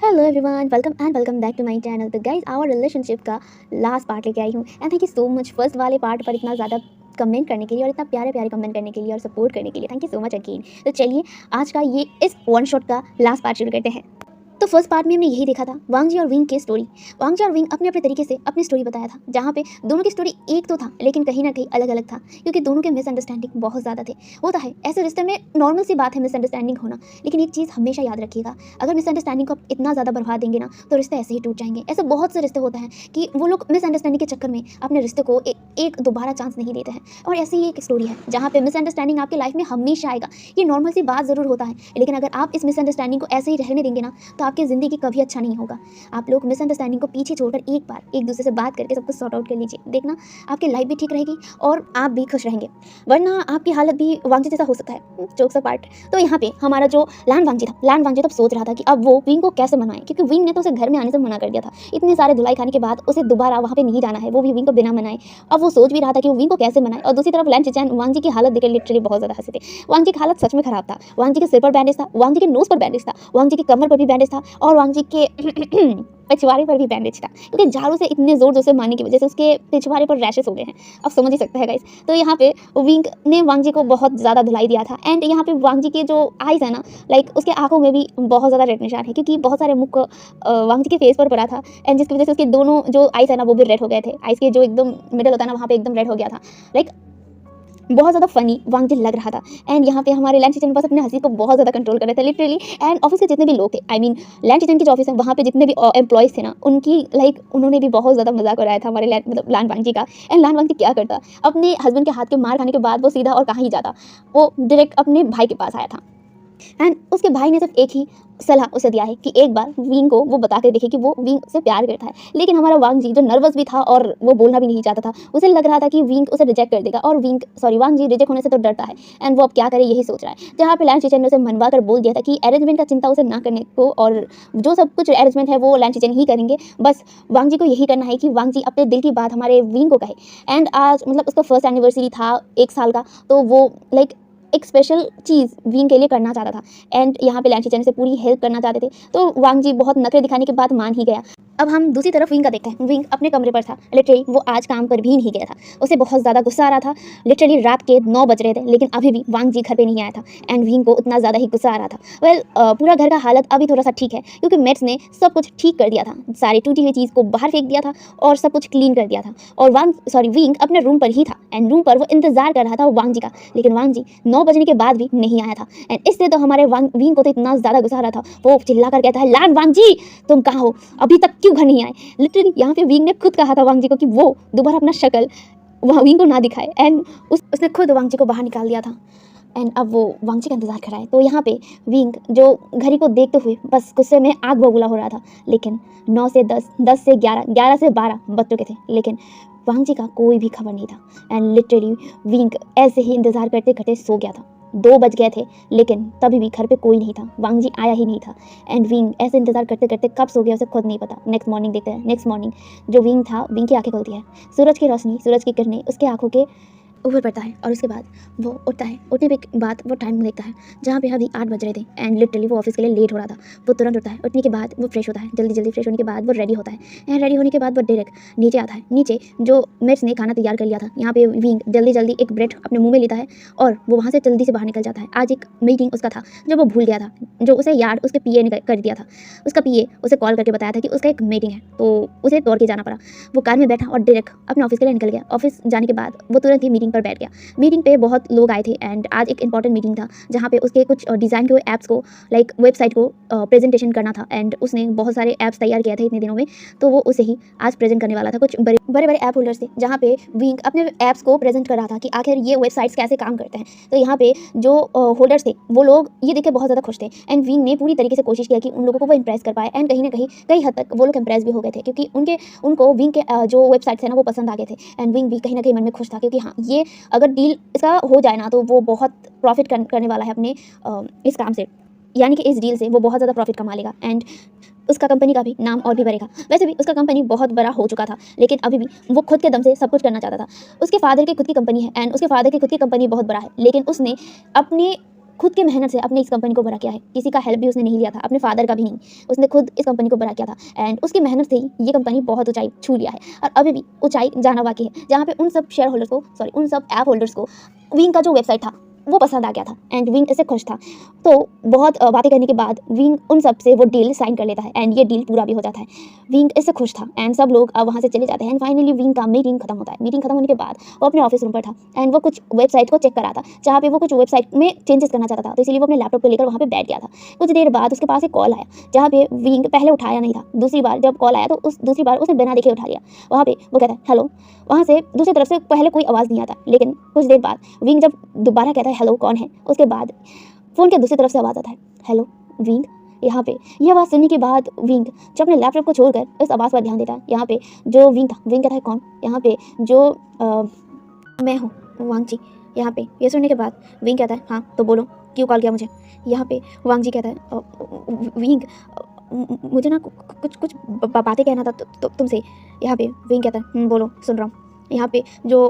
Hello everyone, welcome back to my channel. तो guys our relationship का last part लेके आई हूँ and thank you so much first वाले पार्ट पर इतना ज़्यादा कमेंट करने के लिए और इतना प्यारे प्यारे कमेंट करने के लिए और सपोर्ट करने के लिए thank you so much again. तो चलिए आज का ये इस वन शॉट का लास्ट पार्ट शुरू करते हैं। तो फर्स्ट पार्ट में हमने यही देखा था वांग जी और विंग की स्टोरी। वांग जी और विंग अपने अपने तरीके से अपनी स्टोरी बताया था, जहाँ पे दोनों की स्टोरी एक तो था लेकिन कहीं ना कहीं अलग अलग था, क्योंकि दोनों के मिसअंडरस्टैंडिंग बहुत ज़्यादा थे। होता है ऐसे रिश्ते में, नॉर्मल सी बात है मिसअंडरस्टैंडिंग होना, लेकिन एक चीज़ हमेशा याद रखिएगा, अगर मिसअंडरस्टैंडिंग को आप इतना ज़्यादा बढ़ा देंगे ना तो रिश्ते ऐसे ही टूट जाएंगे। ऐसे बहुत से रिश्ते होते हैं कि वो लोग मिसअंडरस्टैंडिंग के चक्कर में अपने रिश्ते को एक दोबारा चांस नहीं देते हैं। और ऐसी ही एक स्टोरी है जहाँ पे मिसअंडरस्टैंडिंग आपकी लाइफ में हमेशा आएगा। ये नॉर्मल सी बात ज़रूर होता है, लेकिन अगर आप इस मिसअंडरस्टैंडिंग को ऐसे ही रहने देंगे ना तो आपकी ज़िंदगी कभी अच्छा नहीं होगा। आप लोग मिसअंडरस्टैंडिंग को पीछे छोड़कर एक बार एक दूसरे से बात करके सब कुछ सॉर्ट आउट कर लीजिए, देखना आपकी लाइफ भी ठीक रहेगी और आप भी खुश रहेंगे। वरना आपकी हालत भी वांगजी जैसा हो सकता है। जोक्स अपार्ट, तो यहाँ पे हमारा जो लैंड वांगजी था, लैंड वांगजी तब सोच रहा था कि अब वो विंग को कैसे मनाए, क्योंकि विंग ने तो उसे घर में आने से मना कर दिया था। इतने सारे धुलाई खाने के बाद उसे दोबारा वहाँ पे नहीं जाना है, वो भी विंग को बिना मनाए। अब वो सोच भी रहा था कि वो विंग को कैसे मनाए, और दूसरी तरफ लैंड चिचैन वांगजी की हालत देखकर लिटरली बहुत ज़्यादा हंसे थे। वांगजी की हालत सच में खराब था। वांगजी के सिर पर बैंडेज था, वांगजी के नोज पर बैंडेज था, वांगजी की कमर पर भी बैंडेज था और वांगजी के पिछवाड़े पर भी बैंडेज था, क्योंकि झाड़ू से इतने जोर जोर से मारने की वजह से उसके पिछवाड़े पर रैशेस हो गए हैं। अब समझ ही सकते हैं गाइस। तो यहाँ पे विंग ने वांगजी को बहुत ज़्यादा धुलाई दिया था एंड यहाँ पे वांगजी के जो आइज़ है ना, लाइक उसके आंखों में भी बहुत ज़्यादा रेड निशान है, क्योंकि बहुत सारे मुख वांगजी के फेस पर पड़ा था एंड जिसकी वजह से उसके दोनों जो आइज़ है ना वो भी रेड हो गए थे। आइज़ के जो एकदम मिडल होता है ना वहाँ पे एकदम रेड हो गया था। लाइक बहुत ज़्यादा फनी वांगजी लग रहा था। एंड यहाँ पे हमारे लैंड किचन बस अपने हंसी को बहुत ज़्यादा कंट्रोल कर रहे थे लिटरली। एंड ऑफिस के जितने भी लोग थे, आई मीन लैंड किचन की जो ऑफिस है वहाँ पे जितने भी एम्प्लॉयज़ थे ना, उनकी लाइक उन्होंने भी बहुत ज़्यादा मजाक उड़ाया था हमारे मतलब लैंड वांगजी का। एंड लैंड वांगजी क्या करता, अपने हस्बैंड के हाथ के मार खाने के बाद वो सीधा और कहाँ ही जाता, वो डायरेक्ट अपने भाई के पास आया था। एंड उसके भाई ने सिर्फ एक ही सलाह उसे दिया है कि एक बार विंग को वो बता के देखे कि वो विंग से प्यार करता है। लेकिन हमारा वांगजी जो नर्वस भी था और वो बोलना भी नहीं चाहता था, उसे लग रहा था कि विंग उसे रिजेक्ट कर देगा, और वांगजी रिजेक्ट होने से तो डरता है एंड वो अब क्या करे यही सोच रहा है। जहाँ पे लैंड चिचन ने उसे मनवा कर बोल दिया था कि अरेंजमेंट का चिंता उसे ना करने को, और जो सब कुछ अरेंजमेंट है वो लैंड चिचन ही करेंगे, बस वांगजी को यही करना है कि वांगजी अपने दिल की बात हमारे विंग को कहे। एंड आज मतलब उसका फर्स्ट एनिवर्सरी था 1 साल का, तो वो लाइक एक स्पेशल चीज़ विंग के लिए करना चाहता था एंड यहाँ पे लैंड चिचन से पूरी हेल्प करना चाहते थे। तो वांगजी बहुत नखरे दिखाने के बाद मान ही गया। अब हम दूसरी तरफ विंग का देखते हैं। विंग अपने कमरे पर था, लिटरली वो आज काम पर भी नहीं गया था। उसे बहुत ज़्यादा गुस्सा आ रहा था। लिटरली रात के 9 बज रहे थे लेकिन अभी भी वांगजी घर पे नहीं आया था एंड विंग को उतना ज़्यादा ही गुस्सा आ रहा था। पूरा घर का हालत अभी थोड़ा सा ठीक है, क्योंकि मेट्स ने सब कुछ ठीक कर दिया था, सारी टूटी हुई चीज़ को बाहर फेंक दिया था और सब कुछ क्लीन कर दिया था। और विंग अपने रूम पर ही था एंड रूम पर वो इंतजार कर रहा था वांगजी का, लेकिन वांगजी 9 बजने के बाद भी नहीं आया था। एंड इससे तो हमारे विंग को तो इतना ज़्यादा गुस्सा आ रहा था, वो चिल्ला कर कहता है, लैंड वांगजी तुम कहाँ हो, अभी तक क्यों घर नहीं आए। लिटरली यहाँ पे विंग ने खुद कहा था वांगजी को कि वो दोबारा अपना शक्ल विंग को ना दिखाए एंड उसने खुद वांगजी को बाहर निकाल दिया था। एंड अब वो वांगजी का इंतजार कर रहा है। तो यहाँ पे विंग जो घड़ी को देखते हुए बस गुस्से में आग बबूला हो रहा था, लेकिन 9 से 10, 10 से 11, 11 से 12 बज चुके थे, लेकिन वांगजी का कोई भी खबर नहीं था। एंड लिटरली विंग ऐसे ही इंतजार करते करते सो गया था। 2 बज गए थे लेकिन तभी भी घर पे कोई नहीं था, वांगजी आया ही नहीं था। एंड विंग ऐसे इंतजार करते करते कब सो गया उसे खुद नहीं पता। नेक्स्ट मॉर्निंग देखते हैं। नेक्स्ट मॉर्निंग जो विंग था, विंग की आंखें खुलती है, सूरज की रोशनी, सूरज की किरणें उसके आंखों के ऊपर पड़ता है और उसके बाद वो उठता है। उठने के बाद वो टाइम देखता है जहाँ पे अभी 8 बज रहे थे एंड लिटरली वो ऑफिस के लिए लेट हो रहा था। वो तुरंत उठता है, उठने के बाद वो फ्रेश होता है, जल्दी जल्दी फ्रेश होने के बाद वो रेडी होता है एंड रेडी होने के बाद वो डायरेक्ट नीचे आता है। नीचे जो मेट्स ने खाना तैयार कर लिया था, यहाँ पे विंग जल्दी जल्दी एक ब्रेड अपने मुँह में लेता है और वो वहाँ से जल्दी से बाहर निकल जाता है। आज एक मीटिंग उसका था जो वो भूल गया था, जो उसे याद उसके पीए ने कर दिया था। उसका पीए उसे कॉल करके बताया था कि उसका एक मीटिंग है, तो उसे दौड़ के जाना पड़ा। वो कार में बैठा और डायरेक्ट अपने ऑफिस के लिए निकल गया। ऑफिस जाने के बाद वो तुरंत ही मीटिंग पर बैठ गया। मीटिंग पे बहुत लोग आए थे एंड आज एक इंपॉर्टेंट मीटिंग था जहाँ पे उसके कुछ डिज़ाइन के ऐप्स को, लाइक वेबसाइट को प्रेजेंटेशन करना था एंड उसने बहुत सारे ऐप्स तैयार किया था इतने दिनों में, तो वो उसे ही आज प्रेजेंट करने वाला था। कुछ बड़े बड़े ऐप होल्डर्स थे जहाँ पे विंग अपने ऐप्स को प्रेजेंट कर रहा था कि आखिर ये वेबसाइट्स कैसे काम करते हैं। तो यहाँ पे जो होल्डर्स थे वो लोग ये देख के बहुत ज़्यादा खुश थे एंड विंग ने पूरी तरीके से कोशिश किया कि उन लोगों को वो इंप्रेस कर पाए एंड कहीं ना कहीं कई हद तक वो लोग इंप्रेस भी हो गए थे, क्योंकि उनको विंग के जो वेबसाइट्स है ना वो पसंद आ गए थे एंड विंग भी कहीं ना कहीं मन में खुश था, क्योंकि हाँ ये अगर डील इसका हो जाए ना तो वो बहुत प्रॉफिट करने वाला है अपने इस काम से, यानी कि इस डील से वो बहुत ज़्यादा प्रॉफिट कमा लेगा एंड उसका कंपनी का भी नाम और भी बढ़ेगा। वैसे भी उसका कंपनी बहुत बड़ा हो चुका था, लेकिन अभी भी वो खुद के दम से सब कुछ करना चाहता था। उसके फादर की खुद की कंपनी है एंड उसके फादर की खुद की कंपनी बहुत बड़ा है, लेकिन उसने अपने खुद के मेहनत से अपने इस कंपनी को बड़ा किया है, किसी का हेल्प भी उसने नहीं लिया था, अपने फादर का भी नहीं, उसने खुद इस कंपनी को बड़ा किया था एंड उसकी मेहनत से ही ये कंपनी बहुत ऊंचाई छू लिया है और अभी भी ऊंचाई जाना बाकी है, जहाँ पे उन सब शेयर होल्डर्स को उन सब ऐप होल्डर्स को विंग का जो वेबसाइट था वो पसंद आ गया था एंड विंग इससे खुश था। तो बहुत बातें करने के बाद विंग उन सब से वो डील साइन कर लेता है एंड ये डील पूरा भी हो जाता है। विंग इससे खुश था एंड सब लोग अब वहाँ से चले जाते हैं एंड फाइनली विंग का मीटिंग खत्म होता है। मीटिंग खत्म होने के बाद वो अपने ऑफिस रूम पर था एंड वो कुछ वेबसाइट को चेक कर रहा था, जहाँ पे वो कुछ वेबसाइट में चेंजेस करना चाहता था, तो इसलिए वो अपने लैपटॉप को लेकर वहाँ पे बैठ गया था। कुछ देर बाद उसके पास एक कॉल आया, जहाँ पे विंग पहले उठाया नहीं था, दूसरी बार जब कॉल आया तो दूसरी बार उसने बिना देखे उठा लिया। वहाँ पे वो कहता है हेलो, वहाँ से दूसरी तरफ से पहले कोई आवाज़ नहीं आता, लेकिन कुछ देर बाद विंग जब दोबारा कहता है हेलो कौन है, उसके बाद फ़ोन के दूसरी तरफ से आवाज़ आता है हेलो विंग। यहाँ पे ये आवाज़ सुनने के बाद विंग जब अपने लैपटॉप को छोड़कर इस आवाज़ पर ध्यान देता है। यहाँ पे जो विंग था, विंग कहता है कौन, यहाँ पे जो मैं हूँ वांग जी। यहाँ पे ये सुनने के बाद विंग कहता है हाँ तो बोलो क्यों कॉल किया मुझे। यहाँ पे वांग जी कहता है विंग मुझे ना कुछ कुछ बातें कहना था तुमसे। यहाँ पे विंग कहता है बोलो सुन रहा हूँ। यहाँ पे जो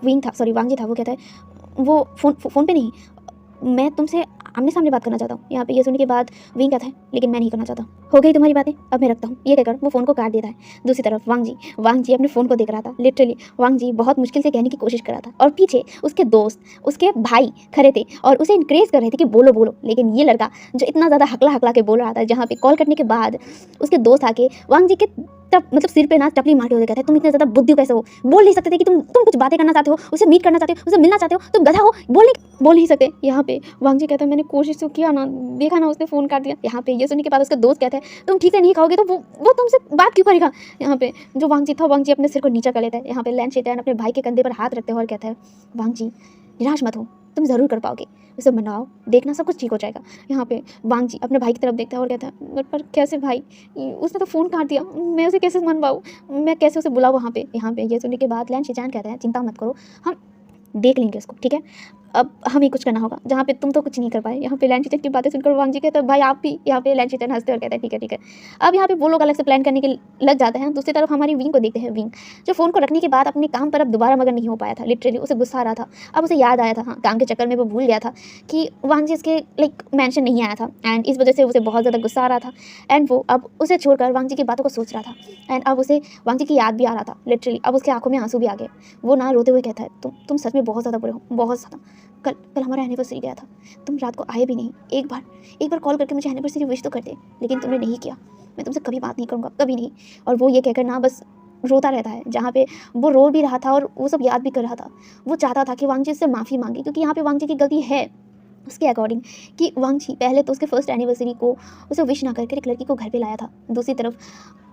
विंग था वांग जी था, वो कहता है वो फ़ोन पे नहीं, मैं तुमसे आमने सामने बात करना चाहता हूँ। यहाँ पे ये सुनने के बाद विंग कहता है लेकिन मैं नहीं करना चाहता, हो गई तुम्हारी बातें, अब मैं रखता हूँ। ये कहकर वो फ़ोन को काट देता है। दूसरी तरफ वांग जी अपने फ़ोन को देख रहा था। लिटरली वांग जी बहुत मुश्किल से कहने की कोशिश कर रहा था और पीछे उसके दोस्त, उसके भाई खड़े थे और उसे इनक्रेज कर रहे थे कि बोलो बोलो। लेकिन ये लड़का जो इतना ज़्यादा हकला के बोल रहा था, जहाँ पे कॉल करने के बाद उसके दोस्त आके वांग जी के तब मतलब सिर पे ना टपली मारते हुए कहता है तुम इतने ज़्यादा बुद्धि कैसे हो, बोल नहीं सकते थे कि तुम कुछ बातें करना चाहते हो, उसे मीट करना चाहते हो, उसे मिलना चाहते हो, तुम गधा हो, बोल नहीं सकते। यहाँ पे वांग जी कहता है मैंने कोशिश तो किया ना, देखा ना उसने फ़ोन काट दिया। यहाँ पे ये सुनने के बाद उसका दोस्त कहता है तुम ठीक से नहीं खाओगे तो वो तुमसे बात क्यों करेगा। यहाँ पे जो वांग जी अपने सिर को नीचा कर लेता है। यहाँ पे लैन शेटैन अपने भाई के कंधे पर हाथ रखते हुए और कहता है वांग जी निराश मत हो, तुम ज़रूर कर पाओगे, उसे मनाओ, देखना सब कुछ ठीक हो जाएगा। यहाँ पे वांग जी अपने भाई की तरफ देखता है और कहता है पर कैसे भाई, उसने तो फ़ोन काट दिया, मैं उसे कैसे मन पाऊँ, मैं कैसे उसे बुलाऊँ वहाँ पे। यहाँ पे ये सुनने के बाद लैन शेटैन कहता है चिंता मत करो, हम देख लेंगे उसको, ठीक है, अब हमें कुछ करना होगा, जहाँ पे तुम तो कुछ नहीं कर पाए। यहाँ पे लैन शेटैन की बातें सुनकर वांग जी कहते हैं भाई आप भी। यहाँ पे लैन शेटैन हंसते और कहता है ठीक है। अब यहाँ पे वो लोग अलग से प्लान करने के लग जाते हैं। दूसरी तरफ हमारी विंग को देखते हैं। विंग जो फ़ोन को रखने के बाद अपने काम पर अब दोबारा मगन नहीं हो पाया था। लिटरली उसे गुस्सा आ रहा था। अब उसे याद आया था, हाँ काम के चक्कर में वो भूल गया था कि वांग जी इसके लाइक मैंशन नहीं आया था एंड इस वजह से उसे बहुत ज़्यादा गुस्सा आ रहा था एंड वो अब उसे छोड़कर वांग जी की बातों को सोच रहा था एंड अब उसे वांग जी की याद भी आ रहा था। लिटरली अब उसकी आंखों में आंसू भी आ गए। वो ना रोते हुए कहता है तुम सच में बहुत ज़्यादा बुरे हो, बहुत ज़्यादा। कल हमारा एनिवर्सरी गया था, तुम रात को आए भी नहीं। एक बार कॉल करके मुझे एनिवर्सरी विश तो करते, लेकिन तुमने नहीं किया। मैं तुमसे कभी बात नहीं करूँगा, कभी नहीं। और वो ये कहकर ना बस रोता रहता है। जहाँ पे वो रो भी रहा था और वो सब याद भी कर रहा था। वो चाहता था कि वांग जी से माफ़ी मांगे, क्योंकि यहाँ पे वांग जी की गलती है उसके अकॉर्डिंग कि वांग जी पहले तो उसके फर्स्ट एनिवर्सरी को उसे विश ना करके एक लड़की को घर पे लाया था। दूसरी तरफ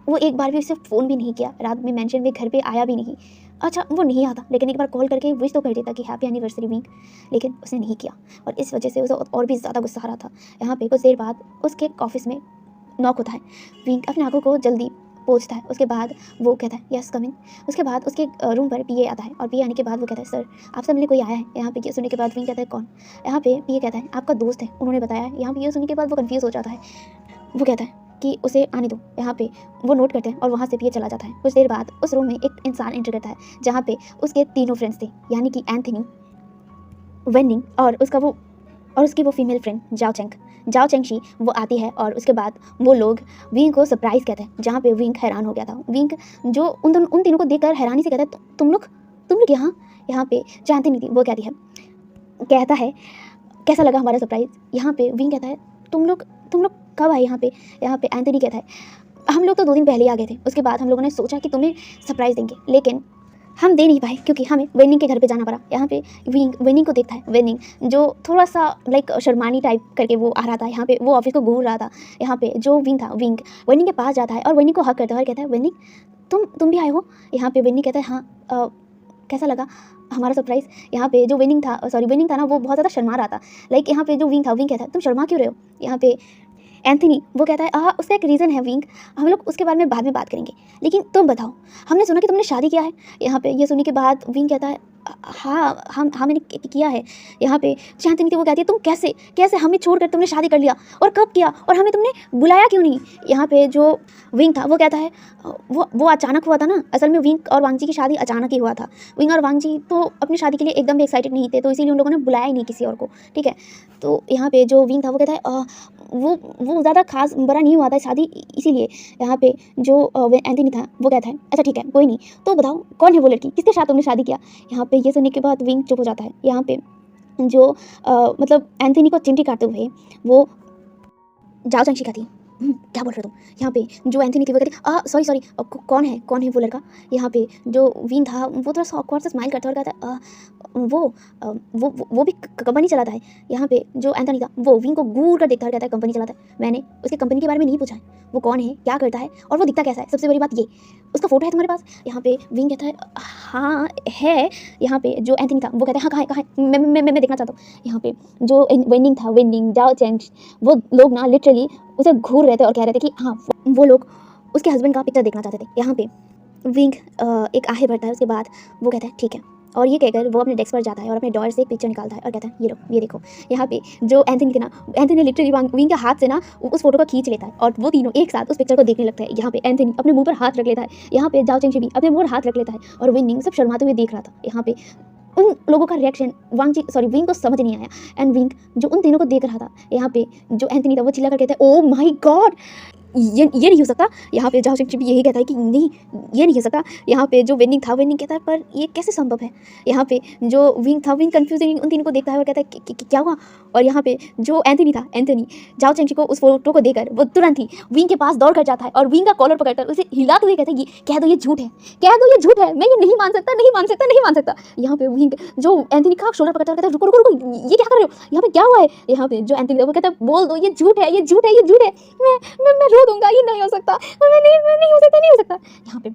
वो एक बार भी उसे फ़ोन भी नहीं किया, रात में मेंशन में घर पे आया भी नहीं। अच्छा वो नहीं आता, लेकिन एक बार कॉल करके विश तो कर देता कि हैप्पी एनिवर्सरी विंग, लेकिन उसने नहीं किया और इस वजह से उसे और भी ज़्यादा गुस्सा आ रहा था। यहाँ पे कुछ देर बाद उसके ऑफिस में नॉक होता है। विंग अपने आंखों को जल्दी पोंछता है। उसके बाद वो कहता है यस कम इन। उसके बाद उसके रूम पर पीए आता है और पीए आने के बाद वो कहता है सर आपसे मिलने कोई आया है। यहाँ पे ये सुनने के बाद विंग कहता है कौन। यहाँ पे पीए कहता है आपका दोस्त है, उन्होंने बताया है। यहाँ पे ये सुनने के बाद वो कन्फ्यूज़ हो जाता है। वो कहता है कि उसे आने दो। यहाँ पे वो नोट करते हैं और वहाँ से पीए चला जाता है। कुछ देर बाद उस रूम में एक इंसान एंटर करता है, जहाँ पे उसके तीनों फ्रेंड्स थे, यानी कि एंथनी, वेनिंग और उसकी वो फीमेल फ्रेंड जाओ चेंगशी वो आती है। और उसके बाद वो लोग विंग को सरप्राइज़ कहते हैं, जहाँ पे विंग हैरान हो गया था। विंग जो उन तीनों को देखकर हैरानी से कहता है तुम लोग यहाँ पे जानती नहीं थी। वो कहता है कैसा लगा हमारा सरप्राइज़। यहाँ पे विंग कहता है तुम लोग कब आए यहाँ पे। यहाँ पे एंथनी कहता है हम लोग तो 2 दिन पहले ही आ गए थे। उसके बाद हम लोगों ने सोचा कि तुम्हें सरप्राइज़ देंगे, लेकिन हम दे नहीं पाए क्योंकि हमें वेनिंग के घर पे जाना पड़ा। यहाँ पे वेनिंग को देखता है। वेनिंग जो थोड़ा सा लाइक शर्मानी टाइप करके वो आ रहा था। यहाँ पे वो ऑफिस को घूम रहा था। यहाँ पे जो विंग वेनिंग के पास जाता है और वेनिंग को हक करता है और कहता है वेनिंग तुम भी आए हो। यहाँ पे वेनिंग कहता है हाँ कैसा लगा हमारा सरप्राइज़। यहाँ पे जो वेनिंग था ना, वो बहुत ज़्यादा शर्मा रहा था। लाइक यहाँ पे जो विंग कहता है तुम शर्मा क्यों रहे हो। यहाँ पे एंथनी वो कहता है उसका एक रीज़न है विंग, हम लोग उसके बारे में बाद में बात करेंगे, लेकिन तुम बताओ हमने सुना कि तुमने शादी किया है। यहाँ पे ये सुनने के बाद विंग कहता है हाँ हाँ मैंने किया है। यहाँ पे चांदनी थी वो कहती है तुम कैसे कैसे हमें छोड़कर तुमने शादी कर लिया और कब किया और हमें तुमने बुलाया क्यों नहीं। यहाँ पे जो विंग था वो कहता है वो अचानक हुआ था ना, असल में विंग और वांगजी की शादी अचानक ही हुआ था। विंग और वांगजी तो अपनी शादी के लिए एकदम भी एक्साइटेड नहीं थे, तो इसीलिए उन लोगों ने बुलाया ही नहीं किसी और को, ठीक है। तो यहाँ पे जो विंग था वो कहता है वो ज़्यादा खास बड़ा नहीं हुआ था शादी, इसीलिए। यहाँ पे जो एंथनी था वो कहता है अच्छा ठीक है कोई नहीं, तो बताओ कौन है वो लड़की, किसके साथ तुमने शादी किया। यहाँ पे ये सुनने के बाद विंग चुप हो जाता है। यहाँ पे जो मतलब एंथनी को चिमटी काटते हुए वो जाओ चंग थी। क्या बोल रहे हो तुम। यहाँ पे जो एंथनी थी वो कहती सॉरी कौन है वो लड़का। यहाँ पे जो विंग था वो थोड़ा सा ऑकवर्ड से स्माइल करता है और कहता है वो भी कंपनी चलाता है। यहाँ पे जो एंथनी था वो विंग को घूर कर देखता है और कहता है कंपनी चलाता है। मैंने उसके कंपनी के बारे में नहीं पूछा है, वो कौन है क्या करता है और वो दिखता कैसा है, सबसे बड़ी बात ये उसका फोटो है तुम्हारे पास। यहाँ पे विंग कहता है हाँ है। यहाँ पे जो एंथनी था वो कहता है हाँ कहाँ है मैं देखना चाहता हूँ। यहाँ पे जो वेंडिंग था वेंडिंग जाओ चेंग वो लोग ना लिटरली उसे घूर रहे थे और कह रहे थे कि हाँ वो लोग उसके हस्बैंड का पिक्चर देखना चाहते थे। यहाँ पे विंग एक आहे भरता है, उसके बाद वो कहता है ठीक है, और ये कहकर वो अपने डेस्क पर जाता है और अपने ड्रॉयर से एक पिक्चर निकालता है और कहता है ये लो ये देखो। यहाँ पे जो एंथनी थी ना, एंथनी लिटरली विंग के हाथ से ना उस फोटो को खींच लेता है और वो तीनों एक साथ उस पिक्चर को देखने लगता है। यहाँ पे एंथनी अपने मुंह पर हाथ रख लेता है, यहाँ पे जाओ चेंग भी अपने मुंह पर हाथ रख लेता है और विंग सब शर्माते हुए देख रहा था। यहाँ पे उन लोगों का रिएक्शन विंग को समझ नहीं आया एंड विंग जो उन तीनों को देख रहा था, यहाँ पे जो एंथनी था वो चिल्ला कर कहता है ओ माय गॉड ये नहीं हो सकता। यहाँ पे जाओ चेंग भी यही कहता है कि नहीं ये नहीं हो सकता। यहाँ पे जो वेंडिंग था वेंडिंग कहता है पर ये कैसे संभव है। यहाँ पे जो विंग था विंग कंफ्यूजिंग उन तीनों को देखता है और कहता है क्या हुआ। और यहाँ पे जो एंथनी था एंथनी जाओ चेंग को उस फोटो को देखकर वो तुरंत ही विंग के पास दौड़ कर जाता है और विंग का कॉलर पकड़कर उसे हिलाते हुए कहता है कह दो ये झूठ है, कह दो ये झूठ है, मैं ये नहीं मान सकता नहीं मान सकता नहीं मान सकता। यहाँ पे विंग जो एंथनी का शोल्डर पकड़ता है कहता है रुको रुको रुको ये क्या कर रहे हो, यहाँ पे क्या हुआ है। यहाँ पे जो एंथनी वो कहता है बोल दो ये झूठ है ये झूठ है ये झूठ है, मैं रो दूंगा ये नहीं हो सकता नहीं हो सकता नहीं हो सकता। यहाँ पे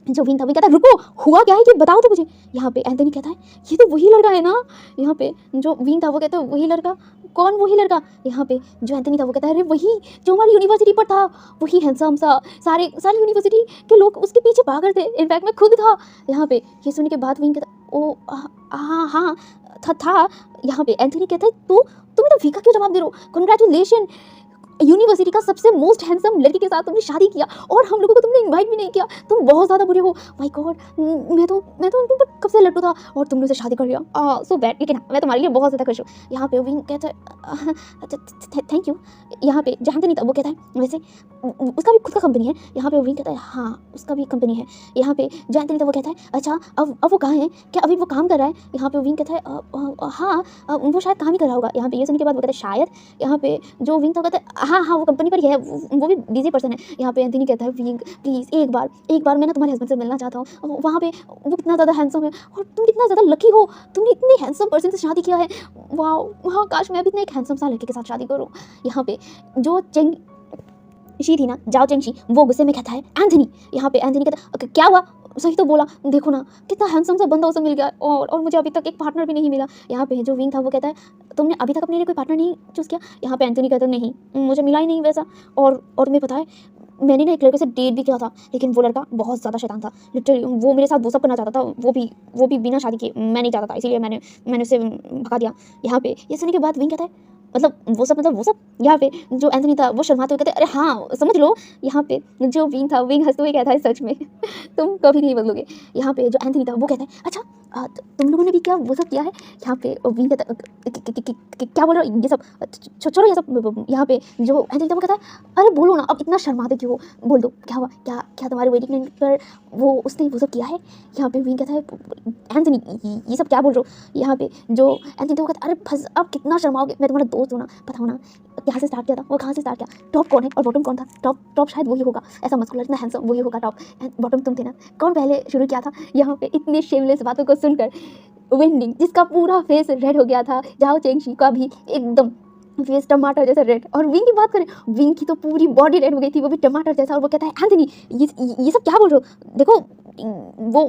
जो विंग था वो कहता है रुको हुआ क्या है ये बताओ तो मुझे। यहाँ पे एंथनी कहता है ये तो वही लड़का है ना। यहाँ पे जो विंग था वो कहता है वही लड़का, कौन वही लड़का। यहाँ पे जो एंथनी था वो कहता है अरे वही जो हमारी यूनिवर्सिटी पर था, वही हैंडसम सा सारे यूनिवर्सिटी के लोग उसके पीछे भाग रहे थे, इनफैक्ट मैं खुद था। यहाँ पे ये सुनने के बाद विंग कहता ओ हाँ था। यहाँ पे एंथनी कहता है तुम्हें तो फीका क्यों जवाब दे रहे हो, कांग्रेचुलेशन यूनिवर्सिटी का सबसे मोस्ट हैंडसम लड़की के साथ तुमने शादी किया और हम लोगों को तुमने इनवाइट भी नहीं किया, तुम बहुत ज़्यादा बुरे हो। माय गॉड मैं तो उनके ऊपर कब से लट्टू था और तुमने उसे शादी कर लिया, सो बैड, लेकिन मैं तुम्हारे लिए बहुत ज़्यादा खुश हूँ। यहाँ पे विंग कहता है थैंक यू। यहाँ पे जहाँ नहीं था वो कहता है वैसे उसका भी खुद का कंपनी है। यहाँ पे विंग कहता है हाँ उसका भी कंपनी है। यहाँ पे जहाँ नहीं था वो कहता है अच्छा अब वो कहाँ है, क्या अभी वो काम कर रहा है। यहाँ पे विंग कहता है हाँ वो शायद काम ही कर रहा होगा। यहाँ पे ये सुनने के बाद वो कहता है शायद। यहाँ पे जो विंग था कहता है हाँ वो कंपनी पर ही है, वो भी बिजी पर्सन है। यहाँ पे एंथनी कहता है विंग प्लीज़ एक बार मैं ना तुम्हारे हस्बैंड से मिलना चाहता हूँ, वहाँ पे वो कितना ज़्यादा हैंडसम है और तुम कितना ज़्यादा लकी हो, तुमने इतने हैंडसम पर्सन से शादी किया है। वाह काश मैं भी इतने एक हैंडसम सा लड़के के साथ शादी करूँ। यहाँ पे जो चेंग शी थी ना जाओ चेंग शी वो गुस्से में कहता है एंथनी। यहाँ पे एंथनी कहता क्या हुआ, सही तो बोला, देखो ना कितना हैंडसम सा बंदा उसे मिल गया और मुझे अभी तक एक पार्टनर भी नहीं मिला। यहाँ पे जो विंग था वो कहता है तुमने अभी तक अपने लिए कोई पार्टनर नहीं चूज़ किया। यहाँ पे एंथनी कहता है नहीं मुझे मिला ही नहीं वैसा, और तुम्हें पता है मैंने ना एक लड़के से डेट भी किया था, लेकिन वो लड़का बहुत ज़्यादा शैतान था, लिटरली वो मेरे साथ वो सब करना चाहता था, वो भी बिना शादी किए। मैं नहीं चाहता था इसीलिए मैंने उसे भगा दिया। यहाँ पे ये सुनने के बाद विंग कहता है मतलब वो सब। यहाँ पे जो एंथनी था वो शर्माते हुए कहते अरे हाँ समझ लो। यहाँ पे जो विंग था विंग हंसते हुए कहता है सच में तुम कभी नहीं बदलोगे। यहाँ पे जो एंथनी था वो कहता है अच्छा तुम लोगों ने भी क्या वो सब किया है। यहाँ पे विंग कहता क्या बोल रहे हो ये सब छोड़ो ये सब। यहाँ पे जो एंथनी था वो कहता है अरे बोलो ना अब इतना शर्माते क्यों हो, बोल दो क्या हुआ, क्या तुम्हारे वेडिंग नाइट पर उसने वो सब किया है। यहाँ पे विंग कहता है एंथनी ये सब क्या बोल रहे हो। यहाँ पे जो एंथनी था वो कहता है अरे बस अब कितना शर्माओगे, मैं तुम्हारा दोस्त हूँ ना, बताओ ना कहाँ से स्टार्ट किया था, वो कहाँ से स्टार्ट किया, टॉप कौन है और बॉटम कौन था। टॉप शायद वही होगा, ऐसा मस्कुलर इतना हैंडसम वही होगा टॉप, बॉटम तुम थे ना, कौन पहले शुरू किया था। यहाँ पे इतने शेमलेस बातों को सुनकर वेंडिंग जिसका पूरा फेस रेड हो गया था, जाओ चेंग शी का भी एकदम फेस टमाटर जैसा रेड, और विंग की बात करें विंग की तो पूरी बॉडी रेड हो गई थी, वो भी टमाटर जैसा। और वो कहता है एंथनी ये सब क्या बोल रहे हो, देखो वो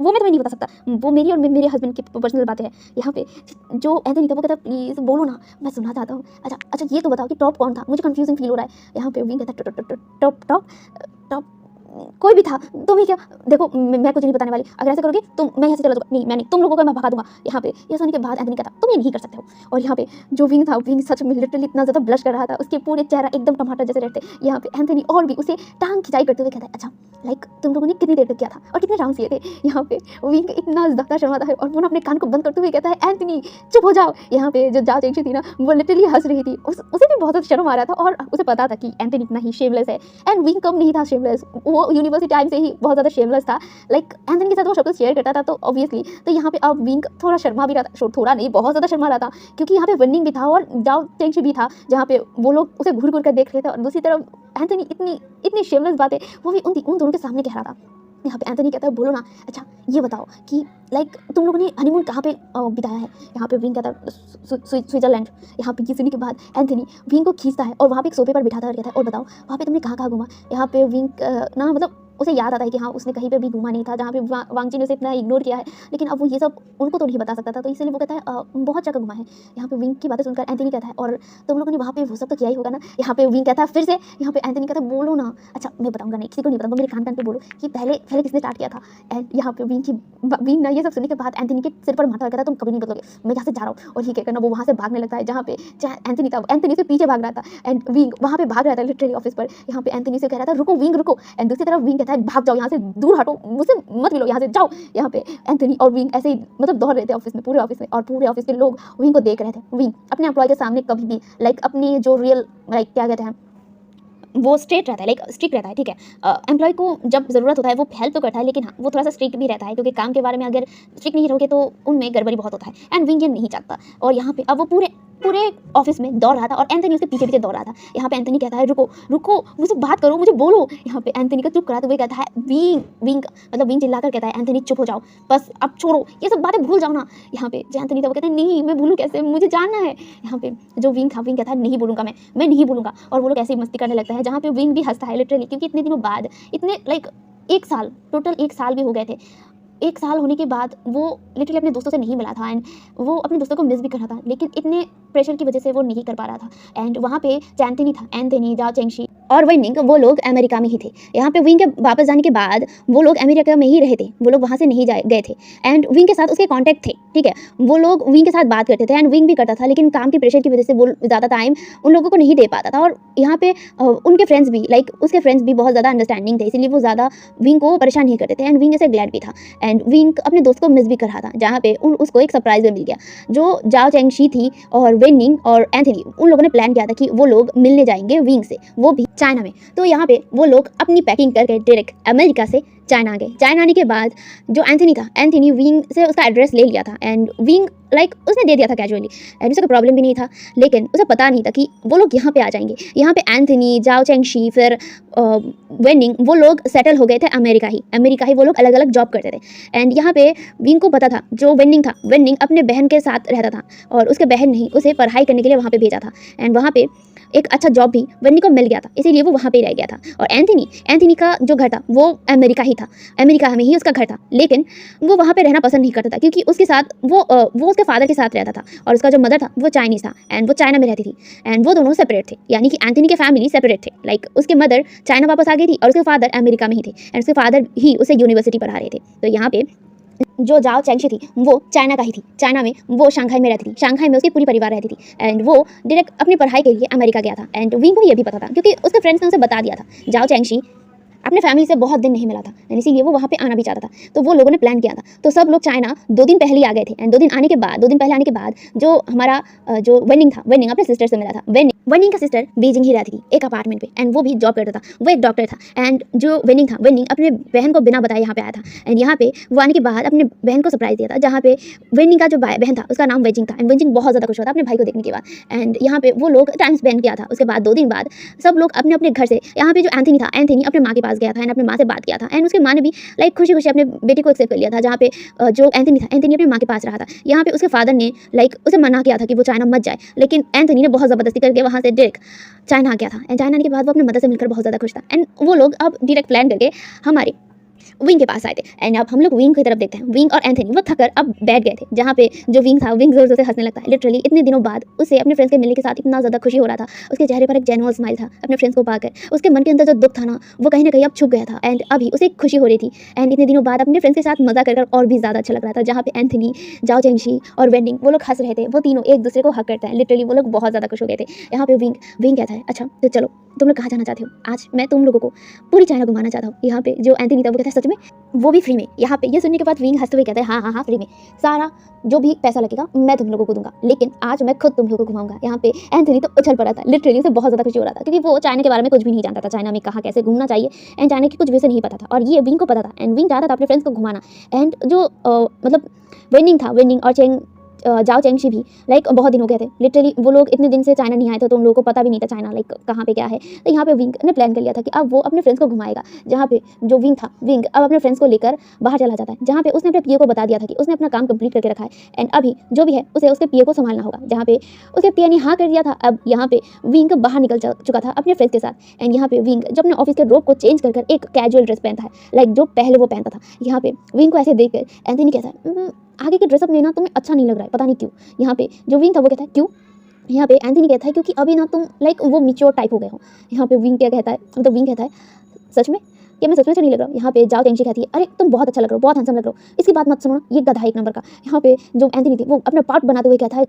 मैं तुम्हें नहीं बता सकता, वो मेरी और मेरे हस्बैंड की पर्सनल बातें हैं। यहाँ पे जो एंथनी था वो कहता है प्लीज़ बोलो ना मैं सुनना चाहता हूँ। अच्छा ये तो बताओ कि टॉप कौन था, मुझे कंफ्यूजिंग फील हो रहा है। यहाँ पे विंग कहता है टॉप कोई भी था, तुम ही क्या, देखो मैं कुछ नहीं बताने वाली, अगर ऐसा करोगे तो मैं यहाँ से चला जाऊँगा, नहीं मैं नहीं, तुम लोगों को मैं भगा दूंगा यहाँ पे। ये सुनने के बाद एंथनी कहता तुम ये नहीं कर सकते हो। और यहाँ पे जो विंग था, विंग सच में लिटरली इतना ज़्यादा ब्लश कर रहा था, उसके पूरे चेहरा एकदम टमाटर जैसे रहते। यहाँ पे एंथनी और भी उसे टांग खिंचाई करते हुए कहता है अच्छा लाइक तुम लोगों ने कितनी देर तक किया था और कितने राउंड किए थे। यहाँ पे विंग इतना ज़्यादा शर्माता है और वो ना अपने कान को बंद करते हुए कहता है एंथनी चुप हो जाओ। यहाँ पे जो जाओ चेंगशी थी ना, वो लिटरली हंस रही थी, उसे भी बहुत ज़्यादा शर्म आ रहा था और उसे पता था कि एंथनी इतना ही शेमलेस है। एंड विंग कम नहीं था शेमलेस, वो यूनिवर्सिटी टाइम से ही बहुत ज़्यादा शेमलेस था। लाइक एंथनी के साथ वो सब कुछ शेयर करता था, तो ऑब्वियसली तो यहाँ पे अब विंग थोड़ा शर्मा भी रहा था, थोड़ा नहीं बहुत ज़्यादा शर्मा रहा था, क्योंकि यहाँ पे विनिंग भी था और जाओ चेंगशी भी था, जहाँ पे वो लोग उसे घूर घूर कर देख रहे थे और दूसरी तरफ एंथनी इतनी इतनी शेमलेस बातें वो भी उन दोनों के सामने कह रहा था। यहाँ पे एंथनी कहता है बोलो ना, अच्छा ये बताओ कि लाइक तुम लोगों ने हनीमून कहाँ पे बिताया है। यहाँ पे विंग कहता है स्विट्जरलैंड। यहाँ पे ये सुनने के बाद एंथनी विंग को खींचता है और वहाँ पे एक सोफे पर बिठाता है और कहता है और बताओ वहाँ पे तुमने कहाँ कहाँ घूमा। यहाँ पे विंग ना मतलब उसे याद आता है कि हाँ उसने कहीं पे भी घूमा नहीं था, जहाँ पे वांगची ने उसे इतना इग्नोर किया है, लेकिन अब वो ये सब उनको तो नहीं बता सकता था, तो इसलिए वो कहता है बहुत जगह घुमा है। यहाँ पे विंग की बातें सुनकर एंथनी कहता है और तुम लोगों ने वहाँ पे वो सब तो किया ही होगा ना। यहाँ पे विंग कहता है फिर से, यहाँ पे एंथनी कहता है बोलो ना, अच्छा मैं बताऊंगा नहीं, किसी को नहीं बताऊंगा, मेरे कान कान पे बोलो कि पहले किसने स्टार्ट किया था। एंड यहाँ पे विंग ना ये सब सुनने के बाद एंथनी के सिर पर मारता हुआ कहता है तुम कभी नहीं बदलोगे, मैं यहाँ से जा रहा हूँ। और ये कहकर ना वो वहाँ से भागने लगता है, जहाँ पे एंथनी था, एंथनी से पीछे भाग रहा था एंड विंग वहाँ पे भाग रहा था लिटरली ऑफिस पर। यहाँ पे एंथनी से कह रहा था रुको विंग रुको, एंड दूसरी तरफ विंग कहता है भाग जाओ यहाँ से, दूर हटो, मुझसे मत मिलो, यहाँ से जाओ। यहाँ पे एंथनी और विंग ऐसे ही मतलब दौड़ रहे थे ऑफिस में, पूरे ऑफिस में, और पूरे ऑफिस के लोग विंग को देख रहे थे। विंग अपने एम्प्लॉय के सामने कभी भी लाइक अपनी जो रियल लाइक क्या कहते हैं वो स्ट्रेट रहता है, लाइक स्ट्रिक्ट रहता है, ठीक है। एम्प्लॉय को जब ज़रूरत होता है वो हेल्प तो करता है, लेकिन हाँ वो थोड़ा सा स्ट्रिक्ट भी रहता है, क्योंकि काम के बारे में अगर स्ट्रिक्ट नहीं रहोगे तो उनमें गड़बड़ी बहुत होता है एंड विंग ये नहीं चाहता। और यहाँ पे अब वो पूरे ऑफिस में दौड़ रहा था और एंथनी उसके पीछे पीछे दौड़ रहा था। यहाँ पे एंथनी कहता है रुको रुको, मुझसे बात करो, मुझे बोलो। यहाँ पे एंथनी का चुप कराते हुए कहता है विंग चिल्लाकर कहता है एंथनी चुप हो जाओ, बस अब छोड़ो ये सब बातें, भूल जाओ ना। यहाँ पे जो एंथनी था वो कहता है नहीं मैं भूलूँ कैसे, मुझे जानना है। यहाँ पे जो विंग था, विंग कहता है नहीं बोलूँगा मैं नहीं बोलूँगा, और वो लोग ऐसे ही मस्ती करने लगता है, जहाँ पे विंग भी हंसता है लिटरली, क्योंकि इतने दिनों बाद, इतने लाइक एक साल, टोटल 1 साल भी हो गए थे। 1 साल होने के बाद वो लिटरली अपने दोस्तों से नहीं मिला था एंड वो अपने दोस्तों को मिस भी कर रहा था, लेकिन इतने प्रेशर की वजह से वो नहीं कर पा रहा था। एंड वहाँ पे एंथनी जाओ चेंगशी और विंग वो लोग अमेरिका में ही थे। यहाँ पे विंग के वापस जाने के बाद वो लोग अमेरिका में ही रहे थे, वो लोग वहाँ से नहीं गए थे एंड विंग के साथ उसके कॉन्टैक्ट थे, ठीक है। वो लोग विंग के साथ बात करते थे एंड विंग भी करता था, लेकिन काम की प्रेशर की वजह से वो ज़्यादा टाइम उन लोगों को नहीं दे पाता था। और यहाँ पे उनके फ्रेंड्स भी लाइक उसके फ्रेंड्स भी बहुत ज़्यादा अंडरस्टैंडिंग थे, इसलिए वो ज़्यादा विंग को परेशान नहीं करते थे एंड विंग ऐसे ग्लैड भी था। एंड विंग अपने दोस्त को मिस भी कर रहा था, जहाँ पे उसको एक सरप्राइज मिल गया। जो जाओ चेंगशी थी और विनिंग और एंथनी, उन लोगों ने प्लान किया था कि वो लोग मिलने जाएंगे विंग से, वो भी चाइना में। तो यहाँ पे वो लोग अपनी पैकिंग करके डायरेक्ट अमेरिका से चाइना आ गए। चाइना आने के बाद जो एंथनी था, एंथनी विंग से उसका एड्रेस ले लिया था एंड विंग लाइक उसने दे दिया था कैजुअली एंड उसे कोई प्रॉब्लम भी नहीं था, लेकिन उसे पता नहीं था कि वो लोग यहाँ पे आ जाएंगे। यहाँ पे एंथनी, जाओ चेंगशी, फिर वेनिंग, वो लोग सेटल हो गए थे अमेरिका ही वो लोग अलग अलग जॉब करते थे। एंड यहाँ पे विंग को पता था, जो वेनिंग था, वेनिंग अपने बहन के साथ रहता था और उसके बहन नहीं उसे पढ़ाई करने के लिए वहाँ पे भेजा था एंड वहाँ पे एक अच्छा जॉब भी वेनिंग को मिल गया था, इसीलिए वो वहाँ पे रह गया था। और एंथनी का जो घर था वो अमेरिका ही था, अमेरिका में ही उसका घर था, लेकिन वो वहाँ पे रहना पसंद नहीं करता था, क्योंकि उसके साथ वो उसके फादर के साथ रहता था और उसका जो मदर था वो चाइनीज़ था एंड वो चाइना में रहती थी एंड वो दोनों सेपरेट थे, यानी कि एंथनी के फैमिली सेपरेट थे। लाइक उसके मदर चाइना वापस आ गई थी और उसके फादर अमेरिका में ही थे एंड उसके फादर ही उसे यूनिवर्सिटी पढ़ा रहे थे। तो यहाँ पे जो जाओ चेंगशी थी वो चाइना का ही थी, चाइना में वो शंघाई में रहती थी, शंघाई में उसकी पूरी परिवार रहती थी एंड वो डायरेक्ट अपनी पढ़ाई के लिए अमेरिका गया था। एंड विंग को ये भी पता था, क्योंकि उसके फ्रेंड्स ने उसे बता दिया था जाओ चेंगशी अपने फैमिली से बहुत दिन नहीं मिला था एंड इसीलिए वो वहाँ पे आना भी चाहता था। तो वो लोगों ने प्लान किया था, तो सब लोग चाइना 2 दिन पहले ही आ गए थे एंड 2 दिन पहले आने के बाद जो हमारा जो वेनिंग था, वेनिंग अपने सिस्टर से मिला था। वेनिंग का सिस्टर बीजिंग ही रहती थी एक अपार्टमेंट पे एंड वो भी जॉब करता था, वो एक डॉक्टर था। एंड जो वेनिंग था, वेनिंग अपने बहन को बिना बताए यहाँ पे आया था एंड यहाँ पे वो आने के बाद अपने बहन को सरप्राइज दिया था, जहाँ पे वेनिंग का जो बहन था उसका नाम वेजिंग था एंड वेजिंग बहुत ज़्यादा खुश हुआ था अपने भाई को देखने के बाद। एंड यहाँ पे वो लोग टाइम स्पेंड किया था। उसके बाद 2 दिन बाद सब लोग अपने अपने घर से, यहाँ पे जो एंथनी था, एंथनी अपने माँ के पास गया था एंड अपने माँ से बात किया था एंड उसके माँ ने भी लाइक खुशी खुशी अपने बेटे को एक्सेप्ट कर लिया था। जहाँ पे जो एंथनी था, एंथनी अपनी माँ के पास रहा था। यहाँ पे उसके फादर ने लाइक उसे मना किया था कि वो चाइना मत जाए, लेकिन एंथनी ने बहुत ज़बरदस्ती करके वहाँ से डायरेक्ट चाइना आ गया था एंड चाइना आने के बाद वो अपने मदर से मिलकर बहुत ज़्यादा खुश था एंड वो लोग अब डायरेक्ट प्लान करके हमारे विंग के पास आए थे। एंड अब हम लोग विंग की तरफ देखते हैं। विंग और एंथनी वो थककर अब बैठ गए थे, जहाँ पे जो विंग था, विंग जोर जोर से हंसने लगता है। लिटरली इतने दिनों बाद उसे अपने फ्रेंड्स के मिलने के साथ इतना ज़्यादा खुशी हो रहा था। उसके चेहरे पर एक जेन्युइन स्माइल था अपने फ्रेंड्स को पाकर। उसके मन के अंदर जो दुख था ना, वो कहीं ना कहीं अब छुप गया था। एंड अभी उसे खुशी हो रही थी। एंड इतने दिनों बाद अपने फ्रेंड्स के साथ मजा कर और भी ज़्यादा अच्छा लग रहा था, जहाँ पे एंथनी, जाओ चेंगशी और वेंडिंग वो लोग हंस रहे थे। वो तीनों एक दूसरे को हक करते हैं। लिटरली वो लोग बहुत ज़्यादा खुश हो गए थे। यहाँ पे विंग विंग कहता है, अच्छा तो चलो तुम लोग कहाँ जाना चाहते हो? आज मैं तुम लोगों को पूरी चाइना घुमाना चाहता हूँ। यहाँ पे जो एंथनी था वो कहता है, सच में? वो भी फ्री में? यहाँ पे ये सुनने के बाद विंग हंसते हुए कहता है, हाँ हाँ हाँ फ्री में, सारा जो भी पैसा लगेगा मैं तुम लोगों को दूंगा, लेकिन आज मैं खुद तुम लोगों को घुमाऊंगा। यहाँ पे एंथनी तो उछल पड़ा था। लिटरली उसे बहुत ज़्यादा खुशी हो रहा था, क्योंकि वो चाइना के बारे में कुछ भी नहीं जानता था, चाइना में कहाँ कैसे घूमना चाहिए एंड चाइना की कुछ भी उसे नहीं पता था। और ये विंग को पता था एंड विंग चाहता था अपने फ्रेंड्स को घुमाना। एंड जो मतलब वेंडिंग था, वेंडिंग और जाओ चेंगशी भी लाइक बहुत दिन हो गए थे। लिटरली वो लोग इतने दिन से चाइना नहीं आए थे, तो उन लोगों को पता भी नहीं था चाइना लाइक कहाँ पे क्या है। तो यहाँ पे विंग ने प्लान कर लिया था कि अब वो अपने फ्रेंड्स को घुमाएगा। जहाँ पे जो विंग था, विंग अब अपने फ्रेंड्स को लेकर बाहर चला जाता है, जहाँ पे उसने अपने पीए को बता दिया था कि उसने अपना काम कंप्लीट करके रखा है एंड अभी जो भी है उसे उसके पीए को संभालना होगा। जहाँ पे उसके पीए ने हाँ कर दिया था। अब यहाँ पे विंग बाहर निकल चुका था अपने फ्रेंड्स के साथ। एंड यहाँ पे विंग जब अपने ऑफिस के रोब को चेंज कर एक कैजुअल ड्रेस पहनता है, लाइक जो पहले वो पहनता था। यहाँ पे विंग को ऐसे देख कर एंथनी कहता है, आगे के ड्रेसअप में ना तुम्हें अच्छा नहीं लग रहा है, पता नहीं क्यों। यहाँ पे जो विंग था वो कहता है, क्यों? यहाँ पे एंथनी कहता है, क्योंकि अभी ना तुम लाइक वो मिच्योर टाइप हो गए हो। यहाँ पे विंग क्या कहता है, मतलब विंग कहता है, सच में? क्या मैं सच में अच्छा नहीं लग रहा हूँ? यहाँ पे जाओ चेंगशी कहती है, अरे तुम बहुत अच्छा लग रहे हो, बहुत हैंडसम लग रहे हो, इसकी बात मत सुनो, ये गधा एक नंबर का। यहाँ पे जो एंथनी थी वो अपना पार्ट बनाते हुए कहता है,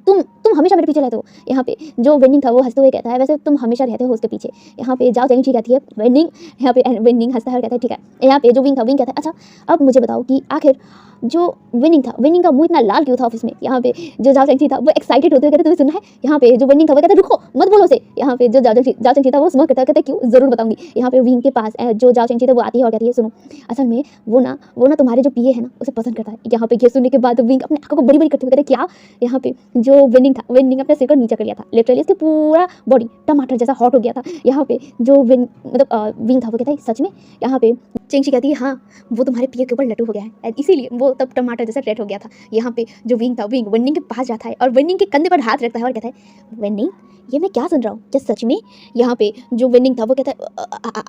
तुम हमेशा मेरे पीछे रहते हो। यहाँ पे जो वेंडिंग था वो हंसते हुए कहता है, वैसे तुम हमेशा रहते हो उसके पीछे। यहाँ पे जाओ चेंगशी कहती है, वेंडिंग। यहाँ पे वेंडिंग हंसता है और कहता है, ठीक है। यहाँ पे जो विंग था, विंग कहता है, अच्छा अब मुझे बताओ कि आखिर जो विनिंग था, विनिंग का मुंह इतना लाल क्यों था ऑफिस में? यहाँ पे जो जाओ चेंगशी था वो एक्साइटेड होते हुए कहते, तुम्हें सुनना है? यहाँ पे जो विनिंग था वो कहता है, रुको मत बोलो उसे। यहाँ पे जो जाओ चेंगशी था वो स्मोक करता है, कहता है, क्यों? जरूर बताऊंगी। यहाँ पे विंग के पास जो जाओ चेंगशी था वो आती है और कहती है, सुनो असल में वो ना तुम्हारे जो पीए है ना उसे पसंद करता है। यहाँ पे ये सुनने के बाद विंग अपने आंखों को बड़ी बड़ी करते हुए कहते, क्या? यहाँ पे जो विनिंग था, विनिंग अपने सिर को नीचे कर लिया था। लिटरली उसके पूरा बॉडी टमाटर जैसा हॉट हो गया था। यहाँ पे जो विंग था वो कहता है, सच में? यहाँ पे चेंगशी कहती है, हाँ वो तुम्हारे पीए के ऊपर लटू हो गया है, इसीलिए वो तब टमाटर जैसा रेड हो गया था। यहाँ पे जो विंग था, विंग वेंडिंग के पास जाता है और वेंडिंग के कंधे पर हाथ रखता है और कहता है, वेंडिंग ये मैं क्या सुन रहा हूँ, क्या सच में? यहाँ पे जो वेंडिंग था वो कहता है,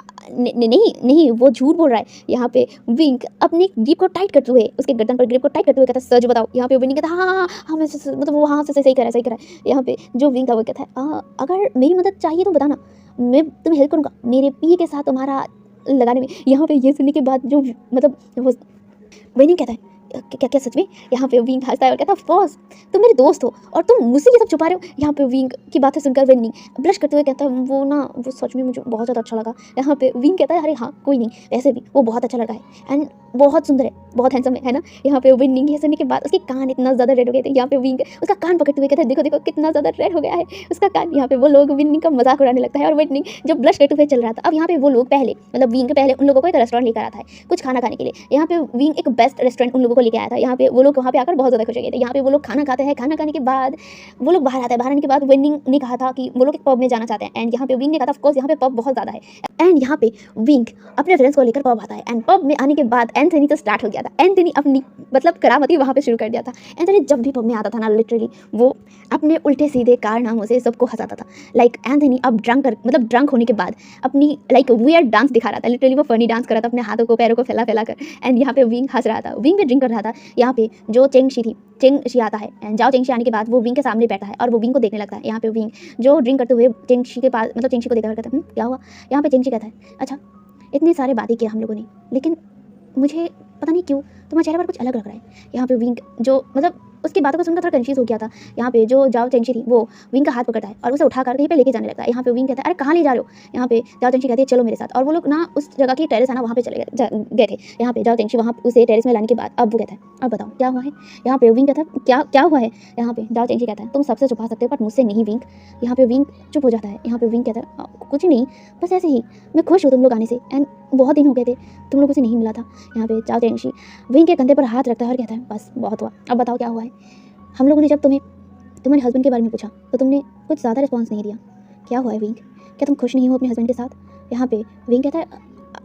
नहीं वो झूठ बोल रहा है। यहाँ पे विंग अपनी ग्रिप को टाइट करते हुए, उसके गर्दन पर ग्रिप को टाइट करते हुए कहता है, सच बताओ? यहाँ पे वेंडिंग कहता है, हाँ मैं मतलब वो हाँ से सही कह रहा है। यहाँ पे जो विंग था वो कहता है, अगर मेरी मदद चाहिए तो बताना, मैं तुम्हें हेल्प करूँगा मेरे पी के साथ तुम्हारा लगाने में। यहाँ पे ये सुनने के बाद जो मतलब वो वेंडिंग कहता है, क्या क्या सच में? यहाँ पे विंग हंसता है और कहता है, ऑफ कोर्स तुम मेरे दोस्त हो और तुम मुझसे ये सब छुपा रहे हो। यहाँ पे विंग की बातें सुनकर वेंडिंग ब्लश करते हुए कहता है, वो सच में मुझे बहुत ज़्यादा अच्छा लगा। यहाँ पे विंग कहता है, अरे हाँ कोई नहीं, वैसे भी वो बहुत अच्छा लड़का है एंड बहुत सुंदर है, बहुत हैंडसम है ना? यहाँ पे विंग ये सुनने के बाद उसके कान इतना ज़्यादा रेड हो गए थे। यहाँ पे विंग उसका कान पकड़ते हुए कहता है, देखो देखो कितना ज़्यादा रेड हो गया है उसका कान। यहाँ पे वो लोग विंग का मजाक उड़ाने लगता है और विंग जब ब्लश करते हुए चल रहा था। अब यहाँ पे वो लोग पहले मतलब विंग पहले उन लोगों को एक रेस्टोरेंट लेकर आता है कुछ खाना खाने के लिए। यहाँ पे विंग एक बेस्ट रेस्टोरेंट उन लोगों को लेकर आया था। यहाँ पे वो लोग वहाँ पे आकर बहुत ज़्यादा खुश हो गए थे। यहाँ पे वो लोग खाना खाते हैं, खाना खाने के बाद वो लोग बाहर आते हैं। बाहर आने के बाद विंग ने कहा था कि वो लोग एक पब में जाना चाहते हैं एंड यहाँ पे विंग ने कहा था, ऑफ कोर्स यहाँ पे पब बहुत ज़्यादा है। एंड यहाँ पे विंग अपने फ्रेंड्स को लेकर पब आता है एंड पब में आने के बाद एंथनी तो स्टार्ट हो गया था। एंथनी अपनी मतलब करामती वहाँ पे शुरू कर दिया था। एंथनी जब भी पब में आता था ना, लिटरली वो अपने उल्टे सीधे कारनामों से सबको हंसाता था। लाइक एंथनी अब ड्रंक होने के बाद अपनी लाइक वियर्ड डांस दिखा रहा था। लिटरली वो फनी डांस कर रहा था अपने हाथों को पैरों को फैला कर एंड यहाँ पे विंग हंस रहा था। विंग भी ड्रिंक कर रहा था। यहाँ पे जो चेंगशी आता है एंड जाओ चेंगशी आने के बाद वो विंग के सामने बैठा है और वो विंग को देखने लगता है। यहाँ पे विंग जो ड्रिंक करते हुए चेंगशी के पास मतलब चेंगशी को देखा कहता है, क्या हुआ? यहाँ पे चेंगशी कहता है, अच्छा इतने सारे बातें किया हम लोगों ने, लेकिन मुझे पता नहीं क्यों तुम्हारे चेहरे पर कुछ अलग लग रहा है। यहाँ पे विंग जो मतलब उसकी बातों को सुनकर थोड़ा कंफ्यूज हो गया था। यहाँ पे जो जाओ चेंगशी थी वो विंग का हाथ पकड़ता है और उसे उठाकर कहीं पे लेके जाने लगता है। यहाँ पे विंग कहता है, अरे कहाँ ले जा रहे हो? यहाँ पे जाओ चेंगशी कहती है, चलो मेरे साथ। और वो लोग ना उस जगह की टेरेस है ना वहाँ पे चले गए थे। यहाँ पे जाओ चेंगशी वहाँ उसे टेरेस में लाने के बाद अब वो कहता है, अब बताओ क्या हुआ है? यहाँ पे विंग कहता है, क्या हुआ है? यहाँ पे जाओ चेंगशी कहता है, तुम सबसे छुपा सकते हो बट मुझसे नहीं विंग। यहाँ पे विंग चुप हो जाता है। यहाँ पे विंग कहता है, कुछ नहीं, बस ऐसे ही, मैं खुश हूँ तुम लोग आने से एंड बहुत दिन हो गए थे तुम लोगों से नहीं मिला था। यहाँ पे जाओ चेंगशी विंग के कंधे पर हाथ रखता है और कहता है, बस बहुत हुआ, अब बताओ क्या हुआ है? हम लोगों ने जब तुम्हारे हस्बैंड के बारे में पूछा तो तुमने कुछ ज़्यादा रिस्पॉन्स नहीं दिया। क्या हुआ है विंग? क्या तुम खुश नहीं हो अपने हस्बैंड के साथ? यहाँ पे विंग कहता है,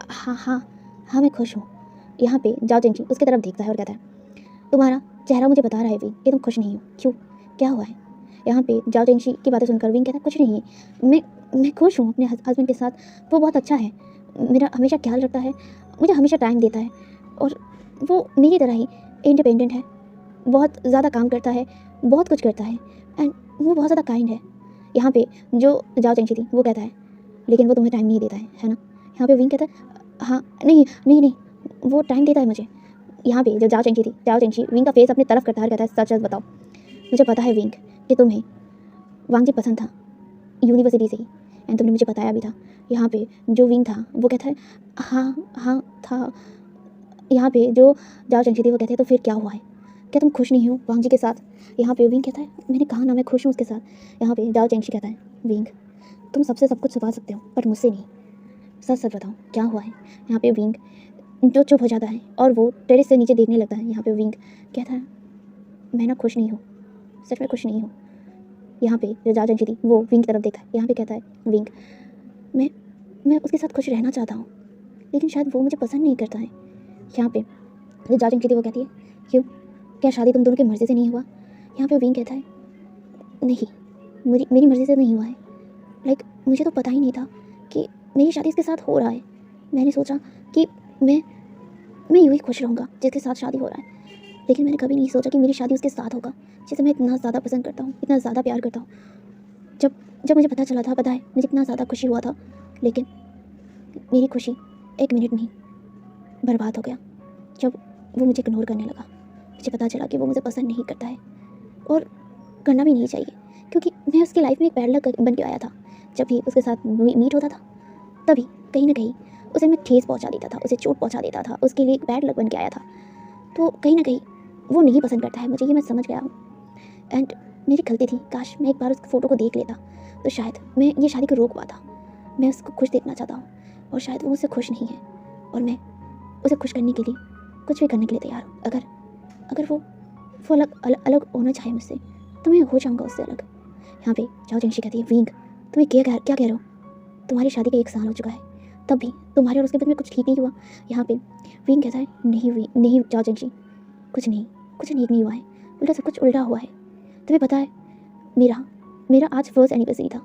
हाँ मैं खुश हूँ। यहाँ पे जाओ चेंगशी उसकी तरफ देखता है और कहता है, तुम्हारा चेहरा मुझे बता रहा है विंग कि तुम खुश नहीं हो, क्यों, क्या हुआ है? यहाँ पे जाओ चेंगशी की बातें सुनकर विंग कहता है, कुछ नहीं, मैं खुश हूँ अपने हस्बैंड के साथ, वो बहुत अच्छा है, मेरा हमेशा ख्याल रखता है मुझे हमेशा टाइम देता है और वो मेरी तरह ही इंडिपेंडेंट है, बहुत ज़्यादा काम करता है, बहुत कुछ करता है एंड वो बहुत ज़्यादा काइंड है। यहाँ पे जो जाओ चेंची थी वो कहता है लेकिन वो तुम्हें टाइम नहीं देता है ना। यहाँ पे विंग कहता है हाँ नहीं नहीं नहीं वो टाइम देता है मुझे। यहाँ पे जो जाओ चेंची थी, जाओ चेंची विंग का फेस अपनी तरफ करता है और कहता है सच सच बताओ, मुझे पता है विंग कि तुम्हें वांग जी पसंद था यूनिवर्सिटी से ही एंड तुमने मुझे बताया भी था। यहाँ पे जो विंग था वो कहता है हाँ हाँ था। यहाँ पे जो जाओ चेंची थी वो कहते हैं तो फिर क्या हुआ है, क्या तुम खुश नहीं हो वांग जी के साथ। यहाँ पे विंग कहता है मैंने कहा ना मैं खुश हूँ उसके साथ। यहाँ पे जाओ चेंची कहता है विंग तुम सबसे सब कुछ छुपा सकते हो पर मुझसे नहीं, सच सच बताओ क्या हुआ है। यहाँ पे विंग जो चुप हो जाता है और वो टेरेस से नीचे देखने लगता है। यहाँ पे विंग कहता है मैं ना खुश नहीं हूँ, सच में खुश नहीं हूँ। यहाँ पे जो जाओ चेंची थी वो विंग की तरफ देखता है। यहाँ पे कहता है विंग मैं उसके साथ खुश रहना चाहता हूँ लेकिन शायद वो मुझे पसंद नहीं करता है। यहाँ पे जो जाओ चेंची थी वो कहती है क्यों, क्या शादी तुम दोनों की मर्ज़ी से नहीं हुआ। यहाँ पे विंग कहता है नहीं मेरी मर्ज़ी से नहीं हुआ है। मुझे तो पता ही नहीं था कि मेरी शादी इसके साथ हो रहा है। मैंने सोचा कि मैं यूँ ही खुश रहूँगा जिसके साथ शादी हो रहा है, लेकिन मैंने कभी नहीं सोचा कि मेरी शादी उसके साथ होगा जिसे मैं इतना ज़्यादा पसंद करता हूँ, इतना ज़्यादा प्यार करता हूँ। जब मुझे पता चला था, पता है मुझे इतना ज़्यादा खुशी हुआ था, लेकिन मेरी खुशी 1 मिनट में ही बर्बाद हो गया जब वो मुझे इग्नोर करने लगा। मुझे पता चला कि वो मुझे पसंद नहीं करता है और करना भी नहीं चाहिए क्योंकि मैं उसकी लाइफ में एक बैड लक बन के आया था। जब भी उसके साथ मीट होता था तभी कहीं ना कहीं उसे मैं ठेस पहुंचा देता था, उसे चोट पहुंचा देता था, उसके लिए एक बैड लक बन के आया था। तो कहीं ना कहीं वो नहीं पसंद करता है मुझे, ये मैं समझ गया हूँ एंड मेरी गलती थी। काश मैं एक बार उसकी फ़ोटो को देख लेता तो शायद मैं ये शादी को रोक पाता। मैं उसको खुश देखना चाहता हूँ और शायद वो मुझसे खुश नहीं है और मैं उसे खुश करने के लिए कुछ भी करने के लिए तैयार हूँ। अगर वो अलग होना चाहे मुझसे तो मैं हो जाऊँगा उससे अलग। यहाँ पे जाओ चेंची कहती है विंग तुम्हें क्या कह रहे हो, तुम्हारी शादी का 1 साल हो चुका है तब भी तुम्हारे और उसके बीच में कुछ ठीक नहीं हुआ। यहाँ पे विंग कहता है नहीं जाओ चेंची कुछ ठीक नहीं हुआ है, उल्टा सब कुछ उल्टा हुआ है। तुम्हें पता है मेरा आज फर्स्ट एनिवर्सरी था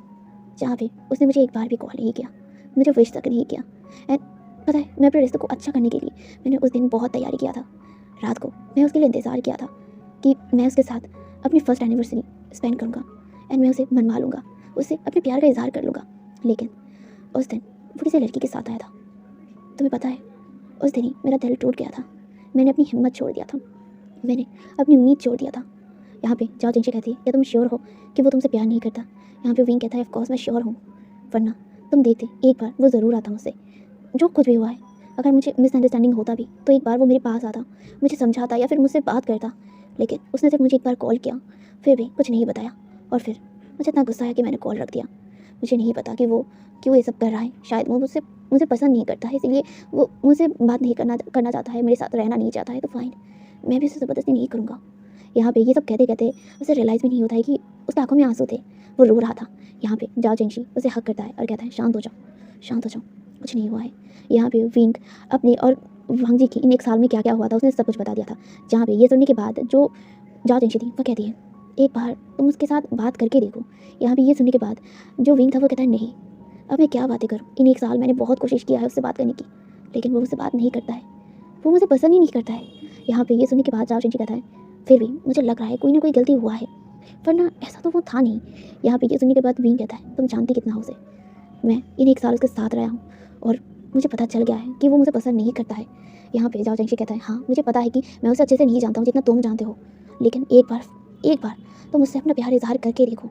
जहाँ पे उसने मुझे एक बार भी कॉल नहीं किया, मुझे विश तक नहीं किया एंड पता है मैं अपने रिश्ते को अच्छा करने के लिए मैंने उस दिन बहुत तैयारी किया था। रात को मैं उसके लिए इंतज़ार किया था कि मैं उसके साथ अपनी फर्स्ट एनिवर्सरी स्पेंड करूँगा एंड मैं उसे मनवा लूँगा, उससे अपने प्यार का इजहार कर लूँगा। लेकिन उस दिन वो किसी लड़की के साथ आया था। तुम्हें पता है उस दिन ही मेरा दिल टूट गया था, मैंने अपनी हिम्मत छोड़ दिया था, मैंने अपनी उम्मीद छोड़ दिया था। यहाँ पे जाओ चेंची कहती है क्या तुम श्योर हो कि वो तुमसे प्यार नहीं करता। यहाँ पे विंग कहता है ऑफ कोर्स मैं श्योर हूँ, वरना तुम देखते एक बार वो ज़रूर आता मुझसे, जो कुछ भी हुआ है अगर मुझे मिसअंडरस्टैंडिंग होता भी तो एक बार वो मेरे पास आता, मुझे समझाता या फिर मुझसे बात करता। लेकिन उसने सिर्फ मुझे एक बार कॉल किया, फिर भी कुछ नहीं बताया और फिर मुझे इतना गुस्सा आया कि मैंने कॉल रख दिया। मुझे नहीं पता कि वो क्यों ये सब कर रहा है, शायद वो मुझे पसंद नहीं करता है इसलिए वो मुझसे बात नहीं करना चाहता है, मेरे साथ रहना नहीं चाहता है। तो फाइन, मैं भी उसे ज़बरदस्ती नहीं करूँगा। यहाँ पे ये सब कहते कहते उसे रियलाइज़ भी नहीं होता है कि उसकी आंखों में आंसू थे, वो रो रहा था। यहाँ पे जाओ चेंची उसे हक करता है और कहता है शांत हो जाओ, कुछ नहीं हुआ है। यहाँ पे विंग अपने और वांग जी की इन 1 साल में क्या क्या हुआ था उसने सब कुछ बता दिया था। जहाँ पे ये सुनने के बाद जो जाओ चेंची थी वो कहती है एक बार तुम उसके साथ बात करके देखो। यहाँ पे ये सुनने के बाद जो विंग था वो कहता है नहीं, अब मैं क्या बातें करूँ, इन 1 साल मैंने बहुत कोशिश किया है उससे बात करने की, लेकिन वो मुझसे बात नहीं करता है, वो मुझे पसंद ही नहीं करता है। यहाँ पे ये सुनने के बाद जाओ चेंची कहता है फिर भी मुझे लग रहा है कोई ना कोई गलती हुआ है, वरना ऐसा तो वो था नहीं। यहाँ पे ये सुनने के बाद विंग कहता है तुम जानती कितना हो उसे, मैं इन 1 साल उसके साथ रहा हूँ और मुझे पता चल गया है कि वो मुझे पसंद नहीं करता है। यहाँ पे जाओ चेंची कहता है हाँ मुझे पता है कि मैं उसे अच्छे से नहीं जानता हूँ जितना तुम जानते हो, लेकिन एक बार तो मुझसे अपना प्यार इजहार करके देखो,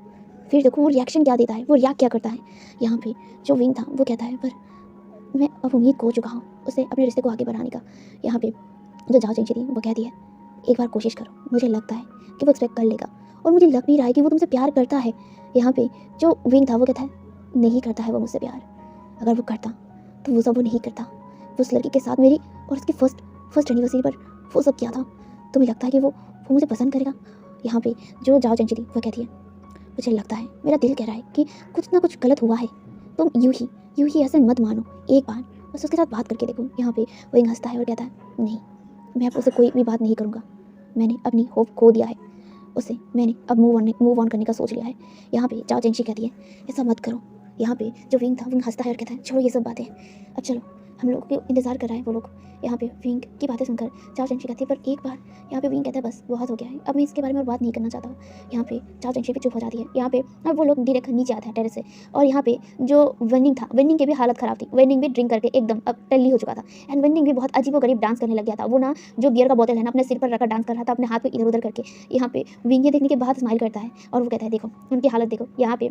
फिर देखो वो रिएक्शन क्या देता है, वो रिएक्ट क्या करता है। यहाँ पे जो विंग था वो कहता है पर मैं अब उम्मीद खो चुका हूँ उसे अपने रिश्ते को आगे बढ़ाने का। यहाँ पे जो जाओ चेंची थी वो कहती है एक बार कोशिश करो, मुझे लगता है कि वो एक्सपेक्ट कर लेगा और मुझे लग भी रहा है कि वो तुमसे प्यार करता है। यहाँ पे जो विंग था वो कहता है नहीं करता है वो मुझसे प्यार, अगर वो करता तो वो सब वो नहीं करता। वो उस लड़की के साथ मेरी और उसकी फर्स्ट एनिवर्सरी पर वो सब किया था, तुम्हें लगता है कि वो मुझे पसंद करेगा। यहाँ पे जो जाओ चेंची थी वो कहती है मुझे लगता है, मेरा दिल कह रहा है कि कुछ ना कुछ गलत हुआ है, तुम यूँ ही ऐसे मत मानो, एक बार बस उसके साथ बात करके देखो। यहाँ पे विंग हंसता है और कहता है नहीं, मैं अब उससे कोई भी बात नहीं करूँगा, मैंने अपनी होप खो दिया है उससे, मैंने अब मूव ऑन करने का सोच लिया है। यहाँ पे जाओ चेंची कहती है ऐसा मत करो। यहाँ पे जो विंग था विंग हंसता है और कहता है छोड़ो ये सब बातें, अब चलो हम लोग को इंतज़ार कर रहा है वो लोग। यहाँ पे विंग की बातें सुनकर चाओ चेंगशी कहती है, पर एक बार यहाँ पे विंग कहता है बस बहुत हो गया है, अब मैं इसके बारे में और बात नहीं करना चाहता हूँ। यहाँ पे चाओ चेंगशी भी चुप हो जाती है। यहाँ पे अब वो लोग डायरेक्ट नीचे आते हैं टेरेस से, और यहाँ पे जो वेनिंग था, वेनिंग की भी हालत ख़राब थी। वेनिंग भी ड्रिंक करके एकदम अब टल्ली हो चुका था, एंड वेनिंग भी बहुत अजीबोगरीब डांस करने लग गया था। वो ना जो बियर का बोतल है ना अपने सिर पर रखकर डांस कर रहा था, अपने हाथ को इधर उधर करके। यहाँ पे विंग ये देखने के बाद स्माइल करता है और वो कहता है देखो उनकी हालत देखो। यहाँ पे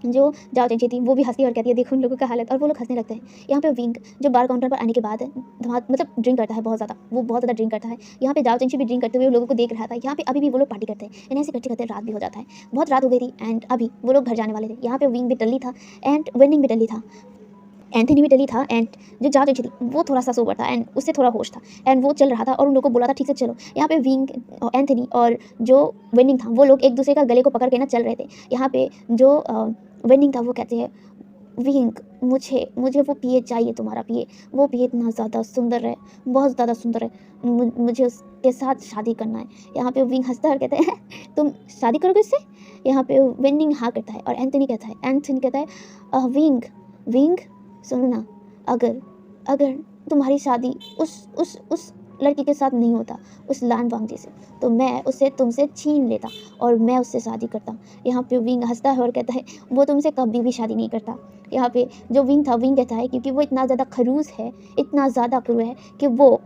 जो जाओ चेंची थी वो भी हंसती और कहती है देखो उन लोगों का हालत, और वो लोग हंसने लगते हैं। यहाँ पे विंग जो बार काउंटर पर आने के बाद मतलब ड्रिंक करता है बहुत ज़्यादा, वो बहुत ज़्यादा ड्रिंक करता है। यहाँ पे जाओ चेंची भी ड्रिंक करते हुए लोगों को देख रहा था। यहाँ पे अभी भी वो लोग पार्टी करते हैं, ऐसे करते करते रात भी हो जाता है। बहुत रात हो गई थी एंड अभी वो लोग घर जाने वाले थे। यहाँ पे विंग भी टल्ली था एंड वेनिंग भी टल्ली था, एंथनी भी टली था, एंड जो जा चेंची थी वो थोड़ा सा सोबर था एंड उससे थोड़ा होश था, एंड वो चल रहा था और उन लोगों को बोला था ठीक से चलो। यहाँ पे विंग एंथनी और जो वेनिंग था वो लोग एक दूसरे का गले को पकड़ के ना चल रहे थे। यहाँ पे जो वेनिंग था वो कहते हैं विंग मुझे वो पिए चाहिए, तुम्हारा पिए, वो पिए इतना ज़्यादा सुंदर है, बहुत ज़्यादा सुंदर है, मुझे उसके साथ शादी करना है। यहाँ पे विंग हंसता है और कहते हैं तुम शादी करोगे उससे? यहाँ पे वेनिंग हाँ करता है और एंथनी कहता है विंग सुनो ना, अगर तुम्हारी शादी उस लड़की के साथ नहीं होता, उस लान वांगजी से, तो मैं उसे तुमसे छीन लेता और मैं उससे शादी करता। यहाँ पे विंग हंसता है और कहता है वो तुमसे कभी भी शादी नहीं करता। यहाँ पे जो विंग था, विंग कहता है क्योंकि वो इतना ज़्यादा खरूस है, इतना ज़्यादा क्रूर है कि वो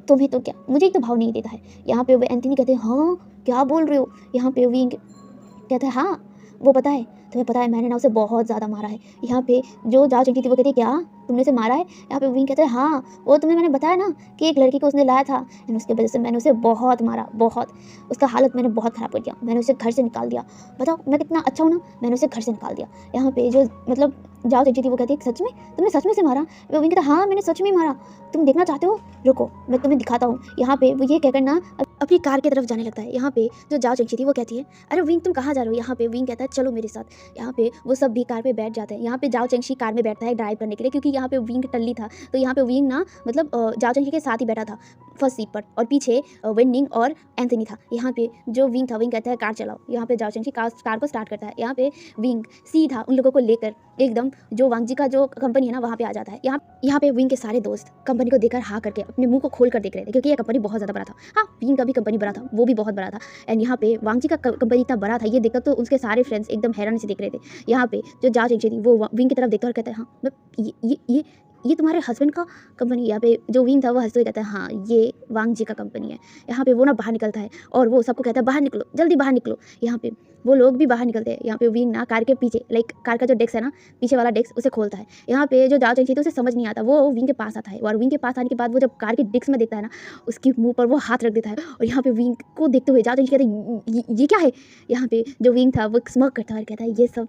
तुम्हें तो क्या मुझे ही तो भाव नहीं देता है। यहाँ पे वो एंथनी कहते हैं हाँ क्या बोल रहे हो? यहाँ पे विंग कहता है हाँ वो पता है, तुम्हें पता है मैंने ना उसे बहुत ज़्यादा मारा है। यहाँ पे जो जाओ चेंची थी वो कहती है क्या तुमने उसे मारा है? यहाँ पे विंग कहता है हाँ वो तुम्हें मैंने बताया ना कि एक लड़की को उसने लाया था एंड उसके वजह से मैंने उसे बहुत मारा, बहुत उसका हालत मैंने बहुत ख़राब कर दिया, मैंने उसे घर से निकाल दिया। बताओ मैं कितना अच्छा हूँ ना, मैंने उसे घर से निकाल दिया। यहाँ पे जो मतलब जाओ चेंची थी वो कहती है सच में तुमने सच में से मारा? वो विंग कहता हाँ मैंने सच में मारा, तुम देखना चाहते हो? रुको मैं तुम्हें दिखाता हूँ। यहाँ पे वो ये कहकर ना अपनी कार की तरफ जाने लगता है। यहाँ पे जो जाओ चेंची थी वो कहती है अरे विंग तुम कहाँ जा रहे हो? यहाँ पे विंग कहता है चलो मेरे साथ। यहाँ पे वो सब भी कार पे बैठ जाते हैं। यहाँ पे जाओ चेंची कार में बैठता है ड्राइव करने के लिए, क्योंकि यहाँ पे विंग टल्ली था, तो यहाँ पे विंग ना मतलब जाओ चेंची के साथ ही बैठा था फर्स्ट सीट पर, और पीछे वेनिंग और एंथनी था। यहाँ पे जो विंग था, विंग कहता है कार चलाओ। यहाँ पे जाओ चेंची कार को स्टार्ट करता है। यहाँ पे विंग सीधा उन लोगों को लेकर एकदम जो वांगजी का जो कंपनी है ना वहाँ पे आ जाता है। यहाँ पे विंग के सारे दोस्त कंपनी को देखकर हाँ करके अपने मुंह को खोल कर देख रहे थे, क्योंकि ये कंपनी बहुत ज़्यादा बड़ा था। हाँ विंग का भी कंपनी बड़ा था, वो भी बहुत बड़ा था, एंड यहाँ पे वांगजी का कंपनी इतना बड़ा था ये देखकर तो उसके सारे फ्रेंड्स एकदम हैरानी से देख रहे थे। यहाँ पे जो जाओ चेंची थी वो विंग की तरफ देखता और कहता है हाँ ये तुम्हारे हस्बैंड का कंपनी? यहाँ पे जो विंग था वो हंसते हुए कहता है हाँ ये वांगजी का कंपनी है। यहाँ पे वो ना बाहर निकलता है और वो सबको कहता है बाहर निकलो, जल्दी बाहर निकलो। यहाँ पे वो लोग भी बाहर निकलते हैं। यहाँ पे विंग ना कार के पीछे कार का जो डेस्क है ना, पीछे वाला डेस्क उसे खोलता है। यहाँ पे जो जाओ चेंची थी उसे समझ नहीं आता, वो विंग के पास आता है और विंग के पास आने के बाद वो जब कार के डेस्क में देखता है ना, उसके मुंह पर वो हाथ रख देता है और यहाँ पे विंग को देखते हुए जाओ चेंची कहते हैं ये क्या है? यहाँ पे जो विंग था वो स्मर्क करता है और कहता है ये सब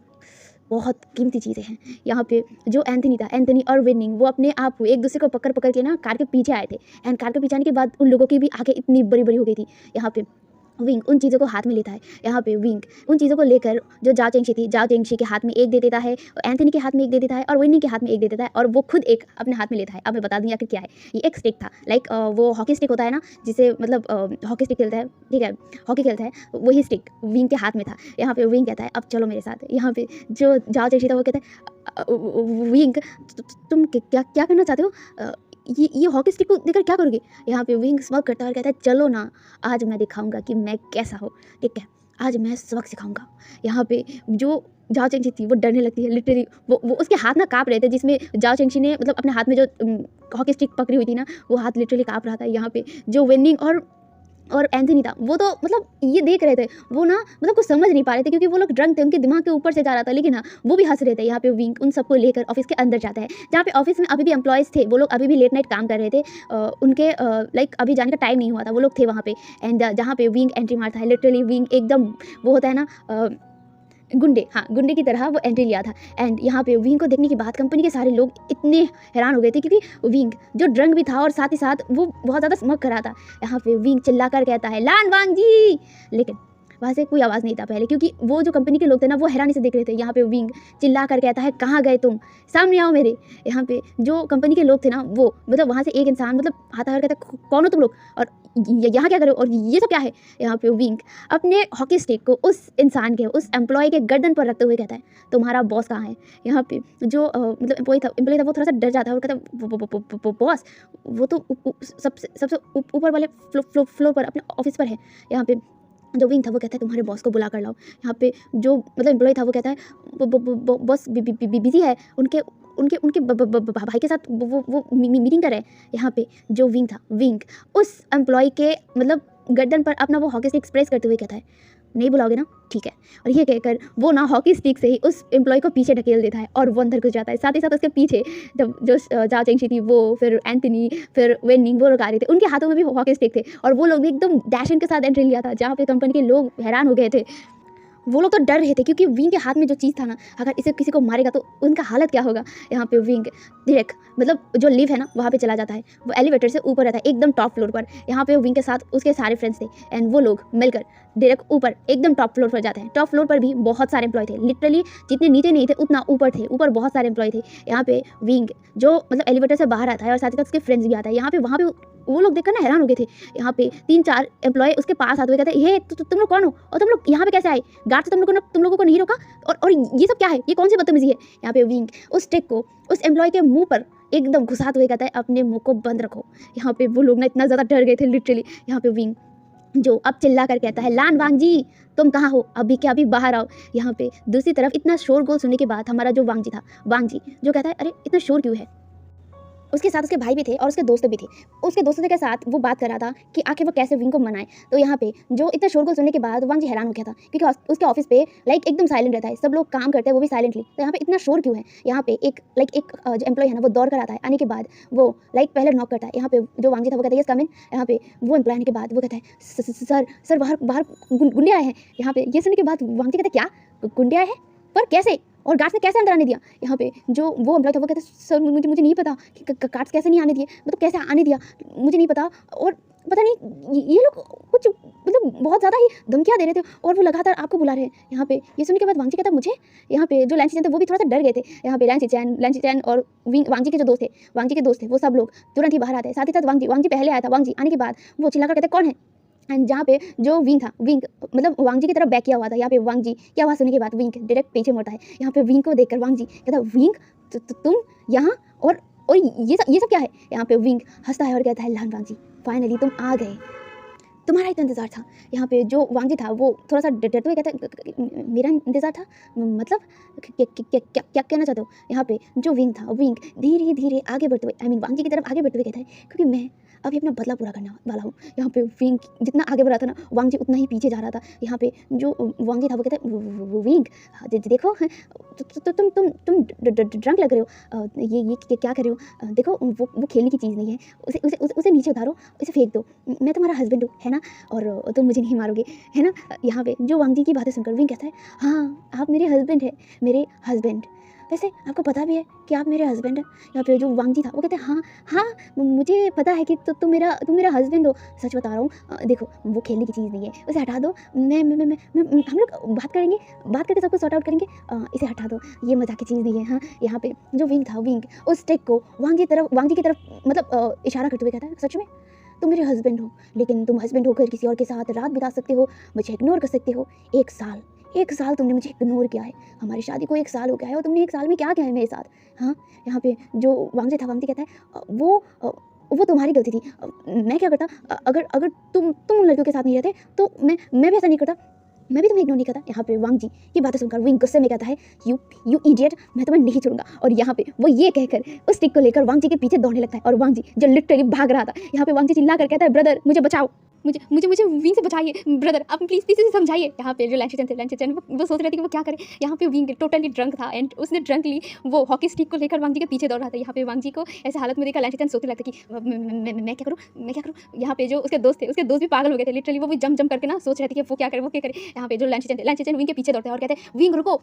बहुत कीमती चीज़ें हैं। यहाँ पे जो एंथनी था, एंथनी और विनिंग वो अपने आप को एक दूसरे को पकड़ के ना कार के पीछे आए थे, एंड कार के पीछे आने के बाद उन लोगों की भी आंखें इतनी बड़ी बड़ी हो गई थी। यहाँ पे विंग उन चीज़ों को हाथ में लेता है। यहाँ पे विंग उन चीज़ों को लेकर जो जाओ चेंची थी, जाओ चेंची के हाथ में एक दे देता है, एंथनी के हाथ में एक दे देता है और विनिंग के हाथ में एक दे देता है, और वो खुद एक अपने हाथ में लेता है। अब मैं बता दूँ आखिर क्या है। ये एक स्टिक था, लाइक वो हॉकी स्टिक होता है ना, जिसे मतलब हॉकी स्टिक खेलता है, ठीक है, हॉकी खेलता है, वही स्टिक विंग के हाथ में था। यहाँ पे विंग कहता है अब चलो मेरे साथ। यहाँ पे जो जाओ चेंची था वो कहता है विंग तुम क्या करना चाहते हो? ये हॉकी स्टिक को देकर क्या करोगे? यहाँ पे विंग स्मग करता है और कहता है चलो ना, आज मैं दिखाऊंगा कि मैं कैसा हूँ, ठीक है, आज मैं सबक सिखाऊंगा। यहाँ पे जो जाओ चेंची थी वो डरने लगती है, लिटरली वो उसके हाथ ना काँप रहे थे, जिसमें जाओ चेंची ने मतलब अपने हाथ में जो हॉकी स्टिक पकड़ी हुई थी ना, वो हाथ लिटरली काँप रहा था। यहाँ पे जो विनिंग और एंथनी था वो तो मतलब ये देख रहे थे, वो ना मतलब कुछ समझ नहीं पा रहे थे, क्योंकि वो लोग ड्रंक थे, उनके दिमाग के ऊपर से जा रहा था, लेकिन हाँ वो भी हंस रहे थे। यहाँ पे विंग उन सबको लेकर ऑफिस के अंदर जाता है, जहाँ पे ऑफिस में अभी भी एम्प्लॉयज़ थे, वो लोग अभी भी लेट नाइट काम कर रहे थे, उनके लाइक अभी जाने का टाइम नहीं हुआ था, वो लोग थे वहाँ पे। एंड जहाँ पे विंग एंट्री मारता है, लिटरली विंग एकदम वो होता है ना गुंडे की तरह वो एंट्री लिया था। एंड यहाँ पे विंग को देखने के बाद कंपनी के सारे लोग इतने हैरान हो गए थे, क्योंकि विंग जो ड्रंक भी था और साथ ही साथ वो बहुत ज़्यादा स्मग कर रहा था। यहाँ पे विंग चिल्लाकर कहता है लान वांग जी, लेकिन वहाँ से कोई आवाज़ नहीं था पहले, क्योंकि वो जो कंपनी के लोग थे ना वो हैरानी से देख रहे थे। यहाँ पे विंग चिल्ला कर कहता है, कहाँ गए तुम, सामने आओ मेरे। यहाँ पे जो कंपनी के लोग थे ना वो मतलब वहाँ से एक इंसान मतलब आता है और कहता है, कौन हो तुम लोग और यहाँ क्या कर रहे हो और ये सब क्या है। यहाँ पे विंग अपने हॉकी स्टिक को उस इंसान के, उस एम्प्लॉय के गर्दन पर रखते हुए कहता है, तुम्हारा बॉस कहाँ है। यहाँ पे जो मतलब एम्प्लॉय था वो थोड़ा सा डर जाता है और कहता है, बॉस वो तो सबसे सबसे ऊपर वाले फ्लोर पर अपने ऑफिस पर है। यहाँ पे जो विंग था वो कहता है, तुम्हारे बॉस को बुला कर लाओ। यहाँ पे जो मतलब एम्प्लॉय था वो कहता है, बॉस बिजी है, उनके उनके उनके भाई के साथ वो मीटिंग कर रहे हैं। यहाँ पे जो विंग उस एम्प्लॉय के मतलब गर्दन पर अपना वो हॉकी स्टिक एक्सप्रेस करते हुए कहता है, नहीं बुलाओगे ना, ठीक है। और ये कहकर वो ना हॉकी स्टिक से ही उस एम्प्लॉय को पीछे ढकेल देता है और वो अंदर घुस जाता है। साथ ही साथ उसके पीछे जब जो जाओ चेंगशी थी वो, फिर एंथनी, फिर वेनिंग, वो लोग आ रहे थे, उनके हाथों में भी हॉकी स्टिक थे और वो लोग भी एकदम डैशन के साथ एंट्री लिया था, जहाँ पे कंपनी के लोग हैरान हो गए थे। वो लोग तो डर रहे थे क्योंकि विंग के हाथ में जो चीज़ था ना, अगर इसे किसी को मारेगा तो उनका हालत क्या होगा। यहाँ पे विंग डायरेक्ट मतलब जो लिफ्ट है ना वहाँ पे चला जाता है, वो एलिवेटर से ऊपर रहता है एकदम टॉप फ्लोर पर। यहाँ पे विंग के साथ उसके सारे फ्रेंड्स थे एंड वो लोग मिलकर डायरेक्ट ऊपर एकदम टॉप फ्लोर पर जाते हैं। टॉप फ्लोर पर भी बहुत सारे एम्प्लॉय थे, लिटरली जितने नीचे नहीं थे उतना ऊपर थे, ऊपर बहुत सारे एम्प्लॉय थे। यहाँ पे विंग जो मतलब एलिवेटर से बाहर आता है और साथ ही साथ उसके फ्रेंड्स भी आता है। यहाँ पे वहाँ पे वो लोग देखकर ना हैरान हो गए थे। यहाँ पे 3-4 एम्प्लॉय उसके पास आते हुए कहते हैं, ये तुम लोग कौन हो और तुम लोग यहाँ पे कैसे आए, गार्ड से तुम लोगों को नहीं रोका और ये सब क्या है, ये कौन सी बदतमीजी है। यहाँ पे विंग उस स्टिक को उस एम्प्लॉय के मुंह पर एकदम घुसाते हुए कहता है, अपने मुंह को बंद रखो। यहाँ पे वो लोग ना इतना ज़्यादा डर गए थे लिटरली। यहाँ पे विंग जो अब चिल्ला कर कहता है, लान वांग जी तुम कहाँ हो, अभी क्या अभी बाहर आओ। यहाँ पे दूसरी तरफ इतना शोरगुल सुनने के बाद हमारा जो वांग जी जो कहता है, अरे इतना शोर क्यों है। उसके साथ उसके भाई भी थे और उसके दोस्त भी थे। उसके दोस्तों के साथ वो बात कर रहा था कि आखिर वो कैसे विंग को मनाए। तो यहाँ पे जो इतना शोरगुल सुनने के बाद वांग जी हैरान हो गया था क्योंकि उसके ऑफिस पे लाइक एकदम साइलेंट रहता है, सब लोग काम करते हैं वो भी साइलेंटली। तो यहाँ पे इतना शोर क्यों है। यहाँ पे एक जो एम्प्लॉय है ना वो दौड़ कर आता है, आने के बाद वो पहले नॉक करता है। यहाँ पे जो वांग जी था वो कहता है, यस कम इन। यहाँ पे वो एम्प्लॉय आने के बाद वो कहता है, सर बाहर गुंडे आए हैं। यहाँ पे ये सुनने के बाद वांग जी कहता है, क्या गुंडे आए हैं, पर कैसे और गार्ड्स ने कैसे अंदर आने दिया। यहाँ पे जो वो एम्प्लॉय था वो कहता है, सर मुझे नहीं पता कि गार्ड्स कैसे नहीं आने दिए, मतलब कैसे आने दिया मुझे नहीं पता, और पता नहीं ये लोग कुछ मतलब बहुत ज़्यादा ही धमकियाँ दे रहे थे और वो लगातार आपको बुला रहे हैं। यहाँ पे ये सुनने के बाद वांग जी कहता है, मुझे। यहाँ पे जो लैंची चैन थे वो भी थोड़ा सा डर गए थे। यहाँ पे लैंची चैन और वांग जी के जो दोस्त थे वो सब लोग तुरंत ही बाहर आते हैं। साथ ही साथ वांग जी पहले आया था। वांग जी आने के बाद वो चिल्लाकर कहते कौन है। एंड जहाँ पे जो विंग मतलब वांग जी की तरफ बैक किया हुआ था। यहाँ पे वांग जी की आवाज़ सुनने के बाद विंग डायरेक्ट पीछे मुड़ता है। यहाँ पे विंग को देखकर वांग जी कहता, विंग तुम यहाँ और ये सब क्या है। यहाँ पे विंग हंसता है और कहता है, लान वांग जी फाइनली तुम आ गए, तुम्हारा इतना इंतजार था। यहाँ पे जो वांग जी था वो थोड़ा सा डरते हुए कहता है, मेरा इंतजार था मतलब क्या कहना चाहते हो। यहाँ पे जो विंग धीरे धीरे आगे बढ़ते हुए वांग जी की तरफ आगे बढ़ते हुए कहता है, क्योंकि मैं अभी अपना बदला पूरा करने वाला हूँ। यहाँ पे विंग जितना आगे बढ़ रहा था ना वांग जी उतना ही पीछे जा रहा था। यहाँ पे जो वांग जी था वो कहता है, विंग देखो तुम ड्रंक लग रहे हो, ये क्या कर रहे हो, देखो वो खेलने की चीज़ नहीं है, उसे नीचे उतारो, उसे फेंक दो, मैं तुम्हारा हस्बैंड हूँ है ना, और तुम मुझे नहीं मारोगे है ना। यहाँ पे जो वांग जी की बातें सुनकर विंग कहता है, हाँ आप मेरे हस्बैंड है, मेरे हस्बैंड, वैसे आपको पता भी है कि आप मेरे हस्बैंड हैं। यहाँ पे जो वांग जी था वो कहते हैं, हाँ मुझे पता है कि तुम मेरा हस्बैंड हो, सच बता रहा हूँ, देखो वो खेलने की चीज़ नहीं है, उसे हटा दो, मैं हम लोग बात करके सब कुछ सॉर्ट आउट करेंगे, इसे हटा दो, ये मजाक की चीज़ नहीं है। हाँ यहाँ पे जो विंग उस स्टिक को वांग जी की तरफ मतलब इशारा करते हुए कहता है, सच में तुम मेरे हस्बैंड हो, लेकिन तुम हस्बैंड होकर किसी और के साथ रात बिता सकते हो, मुझे इग्नोर कर सकते हो। एक साल तुमने मुझे इग्नोर किया है, हमारी शादी को 1 साल हो गया है और तुमने 1 साल में क्या किया है मेरे साथ। हाँ यहाँ पे जो वांग जी कहता है, वो तुम्हारी गलती थी, मैं क्या करता अगर तुम उन लड़कियों के साथ नहीं रहते तो मैं भी ऐसा नहीं करता, मैं भी तुम्हें इग्नोर नहीं करता। यहाँ पे वांग जी की बातें सुनकर विंग गुस्से में कहता है, यू इडियट, मैं तुम्हें नहीं छोड़ूंगा। और यहाँ पे वो ये कहकर उस स्टिक को लेकर वांग जी के पीछे दौड़ने लगता है और वांग जी जो लिटरली भाग रहा था, यहाँ पे वांग जी चिल्ला कर कहता है, ब्रदर मुझे बचाओ, मुझे विंग से बचाइए ब्रदर, आप प्लीज़ इसे समझाइए। यहाँ पे जो लैंची चैन वो सोच रहे थे कि वो क्या करे। यहाँ पे विंग टोटली ड्रंक था एंड उसने ड्रंकली वो हॉकी स्टिक को लेकर वांग जी के पीछे दौड़ रहा था। यहाँ पे वांग जी को ऐसे हालत में देखकर लैंची चैन सोचने लगता कि मैं क्या करूँ। यहाँ पे जो उसके दोस्त भी पागल हो गए थे लिटरली, वो भी जम करके ना सोच रहे थे कि वो क्या करे। यहाँ पे जो लैंची चैन विंग के पीछे दौड़ते हैं और कहते हैं, विंग रुको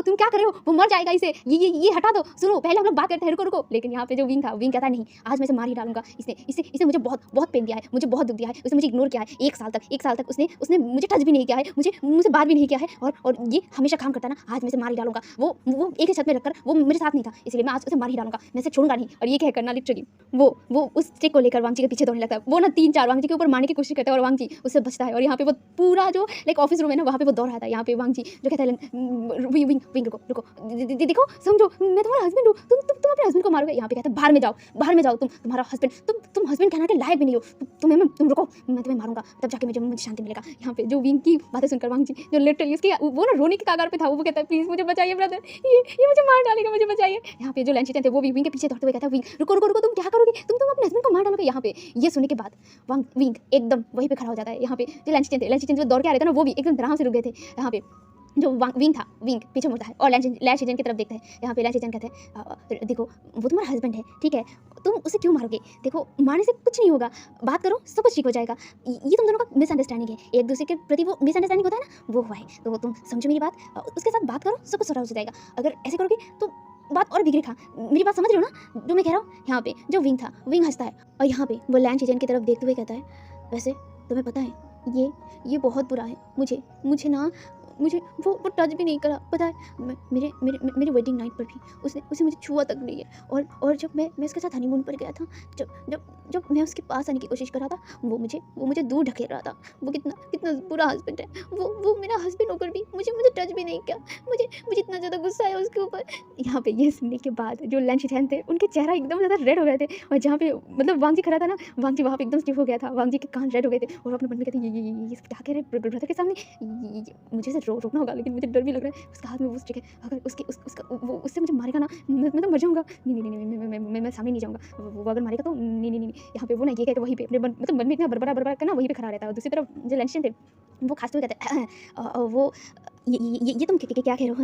तुम क्या कर रहे हो, वो मर जाएगा, इसे ये हटा दो, सुनो पहले हम लोग बात करते हैं, रुको। लेकिन यहाँ पे जो विंग कहता नहीं, आज मैं इसे मार ही डालूंगा, इसने मुझे बहुत पेन दिया है, मुझे बहुत दुख दिया है, उसने मुझे इग्नोर किया है 1 साल तक उसने उसने मुझे टच भी नहीं किया है, मुझसे बात भी नहीं किया है, और ये हमेशा काम करता है ना, आज मैं इसे मार ही डालूंगा। वो एक ही छत में रखकर वो मेरे साथ नहीं था, इसलिए मैं आज उसे मार ही डालूंगा, मैं इसे छोड़ूंगा नहीं। और ये कहकर ना लिटरली वो उस स्टिक को लेकर वांगजी के पीछे दौड़ने लगता है। वो ना 3-4 वांगजी के ऊपर मारने की कोशिश करता है और वांगजी उससे बचता है। और यहाँ पे वो पूरा जो लाइक ऑफिस रूम है ना, वहाँ पे वो दौड़ रहा था। यहाँ पे वांगजी जो कहता है विंग रुको, देखो समझो, मैं तुम्हारा हस्बैंड हूँ, तुम अपने हस्बैंड को मारोगे। यहाँ पे कहता है बाहर में जाओ, तुम्हारा हस्बैंड, तुम हस्बैंड कहना के लायक भी नहीं हो, तुम रुको, मैं तुम्हें मारूंगा, तब जाके मुझे शांति मिलेगा। यहाँ पे जो विंग की बातें सुनकर वांगजी जो लिटरली उसकी वो ना रोने के कगार पे था, वो कहता है प्लीज मुझे बचाइए ब्रदर, ये मुझे मार डालेगा, मुझे बचाइए। यहाँ पे जो लैंचिचन थे वो भी विंग के पीछे दौड़ते हुए कहता है विंग रुको, तुम क्या करोगे, तुम अपने हस्बैंड को मार डालोगे। यहाँ पे ये सुनने के बाद विंग एकदम वहीं पे खड़ा हो जाता है। यहाँ पे जो लैंचिचन जो दौड़ के आ रहे थे ना, वो भी एकदम आराम से रुक गए थे। यहाँ पे जो विंग पीछे मुड़ता है और लैंचिचन की तरफ देखता है। यहाँ पे लैंचिचन कहते हैं देखो वो तुम्हारा हस्बैंड है, ठीक है, तुम उसे क्यों मारोगे, देखो मारने से कुछ नहीं होगा, बात करो सब कुछ ठीक हो जाएगा। ये तुम दोनों का मिसअंडरस्टैंडिंग है, एक दूसरे के प्रति वो मिसअंडरस्टैंडिंग होता है ना, वो हुआ है, तो तुम समझो मेरी बात, उसके साथ बात करो, सब कुछ सॉर्ट आउट हो जाएगा। अगर ऐसे करोगे तो बात और बिगड़े। मेरी बात समझ रहे हो ना जो मैं कह रहा हूँ। यहाँ पे जो विंग था, विंग हंसता है और यहाँ पे वो लैंचिचन की तरफ देखते हुए कहता है वैसे तुम्हें पता है ये बहुत बुरा है, मुझे ना वो टच भी नहीं करा, पता है, मेरे वेडिंग नाइट पर भी उसे मुझे छुआ तक नहीं है। और जब मैं उसके साथ हनीमून पर गया था, जब मैं उसके पास आने की कोशिश कर रहा था, वो मुझे दूर ढकेल रहा था। वो कितना बुरा हस्बैंड है, वो मेरा हस्बैंड होकर भी मुझे टच भी नहीं किया, मुझे इतना ज़्यादा गुस्सा है उसके ऊपर। यहाँ पे ये सुनने के बाद जो लैंचिचन थे उनके चेहरा एकदम ज़्यादा रेड हो गए थे, और जहाँ पे मतलब वांगजी खड़ा था ना, वांगजी वहाँ पे एकदम स्टिफ हो गया था, वांगजी के कान रेड हो गए थे और अपने मन में कहते ये क्या कह रहे ब्रदर के सामने, मुझे इसे रोकना होगा, लेकिन मुझे डर भी लग रहा है, उसके हाथ में वो स्टिक है, अगर वो उससे मुझे मारेगा ना, मैं तो मर जाऊंगा, नहीं मैं सामने नहीं जाऊंगा, वो अगर मारेगा तो नहीं। यहाँ पे वो ना ये कहते वहीं पे अपने मतलब मन में इतना बरबरा करना वहीं पे खड़ा रहता है। और दूसरी तरफ जो लैंचिचन थे वो खासते हुए कहते हैं वो ये तुम क्या कह रहे हो,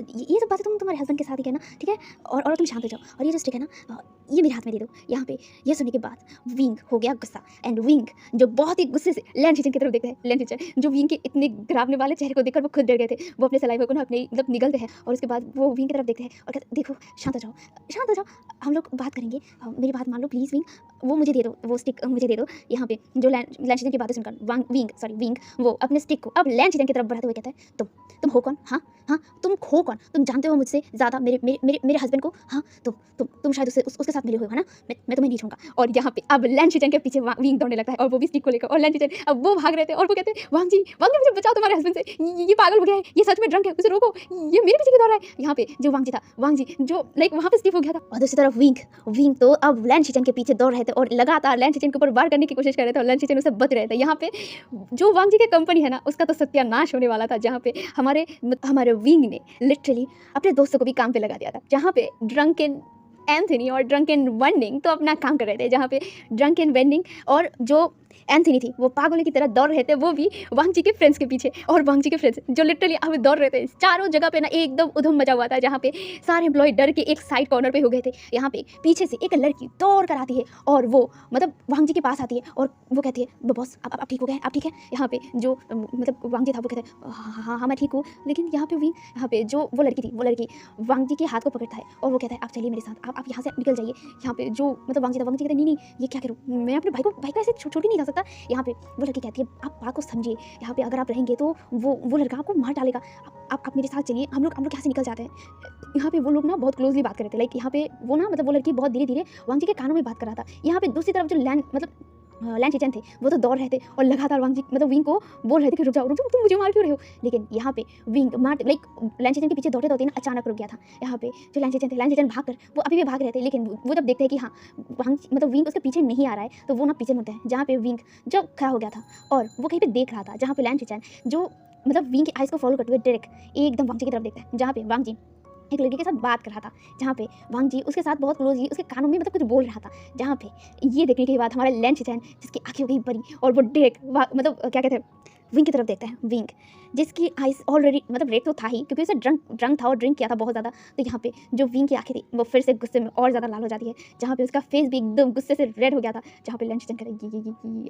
ये सब बातें तुम तुम्हारे हस्बैंड के साथ ही कहना, ठीक है, और तुम शांत हो जाओ, और ये जो स्टिक है ना ये मेरे हाथ में दे दो। यहाँ पे ये सुनने के बाद विंग हो गया गुस्सा, एंड विंग जो बहुत ही गुस्से से लैंचिचन की तरफ देखता है। लैंचिचन जो विंग के इतने डरावने वाले चेहरे को देखकर वो खुद डर गए थे, वो अपने सलाइवा को ना अपने मतलब निगलते हैं, और उसके बाद वो विंग की तरफ देखते हैं और कहते देखो शांत हो जाओ, हम लोग बात करेंगे, मेरी बात मान लो प्लीज़ विंग, वो मुझे दे दो, वो स्टिक मुझे दे दो। यहाँ पे जो लैंचिचन की बातें सुनकर विंग वो अपने स्टिक को अब लैंचिचन की तरफ बढ़ाते हुए कहता है तुम हो कौन, हाँ तुम हो कौन, तुम जानते हो मुझसे ज़्यादा मेरे हस्बैंड को, हाँ तुम शायद उसके साथ मिले हुए हो ना, मैं तुम्हें नहीं छूंगा। और यहाँ पे अब लैंचिचन के पीछे विंग दौड़ने लगता है और वो भी स्टिक को लेकर, और लैंचिचन अब वो भाग रहे थे और वो कहते हैं वांगजी मुझे बचाओ तुम्हारे हस्बैंड से, ये पागल हो गया है, ये सच में ड्रंक है, उसे रोको, ये मेरे पीछे क्यों दौड़ रहा है। यहाँ पे जो वांगजी जो लाइक वहाँ पे स्टिफ हो गया था, और दूसरी तरफ विंग तो अब लैंचिचन के पीछे दौड़ रहे थे और लगातार लैंचिचन के ऊपर वार करने की कोशिश कर रहे थे, और लैंचिचन उसे बच रहे थे। यहाँ पे जो वांगजी की कंपनी है ना उसका तो सत्यानाश होने वाला था, जहाँ पे हमारे विंग ने लिटरली अपने दोस्तों को भी काम पे लगा दिया था। जहाँ पे ड्रंकन एंथनी और ड्रंकन वेंडिंग तो अपना काम कर रहे थे, जहाँ पे ड्रंकन वेंडिंग और जो एंथनी थी वो पागलों की तरह दौड़ रहे थे, वो भी वांगजी के फ्रेंड्स के पीछे, और वांगजी के फ्रेंड्स जो लिटरली अब दौड़ रहे थे चारों जगह पे ना एकदम उधम मचा हुआ था, जहाँ पे सारे एम्प्लॉय डर के एक साइड कॉर्नर पे हो गए थे। यहाँ पे पीछे से एक लड़की दौड़ कर आती है और वो मतलब वांगजी के पास आती है और वो कहती है बॉस आप ठीक हो गए, आप ठीक है। यहाँ पे जो मतलब वांगजी था वो कहते हैं हाँ मैं ठीक हूँ, लेकिन यहाँ पे जो वो लड़की वांगजी के हाथ को पकड़ता है और वो कहता है आप चलिए मेरे साथ, आप यहाँ से निकल जाइए। यहाँ पे जो मतलब वांगजी कहता है नहीं ये क्या करूँ, मैं अपने भाई को ऐसे छोड़ के नहीं जा सकता। यहाँ पे वो लड़की कहती है आप बात को समझिए, यहाँ पे अगर आप रहेंगे तो वो लड़का आपको मार डालेगा, आप मेरे साथ चलिए, हम लोग यहाँ से निकल जाते हैं। यहाँ पे वो लोग ना बहुत क्लोजली बात कर रहे थे, लाइक यहाँ पे वो ना मतलब वो लड़की बहुत धीरे धीरे वांगजी के कानों में बात कर रहा था। यहाँ पे दूसरी तरफ जो लैंचिचन थे वो तो दौड़ रहे थे और लगातार वांगजी मतलब विंग को बोल रहे थे कि रुक जाओ तुम मुझे मार क्यों रहे हो। लेकिन यहाँ पे विंग लाइक लैंचिचन के पीछे दौड़ते ना अचानक रुक गया था। यहाँ पे जो लैंचिचन भागकर वो अभी भी भाग रहे थे, लेकिन वो जब देखते हैं कि हाँ वांगजी मतलब विंग उसके पीछे नहीं आ रहा है, तो वो ना पीछे मुड़ते हैं, जहाँ पे विंग जब खड़ा हो गया था और वो कहीं पे देख रहा था, जहाँ पे लैंचिचन जो मतलब विंग की आइज़ को फॉलो करते हुए डायरेक्ट एकदम वांगजी की तरफ देखता है, जहाँ पे वांगजी एक लड़की के साथ बात कर रहा था, जहाँ पे वांगजी उसके साथ बहुत क्लोजली उसके कानों में मतलब कुछ बोल रहा था। जहाँ पे ये देखने के बाद हमारा लैंचिचन जिसकी आंखें हो गई बड़ी और वो डायरेक्ट मतलब क्या कहते हैं विंग की तरफ देखता है। विंग जिसकी आइज ऑलरेडी मतलब रेड तो था ही, क्योंकि उसे ड्रंक था और ड्रिंक किया था बहुत ज़्यादा। तो यहाँ पे जो विंग की आंखें थी वो फिर से गुस्से में और ज़्यादा लाल हो जाती है, जहाँ पे उसका फेस भी एकदम गुस्से से रेड हो गया था। जहाँ पे लंच कहता है ये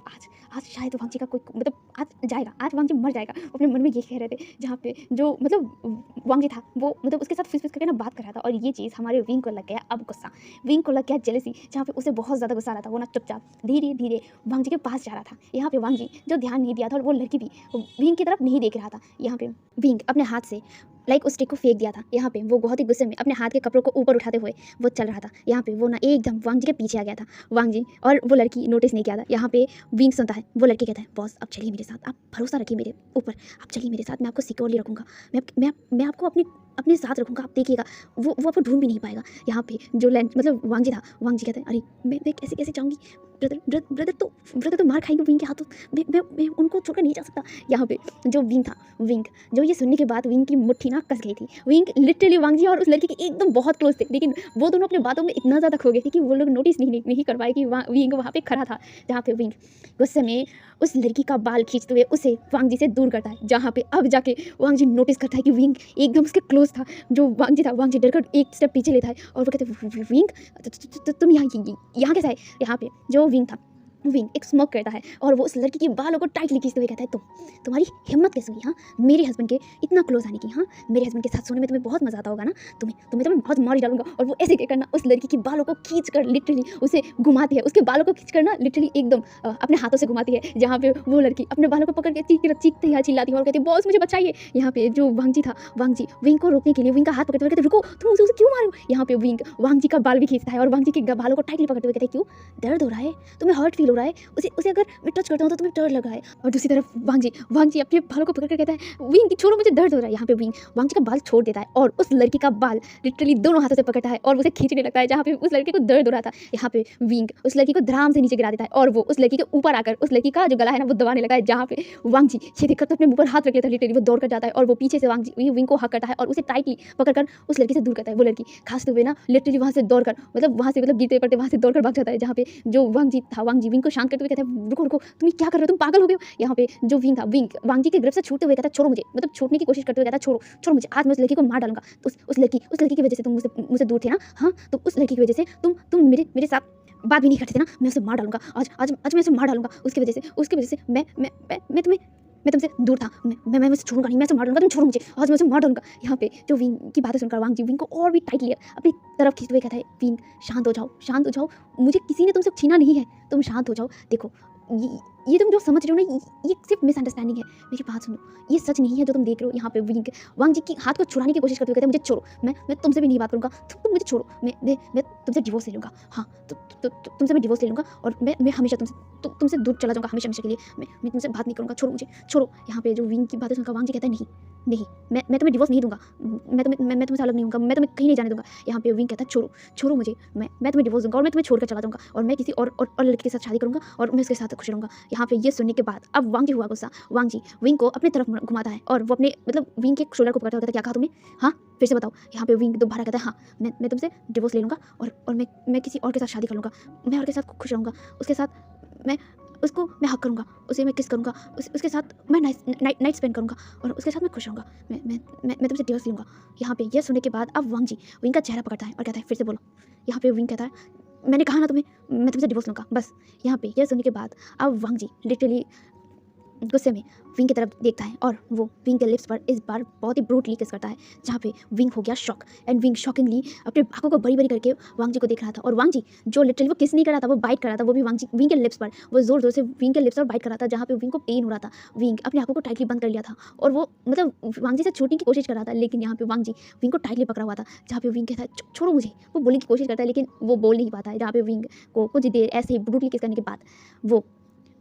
आज शायद वांग जी का कोई मतलब आज जाएगा, आज वांग जी मर जाएगा। वो अपने मन में ये कह रहे थे, जहाँ पे जो मतलब वांग जी था वो मतलब उसके साथ फिस करके ना बात कर रहा था, और ये चीज़ हमारे विंग को लग गया अब गुस्सा। विंग को लग गया जेलसी, जहाँ पे उसे बहुत ज़्यादा गुस्सा आ रहा था। वो ना चुपचाप धीरे धीरे वांग जी के पास जा रहा था। यहाँ पे वांग जी जो ध्यान नहीं दिया था, और वो लड़की भी विंग की तरफ नहीं देख रहा था। यहाँ पे विंग अपने हाथ से लाइक उस स्टिक को फेंक दिया था। यहाँ पे वो बहुत ही गुस्से में अपने हाथ के कपड़ों को ऊपर उठाते हुए वो चल रहा था। यहाँ पे वो ना एकदम वांग जी के पीछे आ गया था। वांग जी और वो लड़की नोटिस नहीं किया था। यहाँ पे विंग सुनता है, वो लड़की कहता है, बॉस अब चलिए मेरे साथ, आप भरोसा रखिए मेरे ऊपर, आप चलिए मेरे साथ, मैं आपको सिक्योरली रखूँगा, मैं आपको अपने साथ रखूँगा, आप देखिएगा वो आपको ढूंढ भी नहीं पाएगा। यहाँ पे जो लैंड मतलब वांग जी था, वांग जी कहते हैं, अरे मैं कैसे जाऊँगी, ब्रदर तो मार खाएंगे विंग के हाथों, मैं उनको छोड़कर नहीं जा सकता। यहाँ पे जो विंग था, विंग जो ये सुनने के बाद विंग की मुट्ठी ना कस गई थी। विंग लिटरली वांग जी और उस लड़की के एकदम बहुत क्लोज थे, लेकिन वो दोनों अपने बातों में इतना ज़्यादा खो गए थे कि वो लोग नोटिस नहीं कर पाए कि विंग वहाँ पे खड़ा था। जहाँ पे विंग गुस्से में उस लड़की का बाल खींचते हुए उसे वांग जी से दूर करता है। जहाँ पे अब जाके वांग जी नोटिस करता है कि विंग एकदम उसके क्लोज था। जो वांग जी था, वांग जी डरकर एक स्टेप पीछे लेता है, और वो कहते हैं, विंग तुम यहाँ कैसे आए। यहाँ पे जो विंग था, विंग एक स्मोक करता है, और वो उस लड़की के बालों को टाइटली खींचते हुए कहता है, तुम्हारी हिम्मत कैसे हुई हाँ मेरे हस्बैंड के इतना क्लोज आने की, हाँ मेरे हस्बैंड के साथ सोने में तुम्हें बहुत मजा आता होगा ना, तुम्हें तो मैं बहुत मार ही डालूंगा। और वो ऐसे कहकर ना उस लड़की के बालों को खींच कर लिटरली उसे घुमाती है, उसके बालों को खींच कर ना लिटरली एकदम अपने हाथों से घुमाती है। जहाँ पे वो लड़की अपने बालों को पकड़ के चीखते या चिल्लाती है और कहती है, बॉस मुझे बचाइए। यहाँ पे जो वांग जी था, वांग जी विंग को रोकने के लिए विंग का हाथ पकड़ते हुए कहते, रुको तुम उसे क्यों मारो। यहाँ पे विंग वांग जी का बाल भी खींचता है, और वांग जी के बालों को टाइटली पकड़ते हुए कहते, क्यों दर्द हो रहा है, तुम्हें हर्ट फील हो रहा है, उसे अगर मैं टच करता हूँ तो तुम्हें डर लगा है। और दूसरी तरफ वांग जी अपने बालों को पकड़ कर कहता है, विंग छोड़ो मुझे दर्द हो रहा है। यहाँ पे विंग वांग जी का बाल छोड़ देता है, और उस लड़की का बाल लिटरली दोनों हाथों से पकड़ता है और उसे खींचने लगता है, जहाँ पे उस लड़के को दर्द हो रहा था। यहाँ पे विंग उस लड़की को धड़ाम से नीचे गिरा देता है, और वो उस लड़की के ऊपर आकर उस लड़की का जो गला है ना वो दबाने लगा है। जहाँ पे वांग जी ये देखकर तो अपने मुंह पर हाथ रख लेता है, लिटरली वो दौड़ कर जाता है, और वो पीछे से वांग जी विंग को हक करता है और उसे टाइटली पकड़कर उस लड़की से दूर करता है। वो लड़की खांसते हुए ना लिटरली वहाँ से दौड़कर वहाँ से गिरते पड़ते वहाँ से दौड़कर भाग जाता है। जहाँ पे जो वांग जी था, वांग जी विंग को शांत करते हुए कहता है, रुको तुम क्या कर रहे हो, तुम पागल हो गए हो। यहाँ पे जो विंग था, विंग वांग जी के ग्रिप से छूटते हुए कहता है, छोड़ो मुझे, मतलब छूटने की कोशिश करते हुए कहता है, छोड़ो मुझे, आज मैं उस लड़की को मार डालूंगा। तो उस लड़की की वजह से तुम मुझसे दूर थे ना, हाँ तो उस लड़की की वजह से तुम मेरे साथ बात भी नहीं करते थे ना, मैं उसे मार डालूंगा, आज मैं उसे मार डालूंगा। उसकी वजह से मैं तुमसे दूर था, मैं उसे छोड़ूंगा नहीं, मैं उसे मार डालूंगा, तुम छोड़ो मुझे, आज मैं उसे मार डालूंगा। यहाँ पे जो विंग की बातें सुनकर वांग जी विंग को और भी टाइटली अपनी तरफ खींचते हुए कहता है, विंग शांत हो जाओ, मुझे किसी ने तुमसे छीना नहीं है, तुम शांत हो जाओ। देखो ये तुम जो समझ रहे हो ना, ये सिर्फ मिसअंडरस्टैंडिंग है, मेरी बात सुनो, ये सच नहीं है जो तुम देख रहे हो। यहाँ पे विंग वांग जी की हाथ को छुड़ाने की कोशिश करते हुए कहते हैं, मुझे छोड़ो, मैं तुमसे भी नहीं बात करूँगा, तुम मुझे छोड़ो, मैं तुमसे डिवोर्स ले लूँगा, हाँ तो तुमसे मैं डिवोर्स ले लूँगा, और मैं हमेशा तुमसे दूर चला जाऊँगा, हमेशा के लिए मैं तुमसे बात नहीं करूँगा, छोड़ो मुझे, छोड़ो। यहाँ पे जो विंग की बातें सुनकर वांग जी कहता है, नहीं मैं तुम्हें डिवोर्स नहीं दूंगा, मैं तुमसे अलग नहीं होऊंगा, मैं तुम्हें कहीं नहीं जाने दूंगा। यहाँ पे विंग कहता है, छोड़ो मुझे, मैं तुम्हें डिवोर्स दूंगा, और मैं तुम्हें छोड़कर चला जाऊंगा, और मैं किसी और लड़के के साथ शादी करूंगा, और मैं उसके साथ खुश रहूंगा। यहाँ पे ये सुनने के बाद अब वांग जी हुआ गुस्सा, वांग जी विंग को अपनी तरफ घुमाता है, और वो अपने मतलब विंग के शोल्डर को पकड़ता होता है, क्या कहा तुमने, हाँ फिर से बताओ। यहाँ पे विंग दोबारा कहता है, हाँ मैं तुमसे डिवोर्स ले लूँगा, और मैं किसी और के साथ शादी कर लूँगा, मैं और के साथ खुश रहूँगा, उसके साथ मैं हक करूँगा, उसे मैं किस करूँगा, उसके साथ मैं नाइट स्पेंड करूँगा, और उसके साथ मैं खुश रहूँगा, मैं तुमसे डिवोर्स लूँगा। यहाँ पे यह सुनने के बाद अब वांग जी विंग का चेहरा पकड़ता है और कहता है, फिर से बोलो। यहाँ पे विंग कहता है, मैंने कहा ना तुम्हें, मैं तुमसे डिवोर्स लूँगा, बस। यहाँ पे यह सुनने के बाद अब वांग जी लिटरली गुस्से में विंग की तरफ देखता है, और वो विंग के लिप्स पर इस बार बहुत ही ब्रूटली किस करता है, जहाँ पे विंग हो गया शॉक, एंड विंग शॉकिंगली अपने आंखों को बड़ी करके वांग जी को देख रहा था। और वांग जी जो लिटरली वो किस नहीं कर रहा था, वो बाइट कर रहा था, वो भी विंग के लिप्स पर, वो जोर से विंग के लिप्स पर बाइट कर रहा था, जहाँ पे विंग को पेन हो रहा था। विंग अपने आंखों को टाइटली बंद कर लिया था, और वो मतलब वांग जी से छूटने की कोशिश कर रहा था, लेकिन यहाँ पे वांग जी विंग को टाइटली पकड़ा हुआ था, जहाँ पे विंग कहता है, छोड़ो मुझे। वो बोलने की कोशिश करता है, लेकिन वो बोल नहीं पाता है। जहाँ पे विंग को कुछ देर ऐसे ही ब्रूटली किस करने के बाद वो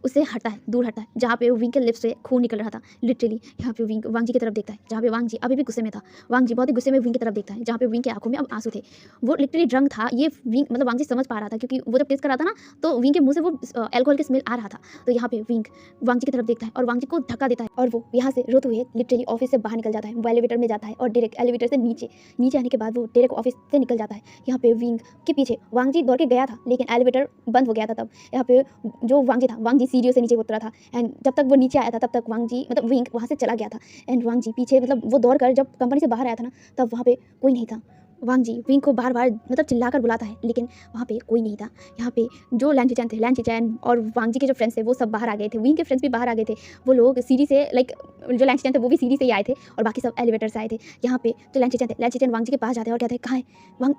उससे हटता है, दूर हटता है, जहाँ पे विंग के लिप्स से खून निकल रहा था लिटरली। यहाँ पे विंग वांग जी की तरफ देखता है, जहाँ पे वांग जी अभी भी गुस्से में था। वांग जी बहुत ही गुस्से में विंग की तरफ देखता है, जहाँ पे विंग की आंखों में अब आंसू थे। वो लिटरली ड्रंक था, ये विंग मतलब वांग जी समझ पा रहा था, क्योंकि वो जब टेस्ट कर रहा था ना, तो विंग के मुंह से वो एल्कोहल की स्मेल आ रहा था। तो यहाँ पे विंग वांग जी की तरफ देखता है और वांग जी को धक्का देता है, और वो यहाँ से रोते हुए लिटरली ऑफिस से बाहर निकल जाता है। वो एलिवेटर में जाता है, और डायरेक्ट एलिवेटर से नीचे आने के बाद वो डायरेक्ट ऑफिस से निकल जाता है। यहाँ पे विंग के पीछे वांग जी दौड़ के गया था, लेकिन एलिवेटर बंद हो गया था तब। यहाँ पे जो वांग जी था, वांग जी सीढ़ियों से नीचे उतरा था। एंड जब तक वो नीचे आया था तब तक वांग जी मतलब विंग वहाँ से चला गया था। एंड वांग जी पीछे मतलब वो दौड़ कर जब कंपनी से बाहर आया था ना, तब वहाँ पे कोई नहीं था। वांग जी विंग को बार बार मतलब चिल्लाकर बुलाता है, लेकिन वहाँ पे कोई नहीं था। यहाँ पे जो लैन चिचैन थे, लैन चिचैन और वांग जी के जो फ्रेंड्स थे वो सब बाहर आ गए थे, विंग के फ्रेंड्स भी बाहर आ गए थे। वो लोग सीढ़ी से लाइक जो लैन चिचैन थे वो भी सीढ़ी से ही आए थे और बाकी सब एलिवेटर से आए थे। यहाँ पे जो लैन चिचैन थे, लैन चिचैन वांग जी के पास जाते हैं और कहते हैं कहाँ है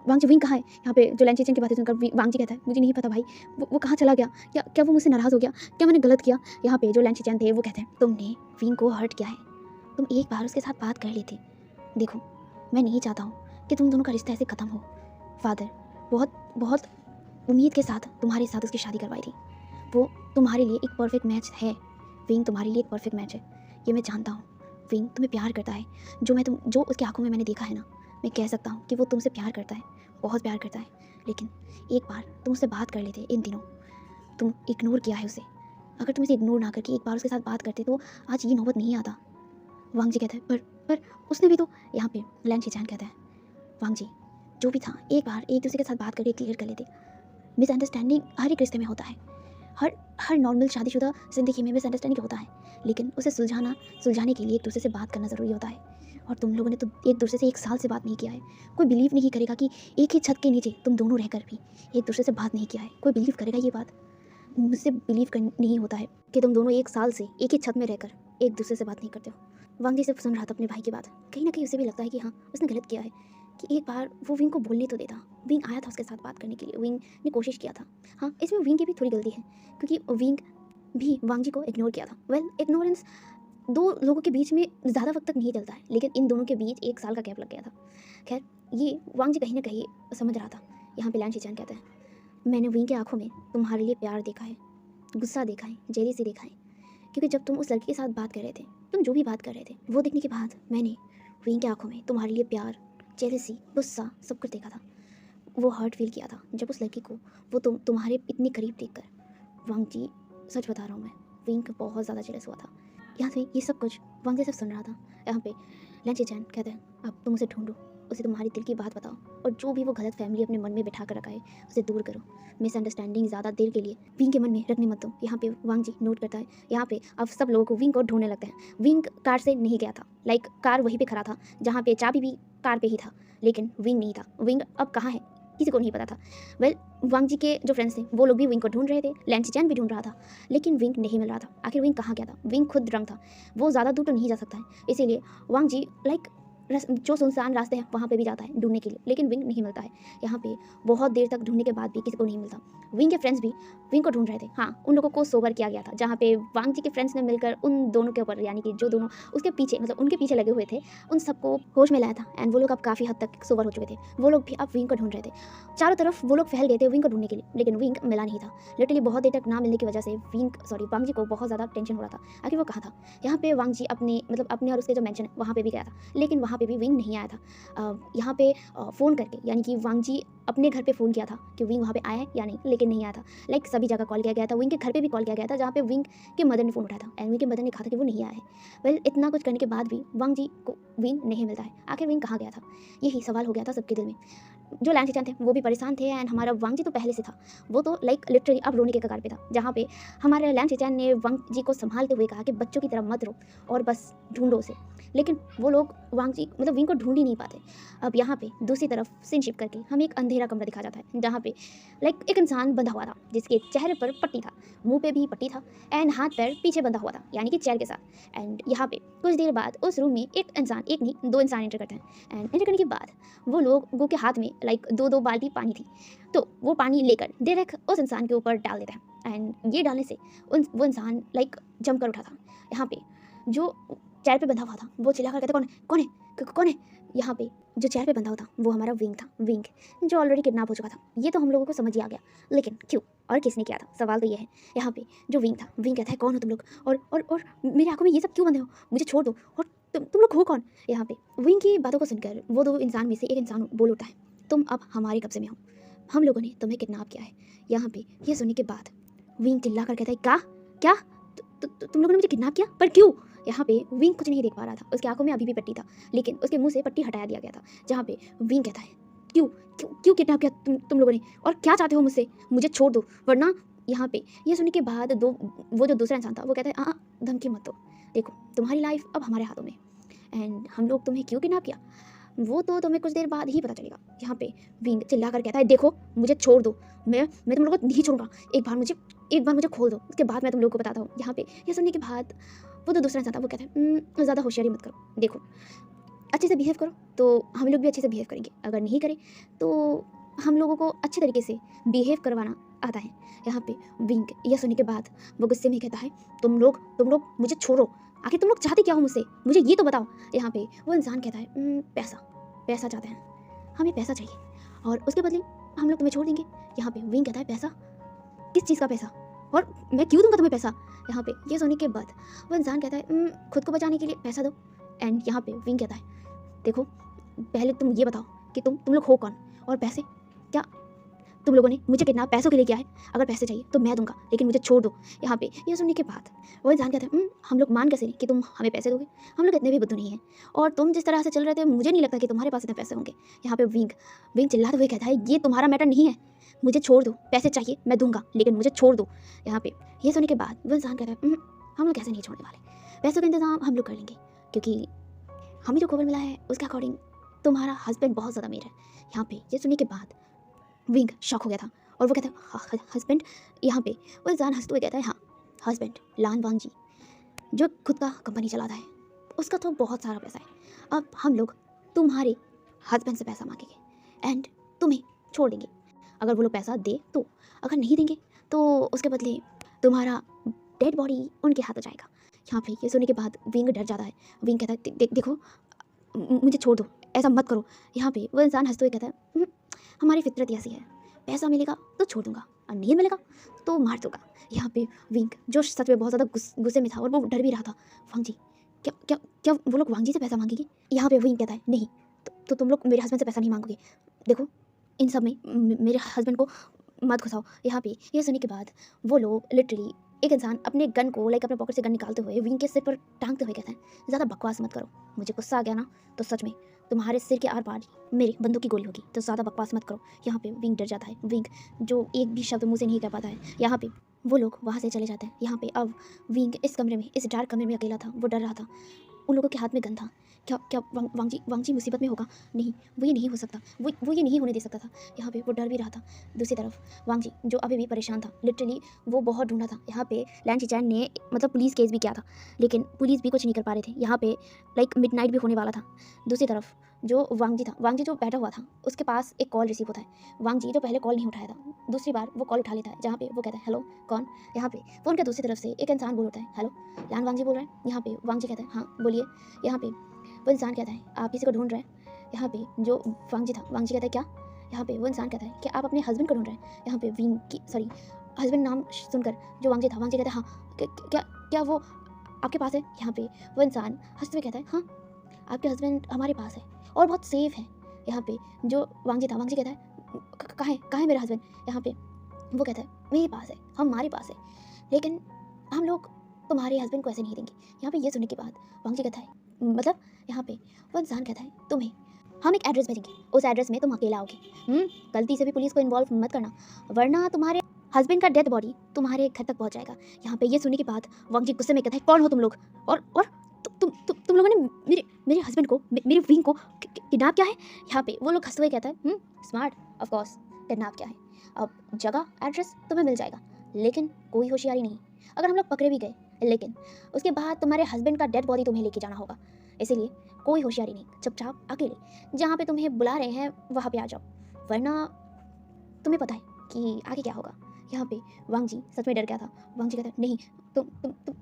वांग जी, विंग कहाँ है। यहाँ पे जो लैन चिचैन की बातें सुनकर वांग जी कहता है मुझे नहीं पता भाई, वो कहाँ चला गया, क्या वो मुझसे नाराज़ हो गया, क्या मैंने गलत किया। यहाँ पे जो लैन चिचैन थे वो कहते हैं तुमने विंग को हर्ट किया है, तुम एक बार उसके साथ बात कर लेते। देखो मैं नहीं चाहता हूँ कि तुम दोनों का रिश्ता ऐसे ख़त्म हो। फादर बहुत बहुत उम्मीद के साथ तुम्हारे साथ उसकी शादी करवाई थी, वो तुम्हारे लिए एक परफेक्ट मैच है। विंग तुम्हारे लिए एक परफेक्ट मैच है, ये मैं जानता हूँ। विंग तुम्हें प्यार करता है, जो उसकी आंखों में मैंने देखा है ना, मैं कह सकता हूँ कि वो तुमसे प्यार करता है, बहुत प्यार करता है। लेकिन एक बार तुम उससे बात कर लेते, इन दिनों तुम इग्नोर किया है उसे। अगर तुम इसे इग्नोर ना करके एक बार उसके साथ बात करते तो आज ये नौबत नहीं आता। वांग जी कहता है पर उसने भी तो। यहाँ पे लैन चिचैन कहता है वांग जी जो भी था एक बार एक दूसरे के साथ बात करके क्लियर कर लेते। मिसअंडरस्टैंडिंग हर एक रिश्ते में होता है, हर नॉर्मल शादीशुदा ज़िंदगी में मिसअंडरस्टैंडिंग होता है, लेकिन उसे सुलझाने के लिए एक दूसरे से बात करना ज़रूरी होता है। और तुम लोगों ने तो एक दूसरे से 1 साल से बात नहीं किया है। कोई बिलीव नहीं करेगा कि एक ही छत के नीचे तुम दोनों रहकर भी एक दूसरे से बात नहीं किया है। कोई बिलीव करेगा ये बात? मुझसे बिलीव कर नहीं होता है कि तुम दोनों 1 साल से एक ही छत में रहकर एक दूसरे से बात नहीं करते हो। वांग जी सिर्फ सुन रहा था अपने भाई की बात। कहीं ना कहीं उसे भी लगता है कि हाँ उसने गलत किया है, कि एक बार वो विंग को बोलने तो देता। विंग आया था उसके साथ बात करने के लिए, विंग ने कोशिश किया था। हाँ इसमें विंग की भी थोड़ी गलती है, क्योंकि विंग भी वांग जी को इग्नोर किया था। वेल इग्नोरेंस 2 लोगों के बीच में ज़्यादा वक्त तक नहीं चलता है, लेकिन इन दोनों के बीच 1 साल का गैप लग गया था। खैर ये वांग जी कहीं ना कहीं समझ रहा था। यहाँ पे लैन चिचैन कहता है मैंने विंग की आंखों में तुम्हारे लिए प्यार देखा है, गुस्सा देखा है, जेलसी देखा है, क्योंकि जब तुम उस लड़की के साथ बात कर रहे थे, तुम जो भी बात कर रहे थे वो देखने के बाद मैंने विंग की आंखों में तुम्हारे लिए प्यार, जेलसी, गुस्सा सब कुछ देखा था। वो हर्ट फील किया था जब उस लड़की को वो तुम्हारे इतने करीब देखकर। वांग जी सच बता रहा हूँ मैं, विंग बहुत ज़्यादा जेलस हुआ था। यहाँ से ये सब कुछ वांग जी सिर्फ सुन रहा था। यहाँ पे लैन चिचैन कहते हैं अब तुम उसे ढूंढो, उसे तुम्हारी दिल की बात बताओ, और जो भी वो गलत फैमिली अपने मन में बिठा कर रखा है उसे दूर करो। मिसअंडरस्टैंडिंग ज़्यादा देर के लिए विंग के मन में रखने मत दो। यहाँ पे वांग जी नोट करता है। यहाँ पे अब सब लोगों को विंग को ढूंढने लगते हैं। विंग कार से नहीं गया था, लाइक कार वहीं पे खड़ा था जहाँ पे चाबी भी कार पे ही था, लेकिन विंग नहीं था। विंग अब कहाँ है किसी को नहीं पता था। वेल वांग जी के जो फ्रेंड्स थे वो लोग भी विंग को ढूंढ रहे थे, लैन चिचैन भी ढूंढ रहा था, लेकिन विंग नहीं मिल रहा था। आखिर विंग कहाँ गया था? विंग खुद ड्रंक था, वो ज़्यादा दूर तो नहीं जा सकता है, इसीलिए वांग जी लाइक जो सुनसान रास्ते हैं वहाँ पे भी जाता है ढूंढने के लिए, लेकिन विंग नहीं मिलता है। यहाँ पे बहुत देर तक ढूंढने के बाद भी किसी को नहीं मिलता। विंग के फ्रेंड्स भी विंग को ढूंढ रहे थे। हाँ उन लोगों को सोबर किया गया था, जहाँ पे वांग जी के फ्रेंड्स ने मिलकर उन दोनों के ऊपर, यानी कि जो दोनों उसके पीछे मतलब उनके पीछे लगे हुए थे, उन सबको होश में लाया था। एंड वो लोग अब काफ़ी हद तक सोबर हो चुके थे। वो लोग भी अब विंग को ढूंढ रहे थे। चारों तरफ वो लोग फैल गए थे विंग को ढूंढने के लिए, लेकिन विंग मिला नहीं था। लिटरली बहुत देर तक ना मिलने की वजह से वांग जी को बहुत ज़्यादा टेंशन हो रहा था। आखिर वो कहाँ था? यहाँ पे वांग जी अपने और उसके जो मेंशन है वहाँ पे भी गया था, लेकिन वहाँ पे भी विंग नहीं आया था। यहाँ पे फ़ोन करके, यानी कि वांग जी अपने घर पे फ़ोन किया था कि विंग वहाँ पे आया है या नहीं, लेकिन नहीं आया था। लाइक सभी जगह कॉल किया गया था, विंग के घर पे भी कॉल किया गया था, जहाँ पे विंग के मदर ने फ़ोन उठाया था एंड विंग के मदर ने कहा था कि वो नहीं आया है। वेल इतना कुछ करने के बाद भी वांग जी को विंग नहीं मिलता है। आखिर विंग कहाँ गया था? यही सवाल हो गया था सबके दिल में। जो लैन चिचैन थे वो भी परेशान थे, एंड हमारा वांग जी तो पहले से था, वो तो लाइक लिटरली अब रोने के कगार पे था। जहाँ पे हमारे लैन चिचैन ने वांग जी को संभालते हुए कहा कि बच्चों की तरह मत रो और बस ढूंढो उसे, लेकिन वो लोग वांग जी विंग को ढूंढ ही नहीं पाते। अब यहाँ पे दूसरी तरफ सीन शिफ्ट करके हमें एक अंधेरा कमरा दिखा जाता है, जहाँ पे लाइक एक इंसान बंधा हुआ था, जिसके चेहरे पर पट्टी था, मुंह पे भी पट्टी था, एंड हाथ पैर पीछे बंधा हुआ था, यानी कि चेयर के साथ। एंड यहाँ पे कुछ देर बाद उस रूम में एक नहीं 2 इंसान एंटर करते हैं। एंड एंटर करने के बाद वो लोगों के हाथ में लाइक 2-2 बाल्टी पानी थी, तो वो पानी लेकर डायरेक्ट उस इंसान के ऊपर डाल देते हैं। एंड ये डालने से वो इंसान लाइक जमकर उठा था। यहाँ पे जो चेयर पे बंधा हुआ था वो चिल्लाकर कहता कौन है? यहाँ पे जो चेयर पे बंधा हुआ था वो हमारा विंग था, विंग जो ऑलरेडी किडनैप हो चुका था। ये तो हम लोगों को समझ ही आ गया, लेकिन क्यों और किसने किया था? सवाल तो ये है। यहाँ पे जो विंग था, विंग कहता है कौन हो तुम लोग, और मेरी आंखों में ये सब क्यों बंधे हो? मुझे छोड़ दो, और तुम लोग हो कौन? यहाँ पे विंग की बातों को सुनकर वो 2 इंसान में से एक इंसान बोल उठता है, तुम अब हमारे कब्जे में हो, हम लोगों ने तुम्हें किडनैप किया है। यहाँ पे ये सुनने के बाद विंग चिल्ला कर कहता है क्या तुम लोगों ने मुझे किडनैप किया? पर क्यों? यहाँ पे विंग कुछ नहीं देख पा रहा था, उसकी आंखों में अभी भी पट्टी था, लेकिन उसके मुंह से पट्टी हटाया दिया गया था। जहाँ पे विंग कहता है क्यों किडनैप किया तुम लोगों ने, और क्या चाहते हो मुझसे? मुझे छोड़ दो, वरना यहाँ पे ये सुनने के बाद वो जो दूसरा इंसान था वो कहता है हाँ धमकी मत दो, देखो तुम्हारी लाइफ अब हमारे हाथों में, एंड हम लोग तुम्हें क्यों किडनैप किया वो तो तुम्हें कुछ देर बाद ही पता चलेगा। यहाँ पे विंग चिल्ला कर कहता है देखो मुझे छोड़ दो, मैं तुम लोगों को नहीं छोड़ूंगा, एक बार मुझे खोल दो, उसके बाद मैं तुम लोगों को बताता हूँ। यहाँ पे ये सुनने के बाद वो जो दूसरा इंसान था वो कहता है ज़्यादा होशियारी मत करो, देखो अच्छे से बिहेव करो तो हम लोग भी अच्छे से बिहेव करेंगे, अगर नहीं करें तो हम लोगों को अच्छे तरीके से बिहेव करवाना आता है। यहाँ पे विंग यह सुनने के बाद वो गुस्से में कहता है तुम लोग मुझे छोड़ो, आखिर तुम लोग चाहते क्या हो मुझसे, मुझे ये तो बताओ। यहाँ पे वो इंसान कहता है पैसा चाहते हैं, हमें पैसा चाहिए और उसके बदले हम लोग तुम्हें छोड़ देंगे। यहाँ पे विंग कहता है पैसा, किस चीज़ का पैसा, और मैं क्यों दूंगा तुम्हें पैसा। यहाँ पे ये सुनने के बाद वो इंसान कहता है खुद को बचाने के लिए पैसा दो। एंड यहाँ पे विंग कहता है देखो पहले तुम ये बताओ कि तुम लोग हो कौन, और पैसे क्या तुम लोगों ने मुझे कितना पैसों के लिए किया है, अगर पैसे चाहिए तो मैं दूंगा लेकिन मुझे छोड़ दो। यहाँ पे ये सुनने के बाद वो इंसान कहता है हम लोग मान कैसे नहीं कि तुम हमें पैसे दोगे, हम लोग इतने भी बुद्धू नहीं हैं, और तुम जिस तरह से चल रहे थे मुझे नहीं लगता कि तुम्हारे पास इतने पैसे होंगे। यहाँ पे विंग चिल्लाते हुए कहता है ये तुम्हारा मैटर नहीं है, मुझे छोड़ दो, पैसे चाहिए मैं दूंगा लेकिन मुझे छोड़ दो। यहाँ पे ये सुनने के बाद वो इंसान कहता है हम लोग कैसे नहीं छोड़ने वाले, पैसों का इंतजाम हम लोग कर लेंगे, क्योंकि हमें जो खबर मिला है उसके अकॉर्डिंग तुम्हारा हस्बैंड बहुत ज़्यादा अमीर है। यहाँ पे ये सुनने के बाद विंग शॉक हो गया था और वो कहता है हस्बैंड। यहाँ पे वो इंसान हंसते हुए कहता है हाँ हस्बैंड लान वांगजी जो खुद का कंपनी चलाता है, उसका तो बहुत सारा पैसा है, अब हम लोग तुम्हारे हस्बैंड से पैसा मांगेंगे एंड तुम्हें छोड़ देंगे, अगर वो लोग पैसा दे तो, अगर नहीं देंगे तो उसके बदले तुम्हारा डेड बॉडी उनके हाथ आ जाएगा। यहाँ पे ये सुनने के बाद विंग डर जाता है, विंग कहता है देखो मुझे छोड़ दो, ऐसा मत करो। यहाँ पे वो इंसान हंसते हुए कहता है हमारी फितरत ऐसी है, पैसा मिलेगा तो छोड़ दूंगा और नहीं मिलेगा तो मार दूंगा। यहाँ पे विंग जो सच में बहुत ज़्यादा गुस्से में था और वो डर भी रहा था, वांगजी क्या क्या क्या वो लोग वांगजी से पैसा मांगेंगे। यहाँ पे विंग कहता है नहीं तो तुम लोग मेरे हस्बैंड से पैसा नहीं मांगोगे, देखो इन सब में मेरे हस्बैंड को मत घुसाओ। यहाँ पे ये सुनने के बाद वो लोग लिटरली एक इंसान अपने गन को अपने पॉकेट से गन निकालते हुए विंग के सिर पर टांगते हुए कहता है ज़्यादा बकवास मत करो, मुझे गुस्सा आ गया ना तो सच में तुम्हारे सिर के आर पार मेरी बंदूक की गोली होगी, तो ज़्यादा बकवास मत करो। यहाँ पे विंग डर जाता है, विंग जो एक भी शब्द मुँह से नहीं कह पाता है। यहाँ पे वो लोग वहाँ से चले जाते हैं। यहाँ पे अब विंग इस कमरे में, इस डार्क कमरे में अकेला था, वो डर रहा था, उन लोगों के हाथ में गन था, क्या वांगजी मुसीबत में होगा, नहीं वो ये नहीं हो सकता, वो ये नहीं होने दे सकता था। यहाँ पे वो डर भी रहा था। दूसरी तरफ वांगजी जो अभी भी परेशान था, लिटरली वो बहुत ढूंढा था। यहाँ पे लैन चिचैन ने पुलिस केस भी किया था लेकिन पुलिस भी कुछ नहीं कर पा रहे थे। यहाँ पे मिडनाइट भी होने वाला था। दूसरी तरफ जो वांगजी था, वांगजी जो बैठा हुआ था उसके पास एक कॉल रिसीव होता है। वांगजी जो पहले कॉल नहीं उठाया था, दूसरी बार वो कॉल उठा लेता है, जहाँ पे वो कहता है हेलो कौन। यहाँ पे फ़ोन के दूसरी तरफ से एक इंसान बोल उठता है हेलो लान वांगजी बोल रहे हैं। यहाँ पे वांगजी कहता है हाँ बोलिए। यहाँ पे वो इंसान कहता है आप किसी को ढूंढ रहे हैं। यहाँ पे जो वांगजी था, वांगजी कहता है क्या। यहाँ पे वो इंसान कहता है कि आप अपने हस्बैंड को ढूंढ रहे हैं। यहाँ पे विंग की हस्बैंड नाम सुनकर जो वांगजी था, वांगजी कहता है हाँ क्या वो आपके पास है। यहाँ पे वो इंसान हंसते हुए कहता है हाँ आपके हस्बैंड हमारे पास है और बहुत सेफ है। यहाँ पे जो वांगजी था, वांगजी कहता है कहाँ है मेरा हस्बैंड। यहाँ पे वो कहता है मेरे पास है, हमारे पास है, लेकिन हम लोग तुम्हारे हस्बैंड को ऐसे नहीं देंगे। यहाँ पे ये सुनने के बाद वांगजी कहता है मतलब। यहाँ पे वो इंसान कहता है तुम्हें हम एक एड्रेस भेजेंगे, उस एड्रेस में तुम अकेला आओगे, गलती से भी पुलिस को इन्वॉल्व मत करना वरना तुम्हारे हस्बैंड का डेड बॉडी तुम्हारे घर तक पहुँच जाएगा। यहाँ पे ये सुनने के बाद वांगजी गुस्से में कहता है कौन हो तुम लोग, और तुम लोगों ने मेरे हस्बैंड को, मेरे विंग को किडनैप किया है। यहाँ पे वो लोग हंसते हुए कहता है स्मार्ट, ऑफ कोर्स किडनैप किया है, अब जगह एड्रेस तुम्हें मिल जाएगा, लेकिन कोई होशियारी नहीं, अगर हम लोग पकड़े भी गए लेकिन उसके बाद तुम्हारे हस्बैंड का डेड बॉडी तुम्हें लेके जाना होगा, इसीलिए कोई होशियारी नहीं, चुपचाप अकेले जहाँ पे तुम्हें बुला रहे हैं वहाँ पे आ जाओ, वरना तुम्हें पता है कि आगे क्या होगा। यहाँ पे वांगजी सच में डर गया था। वांगजी कहता है नहीं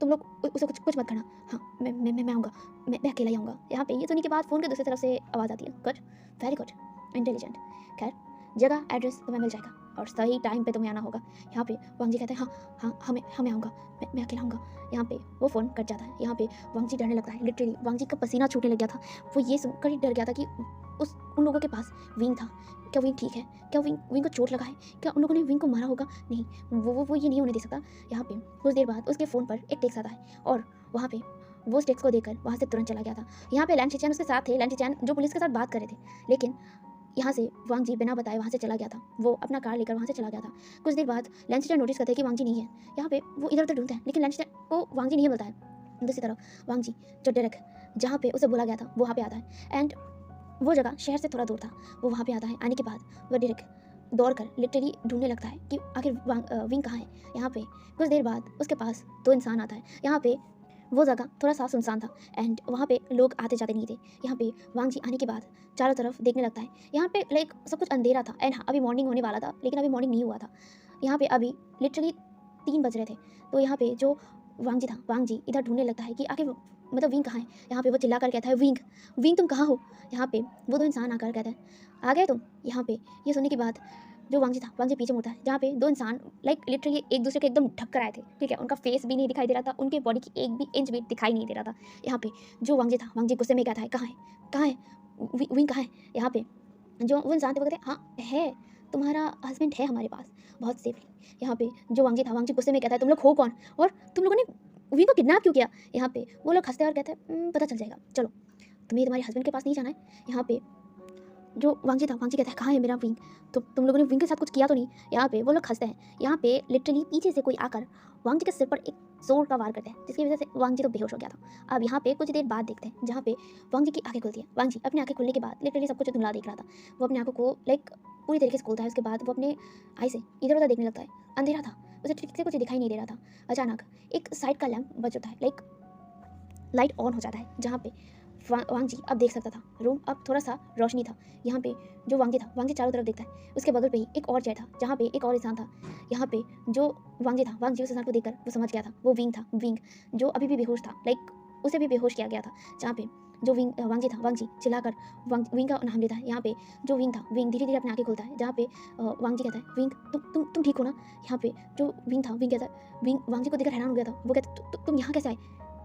तुम लोग उसे कुछ मत करना, हाँ मैं आऊँगा, मैं अकेला ही आऊँगा। यहाँ पे ये सुनने के बाद फ़ोन के दूसरी तरफ से आवाज़ आती है गुड, वेरी गुड, इंटेलिजेंट, खैर जगह एड्रेस तुम्हें मिल जाएगा और सही टाइम पे तुम्हें आना होगा। यहाँ पे वांगजी कहते हैं हाँ हमें आऊँगा, मैं अकेला आऊँगा। यहाँ पे वो फ़ोन कट जाता है। यहाँ पे वांगजी डरने लगता है, लिटरली वांगजी का पसीना छूटने लग गया था। वो ये सुनकर ही डर गया था कि उन लोगों के पास विंग था, क्या विंग ठीक है, क्या विंग को चोट लगा है, क्या उन लोगों ने विंग को मारा होगा, नहीं वो ये नहीं होने दे सकता। यहाँ पे कुछ देर बाद उसके फ़ोन पर एक टेक्स्ट आता है और वहाँ पे वो उस टेक्स्ट को देखकर वहाँ से तुरंत चला गया था। यहाँ पे लैन चिचैन उसके साथ थे, लैन चिचैन जो पुलिस के साथ बात कर रहे थे, लेकिन यहाँ से वांग जी बिना बताए वहाँ से चला गया था। वो अपना कार लेकर वहाँ से चला गया था। कुछ देर बाद लैंसेस्टर नोटिस करते हैं कि वांग जी नहीं है। यहाँ पे वो इधर उधर ढूंढते हैं लेकिन लैंसेस्टर को वांग जी नहीं मिलता है। दूसरी तरफ वांग जी जो डेरेक जहाँ पे उसे बोला गया था वो वहाँ पे आता है एंड वो जगह शहर से थोड़ा दूर था। वो वहाँ पे आता है। आने के बाद वो डेरेक दौड़ कर लिटरली ढूंढने लगता है कि आखिर विंग कहाँ है। यहाँ पे कुछ देर बाद उसके पास 2 इंसान आता है। यहाँ पे वो जगह थोड़ा सा सुनसान था एंड वहाँ पे लोग आते जाते नहीं थे। यहाँ पे वांग जी आने के बाद चारों तरफ देखने लगता है। यहाँ पे लाइक सब कुछ अंधेरा था एंड अभी मॉर्निंग होने वाला था लेकिन अभी मॉर्निंग नहीं हुआ था। यहाँ पे अभी लिटरली 3 बज रहे थे। तो यहाँ पे जो वांग जी था, वांग जी इधर ढूंढने लगता है कि आखिर मतलब विंग कहाँ है। यहाँ पे वो चिल्ला कर कहता है विंग, विंग तुम कहाँ हो। यहाँ पे वो 2 इंसान आकर कहते हैं आ गए तुम। यहाँ पे ये सुनने के बाद जो वांग जी था, वांग जी पीछे मुड़ता है जहाँ पे 2 इंसान लाइक लिटरली एक दूसरे के एकदम ढक कर आए थे। ठीक है, उनका फेस भी नहीं दिखाई दे रहा था, उनके बॉडी की एक भी इंच भी दिखाई नहीं दे रहा था। यहाँ पे जो वांग जी था, वांग जी गुस्से में कहता है कहाँ है, कहाँ है विंग, कहाँ है। यहाँ पे जो वो इंसान थे वो कहते हैं हाँ है, तुम्हारा हस्बैंड है हमारे पास बहुत सेफली। यहाँ पे जो वांग जी था, वांग जी गुस्से में कहता है तुम लोग हो कौन और तुम लोगों ने विंग को किडनैप क्यों किया। यहाँ पे वो लोग हंसते और कहते हैं पता चल जाएगा, चलो तुम्हें तुम्हारे हस्बैंड के पास नहीं जाना है। यहाँ पे जो वांग जी था, वांग जी कहता है कहाँ है मेरा विंग, तो तुम लोगों ने विंग के साथ कुछ किया तो नहीं। यहाँ पे वो लोग हंसते हैं। यहाँ पे लिटरली पीछे से कोई आकर वांग जी के सिर पर एक जोर का वार करते हैं जिसकी वजह से वांग जी तो बेहोश हो गया था। अब यहाँ पे कुछ देर बाद देखते हैं जहाँ पे वांग जी की आंखें खुलती है। वांग जी अपनी आंखें खुलने के बाद लिटरली सब कुछ धुंधला देख रहा था। वो अपनी आंखों को लाइक पूरी तरीके से खोलता है। उसके बाद वो अपने आई से इधर उधर देखने लगता है। अंधेरा था, उसे ठीक से कुछ दिखाई नहीं दे रहा था। अचानक एक साइड का लैंप बज जाता है, लाइक लाइट ऑन हो जाता है जहाँ पे वांग जी अब देख सकता था। रूम अब थोड़ा सा रोशनी था। यहाँ पे जो वांग जी था, वांग जी चारों तरफ देखता है। उसके बगल पे ही एक और चेयर था जहाँ पे एक और इंसान था। यहाँ पे जो वांग जी था, वांग जी उस इंसान को देखकर वो समझ गया था वो विंग था। विंग जो अभी भी बेहोश था, लाइक उसे भी बेहोश किया गया था। जहाँ पे जो वांग जी था, वांग जी चिल्लाकर विंग का नाम लेता है। यहाँ पे जो विंग था, विंग धीरे धीरे अपनी आंखें खोलता है। जहाँ पे वांग जी कहता है विंग तुम ठीक हो ना। यहाँ पे जो विंग था, विंग कहता है, विंग वांग जी को देखकर हैरान हो गया था। वो कहता तुम यहाँ कैसे आए,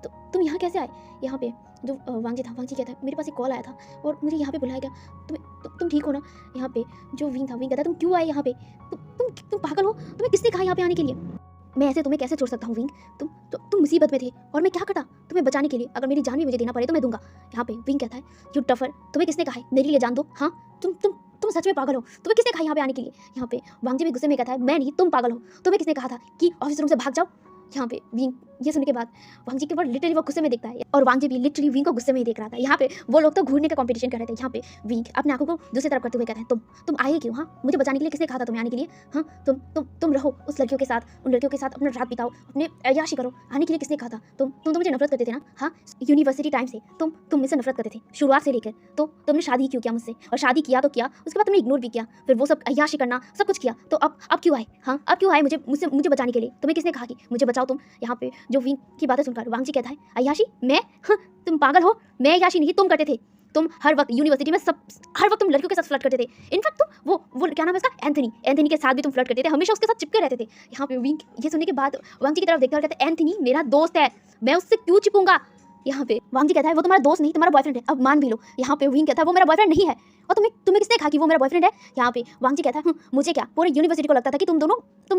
तो तुम यहाँ कैसे आए। यहाँ पे जो वांग जी था, वांग जी कहता है मेरे पास एक कॉल आया था और मुझे यहाँ पे बुलाया गया, तुम ठीक हो ना। यहाँ पे जो विंग था, विंग कहता है तुम क्यों आए यहाँ पे, तुम पागल हो, तुम्हें किसने कहा यहाँ पे आने के लिए। मैं ऐसे तुम्हें कैसे छोड़ सकता हूँ विंग, तुम मुसीबत में थे और मैं क्या करता तुम्हें बचाने के लिए, अगर मेरी जान भी मुझे देना पड़े तो मैं दूंगा। यहाँ पे विंग कहता है यू टफर, तुम्हें किसने कहा है मेरे लिए जान दो। हाँ तुम सच में पागल हो, तुम्हें किसने कहा यहाँ पे आने के लिए। यहाँ पे वांग जी भी गुस्से में कहता है मैं नहीं, तुम पागल हो, तुम्हें किसने कहा था कि ऑफिस रूम से भाग जाओ। यहाँ पे विंग ये सुनने के बाद वांग जी के ऊपर लिटरली वो गुस्से में देखता है और वांग जी भी लिटरली विंग को गुस्से में ही देख रहा था। यहाँ पे वो लोग तो घूरने का कंपटीशन कर रहे थे। यहाँ पे विंग अपने आंखों को दूसरी तरफ करते हुए कहता है तुम आए क्यों। हाँ मुझे बचाने के लिए किसने कहा था तुम्हें आने के लिए। हाँ तुम रहो उस लड़कियों के साथ, उन लड़कियों के साथ अपना रात बिताओ, अपने अय्याशी करो, आने के लिए किसने कहा था। तुम तो मुझे नफरत करते थे ना। हाँ यूनिवर्सिटी टाइम से तुम मुझसे नफरत करते थे शुरुआत से लेकर, तो तुमने शादी क्यों किया मुझसे, और शादी किया तो किया, उसके बाद तुमने इग्नोर भी किया, फिर वो सब अय्याशी करना सब कुछ किया, तो अब क्यों आए। हाँ अब क्यों आए मुझे बचाने के लिए, तुम्हें किसने कहा कि मुझे बचाओ तुम। यहाँ पे जो विंग की बातें सुनकर वांग जी कहता है अय्याशी मैं, हाँ, तुम पागल हो, मैं अय्याशी नहीं तुम करते थे। तुम हर वक्त यूनिवर्सिटी में हर वक्त तुम लड़कियों के साथ फ्लर्ट करते थे। इनफैक्ट तुम वो क्या नाम है इसका, एंथनी के साथ भी तुम फ्लर्ट करते थे, हमेशा उसके साथ चिपके रहते थे। यहाँ पे विंग ये सुनने के बाद वांग जी की तरफ देखता है और कहता है एंथनी मेरा दोस्त है, मैं उससे क्यों छिपूंगा। यहाँ पे वांग जी कहता है वो तुम्हारा दोस्त नहीं तुम्हारा बॉयफ्रेंड है, अब मान भी लो। यहाँ पे विंग कहता है वो मेरा बॉयफ्रेंड नहीं है, और तुम्हें किसने कहा कि वो मेरा बॉयफ्रेंड है। यहाँ पे वांग जी कहता है मुझे क्या, पूरे यूनिवर्सिटी को लगता था कि तुम दोनों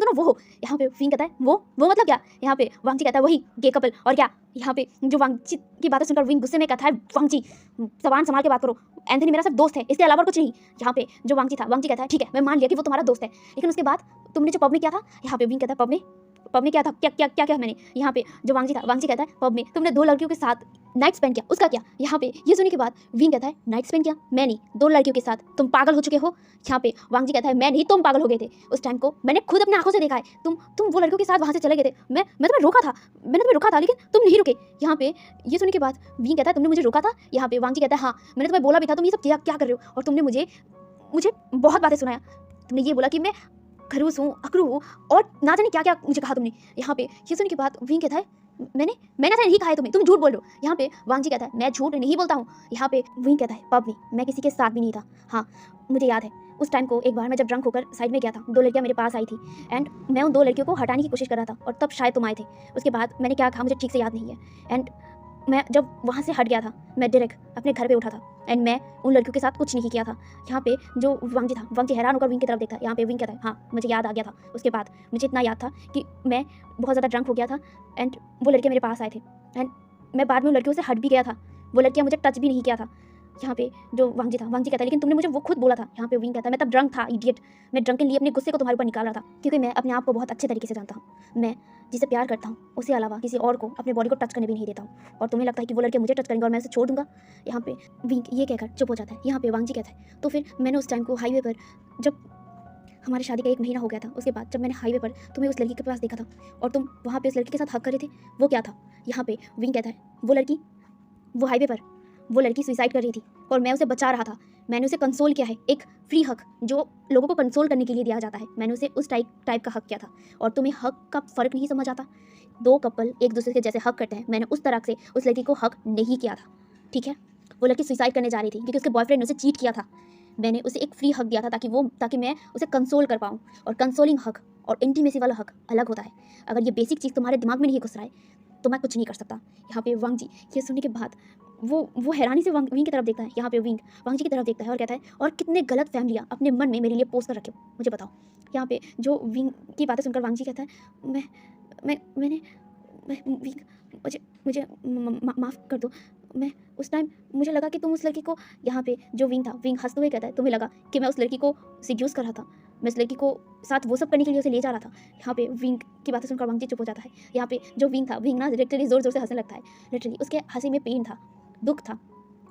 वो हो। यहाँ पे विंग कहता है वो मतलब क्या। यहाँ पे वांग जी कहता है वही गे कपल और क्या। यहाँ पे जो वांग जी की बातें सुनकर विंग गुस्से में कहता है वांग जी जबान संभाल के बात करो, एंथनी मेरा सिर्फ दोस्त है, इसके अलावा कुछ नहीं। यहाँ पे जो वांग जी था, वांग जी कहता है ठीक है मैं मान लिया कि वो तुम्हारा दोस्त है, लेकिन उसके बाद तुमने जो पब में किया था। यहाँ पे विंग कहता है पब में क्या था, क्या मैंने। यहाँ पे जो वांग जी था, वांग जी कहता है पब में तुमने 2 लड़कियों के साथ नाइट स्पेंड किया, उसका क्या। यहाँ पे ये सुनने के बाद विंग कहता है नाइट स्पेंड किया मैं नहीं, 2 लड़कियों के साथ, तुम पागल हो चुके हो। यहाँ पे वांग जी कहता है मैं नहीं, तुम पागल हो गए थे उस टाइम को, मैंने खुद अपने आंखों से देखा है, तुम वो लड़कियों के साथ वहाँ से चले गए थे, मैं तुम्हें रोका था लेकिन तुम नहीं रुके। यहाँ पे ये सुनने के बाद विंग कहता है तुमने मुझे रोका था। यहाँ पे वांग जी कहता है हाँ मैंने तुम्हें बोला भी था तुम ये सब क्या कर रहे हो, और तुमने मुझे बहुत बातें सुनाया, तुमने ये बोला कि मैं खरूस हूँ, अकड़ू हूँ, और ना जाने क्या क्या मुझे कहा तुमने। यहाँ पे ये सुनने के बाद विंग कहता है मैंने ऐसा नहीं कहा है तुम्हें, तुम झूठ बोल रहे हो। यहाँ पे वांग जी कहता है मैं झूठ नहीं बोलता हूँ। यहाँ पे विंग कहता है पब में मैं किसी के साथ भी नहीं था। हाँ मुझे याद है उस टाइम को, एक बार मैं जब ड्रंक होकर साइड में गया था, 2 लड़कियाँ मेरे पास आई थी एंड मैं उन 2 लड़कियों को हटाने की कोशिश कर रहा था, और तब शायद तुम आए थे। उसके बाद मैंने क्या कहा मुझे ठीक से याद नहीं है, एंड मैं जब वहाँ से हट गया था मैं डायरेक्ट अपने घर पे उठा था, एंड मैं उन लड़कियों के साथ कुछ नहीं किया था। यहाँ पे जो वांग जी था, वांग जी हैरान होकर विंग की तरफ देखता है। यहाँ पे विंग कहता है हाँ मुझे याद आ गया था। उसके बाद मुझे इतना याद था कि मैं बहुत ज़्यादा ड्रंक हो गया था एंड वो लड़के मेरे पास आए थे, एंड मैं बाद में उन लड़कियों से हट भी गया था, वो लड़कियाँ मुझे टच भी नहीं किया था। यहाँ पे जो वांगजी था, वांगजी कहता है लेकिन तुमने मुझे वो खुद बोला था। यहाँ पे विंग कहता है मैं तब ड्रंक था, इडियट। मैं ड्रंकनली अपने गुस्से को तुम्हारे ऊपर निकाल रहा था, क्योंकि मैं अपने आप को बहुत अच्छे तरीके से जानता हूँ। मैं जिसे प्यार करता हूँ उसके अलावा किसी और को अपने बॉडी को टच करने भी नहीं देता हूँ, और तुम्हें लगता है कि वो लड़के मुझे टच करेंगे और मैं उसे छोड़ दूंगा। यहाँ पे विंग ये कहकर चुप हो जाता है। यहाँ पे वांगजी कहता है तो फिर मैंने उस टाइम को हाईवे पर, जब हमारी शादी का 1 महीना हो गया था, उसके बाद जब मैंने हाईवे पर तुम्हें उस लड़की के पास देखा था और तुम वहाँ पे उस लड़की के साथ हग कर रहे थे, वो क्या था? यहाँ पे विंग कहता है वो लड़की, वो हाईवे पर वो लड़की सुसाइड कर रही थी और मैं उसे बचा रहा था। मैंने उसे कंसोल किया है, एक फ्री हक जो लोगों को कंसोल करने के लिए दिया जाता है, मैंने उसे उस टाइप का हक किया था। और तुम्हें हक का फ़र्क नहीं समझ आता? 2 कपल एक दूसरे के जैसे हक करते हैं, मैंने उस तरह से उस लड़की को हक नहीं किया था, ठीक है? वो लड़की सुसाइड करने जा रही थी क्योंकि उसके बॉयफ्रेंड ने उसे चीट किया था। मैंने उसे एक फ्री हक दिया था ताकि मैं उसे कंसोल कर पाऊँ। और कंसोलिंग हक और इंटीमेसी वाला हक अलग होता है। अगर ये बेसिक चीज़ तुम्हारे दिमाग में नहीं घुस रहा है तो मैं कुछ नहीं कर सकता। यहाँ पे वांगजी ये सुनने के बाद वो हैरानी से विंग की तरफ देखता है। यहाँ पे विंग वांगजी की तरफ देखता है और कहता है और कितने गलत फैमिलियाँ अपने मन में मेरे लिए पोस कर रखे हो, मुझे बताओ। यहाँ पे जो विंग की बातें सुनकर वांगजी कहता है मैंने विंग मुझे मुझे माफ़ कर दो। मैं उस टाइम मुझे लगा कि तुम उस लड़की को, यहाँ पे जो विंग था, विंग हंसते हुए कहता है तुम्हें लगा कि मैं उस लड़की को सिड्यूस कर रहा था, मैं उस लड़की को साथ वो सब करने के लिए उसे ले जा रहा था। यहाँ पे विंग की बातें सुनकर वांगजी चुप हो जाता है। यहाँ पे जो विंग था, विंग ना लिटरली ज़ोर ज़ोर से हंसने लगता है। लिटरली उसके हंसी में पेन था, दुख था।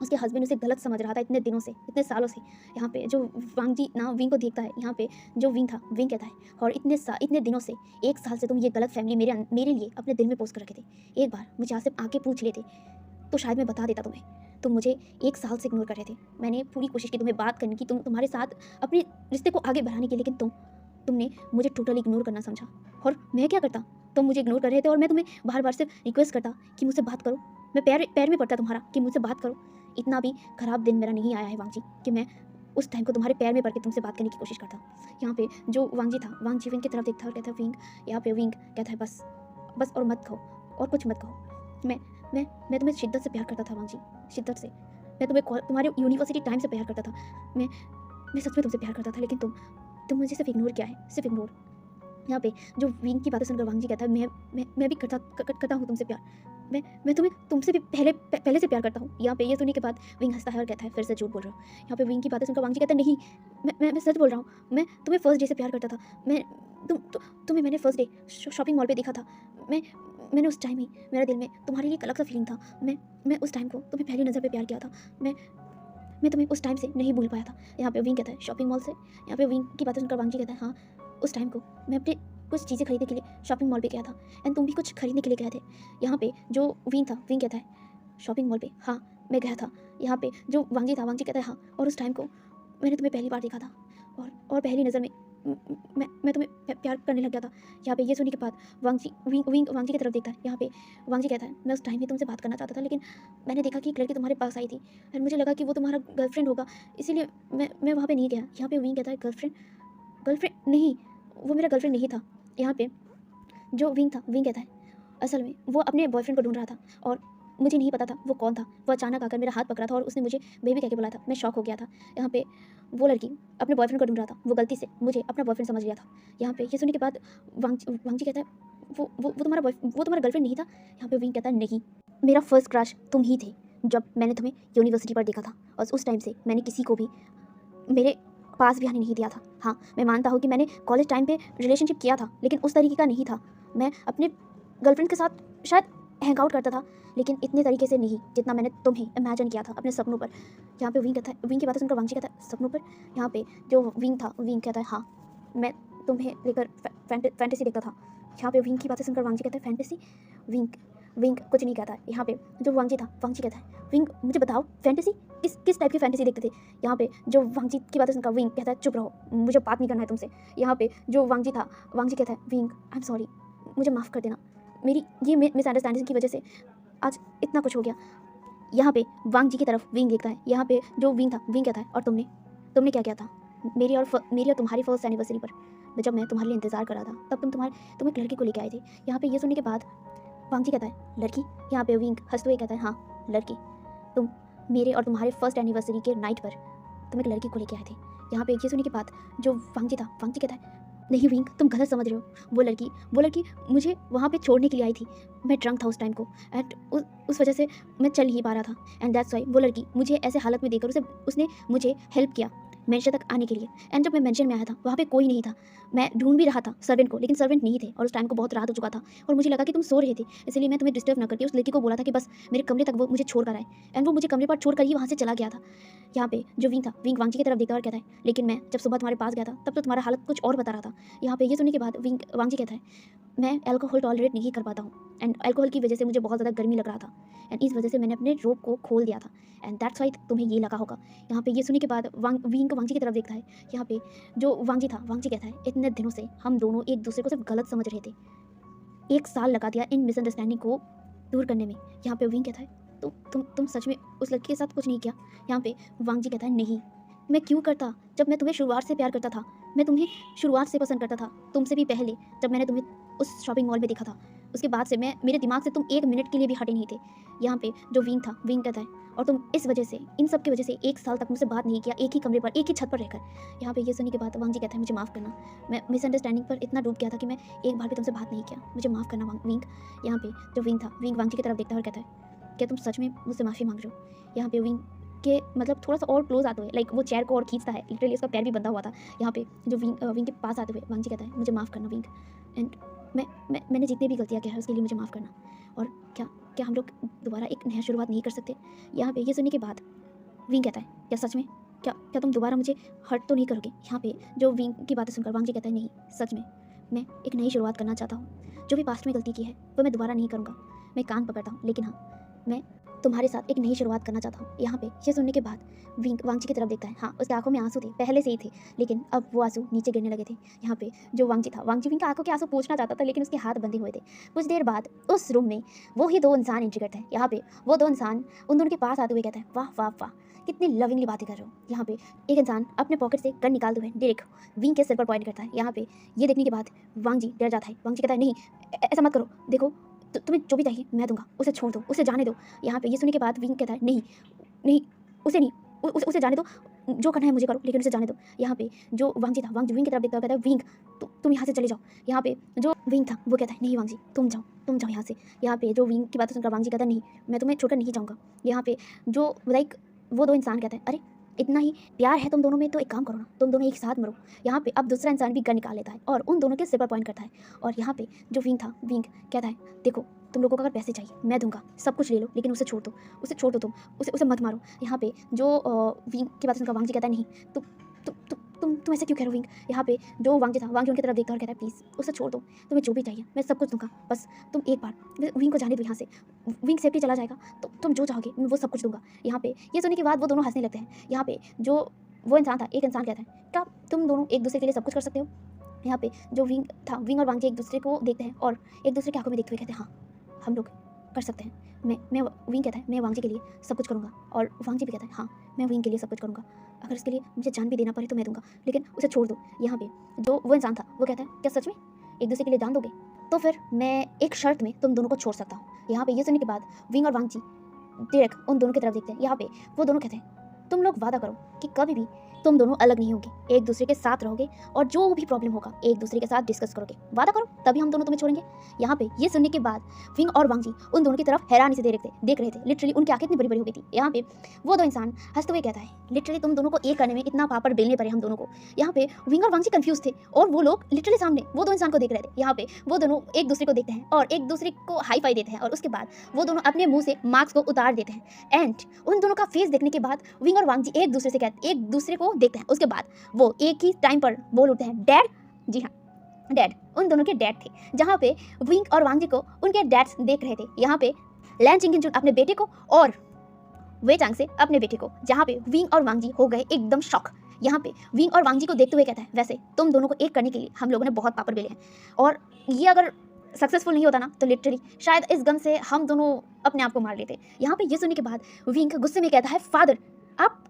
उसके हस्बैंड उसे गलत समझ रहा था इतने दिनों से, इतने सालों से। यहाँ पे जो वांगजी ना विंग को देखता है, यहाँ पे जो विंग था, विंग कहता है और इतने दिनों से, 1 साल से तुम ये गलत फैमिली मेरे लिए अपने दिल में पोस कर रखे थे। एक बार मुझे यहाँ से आके पूछ लेते तो शायद मैं बता देता तुम्हें। तुम मुझे 1 साल से इग्नोर कर रहे थे। मैंने पूरी कोशिश की तुम्हें बात करने की, तुम्हारे साथ अपने रिश्ते को आगे बढ़ाने की, लेकिन तुमने मुझे टोटली इग्नोर करना समझा। और मैं क्या करता? तुम मुझे इग्नोर कर रहे थे और मैं तुम्हें बार-बार सिर्फ रिक्वेस्ट करता कि मुझसे बात करो। मैं पैर में पड़ता तुम्हारा कि मुझसे बात करो। इतना भी खराब दिन मेरा नहीं आया है वांगजी कि मैं उस टाइम को तुम्हारे पैर में पड़ के तुमसे बात करने की कोशिश करता। यहाँ पे जो वांगजी था, वांगजी विंग की तरफ देखता और कहता है विंग, यहाँ पे विंग कहता है बस और मत कहो, और कुछ मत कहो। मैं तुम्हें शिद्दत से प्यार करता था वांगजी, शिद्दत से। मैं तुम्हारे यूनिवर्सिटी टाइम से प्यार करता था। मैं सच में तुमसे प्यार करता था, लेकिन तुम मुझे सिर्फ इग्नोर किया है, सिर्फ इग्नोर। यहाँ पे जो विंग की बातें सुनकर वांगजी कहता है मैं भी करता हूँ तुमसे प्यार। मैं तुमसे भी पहले से प्यार करता हूँ। यहाँ पे ये सुनने के बाद विंग हंसता है और कहता है फिर से झूठ बोल रहा हूँ। यहाँ पे विंग की बातें सुनकर वांगजी कहता है नहीं, मैं सच बोल रहा हूँ। मैं तुम्हें फर्स्ट डे से प्यार करता था। तुम्हें मैंने फर्स्ट डे शॉपिंग मॉल पे देखा था। मैंने उस टाइम ही, मेरे दिल में तुम्हारे लिए एक अलग सा फीलिंग था। मैं उस टाइम को तुम्हें पहली नज़र पे प्यार किया था। मैं तुम्हें उस टाइम से नहीं भूल पाया था। यहाँ पे विंग कहता है शॉपिंग मॉल से। यहाँ पे विंग की बातें सुनकर वांगजी कहता है हाँ, उस टाइम को मैं अपने कुछ चीज़ें खरीदने के लिए शॉपिंग मॉल पे गया था, एंड तुम भी कुछ खरीदने के लिए गए थे। यहाँ पे जो विंग था, विंग कहता है शॉपिंग मॉल पे हाँ मैं गया था। यहाँ पे जो वांगजी था, वांगजी कहता है हाँ, और उस टाइम को मैंने तुम्हें पहली बार देखा था और पहली नज़र में मैं तुम्हें प्यार करने लग गया था। यहाँ पे ये सुनने के बाद विंग वांगजी की तरफ देखता है। यहाँ पे वांगजी कहता है मैं उस टाइम ही तुमसे बात करना चाहता था, लेकिन मैंने देखा कि एक लड़की तुम्हारे पास आई थी और मुझे लगा कि वो तुम्हारा गर्लफ्रेंड होगा, इसीलिए मैं वहाँ पे नहीं गया। यहाँ पे विंग कहता है गर्लफ्रेंड नहीं, वो मेरा गर्लफ्रेंड नहीं था। यहाँ पे जो विंग था, विंग कहता है असल में वो अपने बॉयफ्रेंड को ढूंढ रहा था और मुझे नहीं पता था वो कौन था। वो अचानक आकर मेरा हाथ पकड़ा था और उसने मुझे बेबी कह के बुलाया था। मैं शॉक हो गया था। यहाँ पे वो लड़की अपने बॉयफ्रेंड को ढूंढ रहा था, वो गलती से मुझे अपना बॉयफ्रेंड समझ लिया था। यहाँ पे ये सुनने के बाद वांगजी कहता है वो तुम्हारा गर्लफ्रेंड नहीं था। यहाँ पे विंग कहता है नहीं, मेरा फर्स्ट क्रश तुम ही थे जब मैंने तुम्हें यूनिवर्सिटी पर देखा था, और उस टाइम से मैंने किसी को भी मेरे पास भी आने नहीं दिया था। हाँ, मैं मानता हूँ कि मैंने कॉलेज टाइम पे रिलेशनशिप किया था, लेकिन उस तरीके का नहीं था। मैं अपने गर्लफ्रेंड के साथ शायद हैंग आउट करता था, लेकिन इतने तरीके से नहीं जितना मैंने तुम्हें इमेजिन किया था अपने सपनों पर। यहाँ पे विंग कहता है, विंग की बातें सुनकर वांगजी कहता है सपनों पर। यहाँ पे जो विंग था, विंग कहता है हाँ मैं तुम्हें लेकर फैंटेसी देखता था। यहाँ पे विंग की बातें सुनकर वांगजी कहता है फैंटेसी। विंग कुछ नहीं कहता है। यहाँ पे जो वांगजी था, वांगजी कहता है विंग मुझे बताओ फैंटेसी किस टाइप की फैंटेसी देखते थे। यहाँ पे जो वांगजी की बातें सुनकर विंग कहता है चुप रहो, मुझे बात नहीं करना है तुमसे। यहाँ पे जो वांगजी था, वांगजी कहता है विंग आई एम सॉरी, मुझे माफ़ कर देना, मेरी ये मिसअंडरस्टैंडिंग की वजह से आज इतना कुछ हो गया। यहाँ पे वांगजी की तरफ विंग देखता है। यहाँ पे जो विंग था, विंग कहता है और तुमने क्या किया था मेरी और तुम्हारी फर्स्ट एनिवर्सरी पर, जब मैं तुम्हारे लिए इंतज़ार कर रहा था, तब तुम एक लड़की को लेके आए थे। यहाँ पे ये सुनने के बाद वांगजी कहता है लड़की। यहाँ पे विंग हंसते हुए कहता है हाँ लड़की, तुम मेरे और तुम्हारे फर्स्ट एनिवर्सरी के नाइट पर तुम एक लड़की को लेके आए थे। यहाँ पे ये सुनने के बाद जो वांगजी था, वांगजी कहता है नहीं विंग, तुम गलत समझ रहे हो। वो लड़की मुझे वहाँ पे छोड़ने के लिए आई थी। मैं ड्रंक था उस टाइम को एंड उस वजह से मैं चल नहीं पा रहा था एंड दैट्स वाई वो लड़की मुझे ऐसे हालत में देखकर उसने मुझे हेल्प किया मेंशन तक आने के लिए। एंड जब मैं मेंशन में आया था वहाँ पे कोई नहीं था। मैं ढूंढ भी रहा था सर्वेंट को, लेकिन सर्वेंट नहीं थे और उस टाइम को बहुत रात हो चुका था और मुझे लगा कि तुम सो रहे थे, इसलिए मैं तुम्हें डिस्टर्ब ना करके उस लड़की को बोला था कि बस मेरे कमरे तक वो मुझे छोड़ कर आए। एंड वो मुझे कमरे पर छोड़ कर ही वहाँ से चला गया था। यहाँ पे जो विंग था, विंग वांगची की तरफ देखता और कहता है, लेकिन मैं जब सुबह तुम्हारे पास गया था तब तो तुम्हारा हालत कुछ और बता रहा था। यहाँ पे ये सुनने के बाद विंग वांगची कहता है, मैं अल्कोहल टॉलरेट नहीं कर पाता हूँ एंड अल्कोहल की वजह से मुझे बहुत ज़्यादा गर्मी लग रहा था एंड इस वजह से मैंने अपने रोप को खोल दिया था एंड दैट्स वाई तुम्हें ये लगा होगा। यहाँ पे ये सुनने के बाद विंग वांगची की तरफ देखता है। यहाँ पे जो वांगची था, वांगची कहता है, इतने दिनों से हम दोनों एक दूसरे को सिर्फ गलत समझ रहे थे, 1 साल लगा दिया इन मिसअंडरस्टैंडिंग को दूर करने में। यहाँ पे विंग कहता है, तुम सच में उस लड़की के साथ कुछ नहीं किया? यहाँ पे वांगची कहता है, नहीं, मैं क्यों करता, जब मैं तुम्हें शुरुआत से प्यार करता था, मैं तुम्हें शुरुआत से पसंद करता था, तुमसे भी पहले जब मैंने तुम्हें उस शॉपिंग मॉल में देखा था, उसके बाद से मेरे दिमाग से तुम 1 मिनट के लिए भी हटे नहीं थे। यहाँ पे जो विंग था, विंग कहता है, और तुम इस वजह से, इन सब की वजह से 1 साल तक मुझसे बात नहीं किया, एक ही कमरे पर, एक ही छत पर रहकर। यहाँ पे ये सुनने के बाद वांगची कहता है, मुझे माफ़ करना, मैं मिसअंडरस्टैंडिंग पर इतना डूब गया था कि मैं एक बार भी तुमसे बात नहीं किया, मुझे माफ़ करना विंग। यहाँ पे जो विंग था, विंग वांगची की तरफ देखता है और कहता है, क्या तुम सच में मुझसे माफ़ी मांग रहे हो? यहाँ पे विंग के मतलब थोड़ा सा और क्लोज आते हुए, लाइक वो चेयर को और खींचता है, लिटरली उसका पैर भी बंधा हुआ था। यहाँ पे जो विंग के पास आते हुए वांगची कहता है, मुझे माफ़ करना विंग, एंड मैंने जितनी भी गलतियाँ किया है उसके लिए मुझे माफ़ करना, और क्या हम लोग दोबारा एक नया शुरुआत नहीं कर सकते? यहाँ पे ये सुनने के बाद विंग कहता है, क्या सच में, क्या तुम दोबारा मुझे हर्ट तो नहीं करोगे? यहाँ पे जो विंग की बातें सुनकर वांगची कहता है, नहीं, सच में मैं एक नई शुरुआत करना चाहता हूँ, जो भी पास्ट में गलती की है वो मैं दोबारा नहीं करूँगा, मैं कान पकड़ता हूँ, लेकिन हाँ, मैं तुम्हारे साथ एक नई शुरुआत करना चाहता हूँ। यहाँ पे ये सुनने के बाद विंग वांगची की तरफ देखता है। हाँ, उसके आंखों में आंसू थे, पहले से ही थे, लेकिन अब वो आंसू नीचे गिरने लगे थे। यहाँ पे जो वांगची था, वांगची विंग के आंखों के आंसू पोंछना चाहता था, लेकिन उसके हाथ बंधे हुए थे। कुछ देर बाद उस रूम में वो ही 2 इंसान एंट्री करते हैं। यहाँ पे वो 2 इंसान उन दोनों के पास आते हुए कहते हैं, वाह वाह वाह, कितनी लविंगली बातें कर रहे हो। यहाँ पे एक इंसान अपने पॉकेट से गन निकालते हुए डायरेक्ट विंग के सिर पर पॉइंट करता है। यहाँ पे ये देखने के बाद वांगची डर जाता है। वांगची कहता है, नहीं, ऐसा मत करो, देखो तुम्हें जो भी चाहिए मैं दूंगा, उसे छोड़ दो, उसे जाने दो। यहाँ पे ये सुनने के बाद विंग कहता है, नहीं नहीं, उसे नहीं, उसे जाने दो, जो करना है मुझे करो, लेकिन उसे जाने दो। यहाँ पे जो वांगची था, वांगची विंग की तरफ देखता कहता है, विंग तुम यहाँ से चले जाओ। यहाँ पे जो विंग था वो कहता है, नहीं वांगची, तुम जाओ यहाँ से। यहाँ पे जो विंग की बात सुनकर वांगची कहता है, नहीं, मैं तुम्हें छोड़कर नहीं जाऊँगा। यहाँ पे जो लाइक वो 2 इंसान कहते हैं, अरे इतना ही प्यार है तुम दोनों में तो एक काम करो ना, तुम दोनों एक साथ मरो। यहाँ पे अब दूसरा इंसान भी गन निकाल लेता है और उन दोनों के सिर पर पॉइंट करता है। और यहाँ पे जो विंग था, विंग कहता है, देखो तुम लोगों को अगर पैसे चाहिए मैं दूंगा, सब कुछ ले लो, लेकिन उसे छोड़ दो तुम, उसे मत मारो। यहाँ पे जो विंग की बात सुनकर वांगची कहता है, नहीं, तुम ऐसे क्यों कह रहे हो विंग? यहाँ पे जो वांगची था, वांगची उनकी तरफ देखता और कहता है, प्लीज़ उसे छोड़ दो, तुम्हें जो भी चाहिए मैं सब कुछ दूंगा, बस तुम एक बार विंग को जाने दो यहाँ से, विंग सेफ्टी चला जाएगा तो तुम जो चाहोगे मैं वो सब कुछ दूंगा। यहाँ पे ये सुनने के बाद वो दोनों हंसने लगते हैं। यहाँ पे जो वो इंसान था, एक इंसान कहता है, क्या तुम दोनों एक दूसरे के लिए सब कुछ कर सकते हो? यहाँ पे जो विंग था, विंग और वांगची एक दूसरे को देखते हैं और एक दूसरे की आंखों में देखते हुए कहते हैं, हाँ हम लोग कर सकते हैं। मैं विंग कहता है, मैं वांगची के लिए सब कुछ करूँगा, और वांगची भी कहता है, हाँ मैं विंग के लिए सब कुछ करूँगा, अगर इसके लिए मुझे जान भी देना पड़े तो मैं दूंगा, लेकिन उसे छोड़ दो। यहाँ पे जो वो इंसान था वो कहता है, क्या सच में एक दूसरे के लिए जान दोगे? तो फिर मैं एक शर्त में तुम दोनों को छोड़ सकता हूँ। यहाँ पे ये सुनने के बाद विंग और वांगची डायरेक्ट उन दोनों की तरफ देखते हैं। यहाँ पे वो दोनों कहते हैं, तुम लोग वादा करो कि कभी भी तुम दोनों अलग नहीं होगे, एक दूसरे के साथ रहोगे और जो भी प्रॉब्लम होगा एक दूसरे के साथ डिस्कस करोगे, वादा करो, तभी हम दोनों तुम्हें छोड़ेंगे। यहाँ पे ये सुनने के बाद विंग और वांगची उन दोनों की तरफ हैरानी से देख रहे थे, लिटरली उनकी आंखें इतनी बड़ी बड़ी हो गई थी। यहाँ पे वो 2 इंसान हंसते हुए कहता है, लिटरली तुम दोनों को एक करने में इतना पापड़ बेलने पड़े हम दोनों को। यहाँ पे विंग और वांगची कंफ्यूज थे और वो लोग लिटरली सामने वो 2 इंसान को देख रहे थे। यहाँ पे वो दोनों एक दूसरे को देखते हैं और एक दूसरे को हाई फाई देते हैं और उसके बाद वो दोनों अपने मुंह से मार्क्स को उतार देते हैं। एंड उन दोनों का फेस देखने के बाद विंग और वांगची एक दूसरे को देखते हैं। उसके बाद वो एक ही टाइम पर बोल उठते हैं, डैड। जी हाँ, डैड उन दोनों के डैड थे। जहाँ पे विंग और वांगची को उनके डैड्स देख रहे थे। यहाँ पे लैन चिंगकिंचुन अपने बेटे को और वे चांग से अपने बेटे को। जहाँ पे विंग और वांगची हो गए एकदम शॉक। यहाँ पे विंग और वांगची को देखते हुए कहता है, वैसे तुम दोनों को एक करने के लिए हम लोगों ने बहुत पापड़ बेले हैं, और ये अगर सक्सेसफुल नहीं होता ना तो लिटरली शायद इस गन से हम दोनों अपने आप को मार लेते। यहाँ पे ये सुनने के बाद विंग गुस्से में कहता है, फादर आप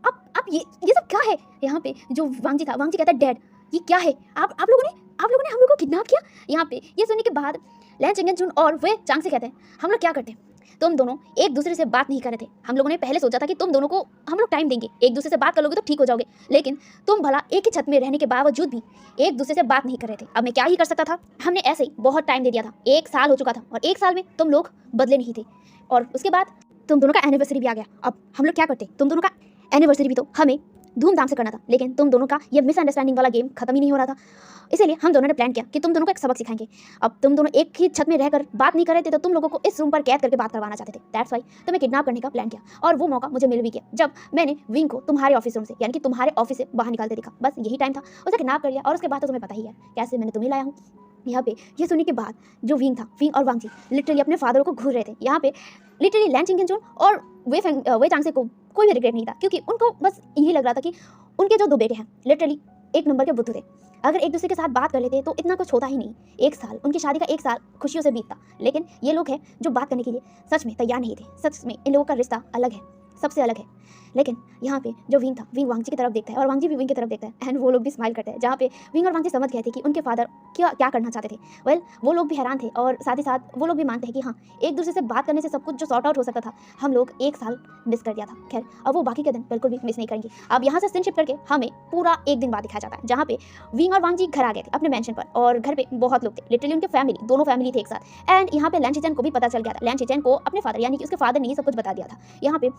ये सब क्या है? यहाँ पे जो वांगची था, वांगची कहता है, डैड ये क्या है? आप लोगों ने हम लोग को किडनैप किया? यहाँ पे ये सुनने के बाद लैन चिंगकिंचुन और वे चांग से कहते हैं, हम लोग क्या करते हैं? तुम दोनों एक दूसरे से बात नहीं कर रहे थे। हम लोगों ने पहले सोचा था कि तुम दोनों को हम लोग टाइम देंगे, एक दूसरे से बात कर लोगे तो ठीक हो जाओगे, लेकिन तुम भला एक ही छत में रहने के बावजूद भी एक दूसरे से बात नहीं कर रहे थे। अब मैं क्या ही कर सकता था, हमने ऐसे ही बहुत टाइम दे दिया था, 1 साल हो चुका था और 1 साल में तुम लोग बदले नहीं थे। और उसके बाद तुम दोनों का एनिवर्सरी भी आ गया। अब हम लोग क्या करते, तुम दोनों का एनिवर्सरी भी तो हमें धूमधाम से करना था, लेकिन तुम दोनों का ये मिसअंडरस्टैंडिंग वाला गेम खत्म ही नहीं हो रहा था। इसीलिए हम दोनों ने प्लान किया कि तुम दोनों को एक सबक सिखाएंगे। अब तुम दोनों एक ही छत में रहकर बात नहीं कर रहे थे, तो तुम लोगों को इस रूम पर कैद करके बात करवाना चाहते थे। दैट्स वाई तुम्हें किडनैप करने का प्लान किया और वो मौका मुझे मिल भी गया जब मैंने विंग को तुम्हारे ऑफिस रूम से, यानी कि तुम्हारे ऑफिस से बाहर निकालते देखा। बस यही टाइम था, उसे किडनैप कर लिया और उसके बाद तो तुम्हें पता ही है कैसे मैंने तुम्हें लाया हूँ यहाँ पे। ये सुनने के बाद जो विंग था, विंग और वांगजी लिटरली अपने फादर को घूर रहे थे यहाँ पे। लिटरली लैन चिंगेंचुन और वे चांग से को कोई भी रिग्रेट नहीं था, क्योंकि उनको बस यही लग रहा था कि उनके जो 2 बेटे हैं लिटरली एक नंबर के बुद्धू थे। अगर एक दूसरे के साथ बात कर लेते तो इतना कुछ होता ही नहीं। 1 साल, उनकी शादी का 1 साल खुशियों से बीतता, लेकिन ये लोग हैं जो बात करने के लिए सच में तैयार नहीं थे। सच में इन लोगों का रिश्ता अलग है, सबसे अलग है। लेकिन यहाँ पे जो विंग था, विंग वांगजी की तरफ देखता है और वांगजी भी विंग की तरफ देखता है एंड वो लोग भी स्माइल करते हैं, जहाँ पे विंग और वांगजी समझ गए थे कि उनके फादर क्या करना चाहते थे। वेल वो लोग भी हैरान थे और साथ ही साथ वो लोग भी मानते हैं कि हाँ, एक दूसरे से बात करने से सब कुछ जो सॉर्ट आउट हो सकता था, हम लोग 1 साल मिस कर दिया था। खैर अब वो बाकी के दिन बिल्कुल भी मिस नहीं करेंगे। अब यहाँ से स्किप करके हमें पूरा 1 दिन बाद दिखाया जाता है, जहाँ पे विंग और वांगजी घर आ गए थे अपने मेंशन पर और घर पे बहुत लोग थे, लिटरली उनके फैमिली, दोनों फैमिली थे एक साथ। एंड यहाँ पे लैन चिचेन को भी पता चल गया था, लैन चिचेन को अपने फादर यानी कि उसके फादर ने ही सब कुछ बता दिया था। यहाँ पे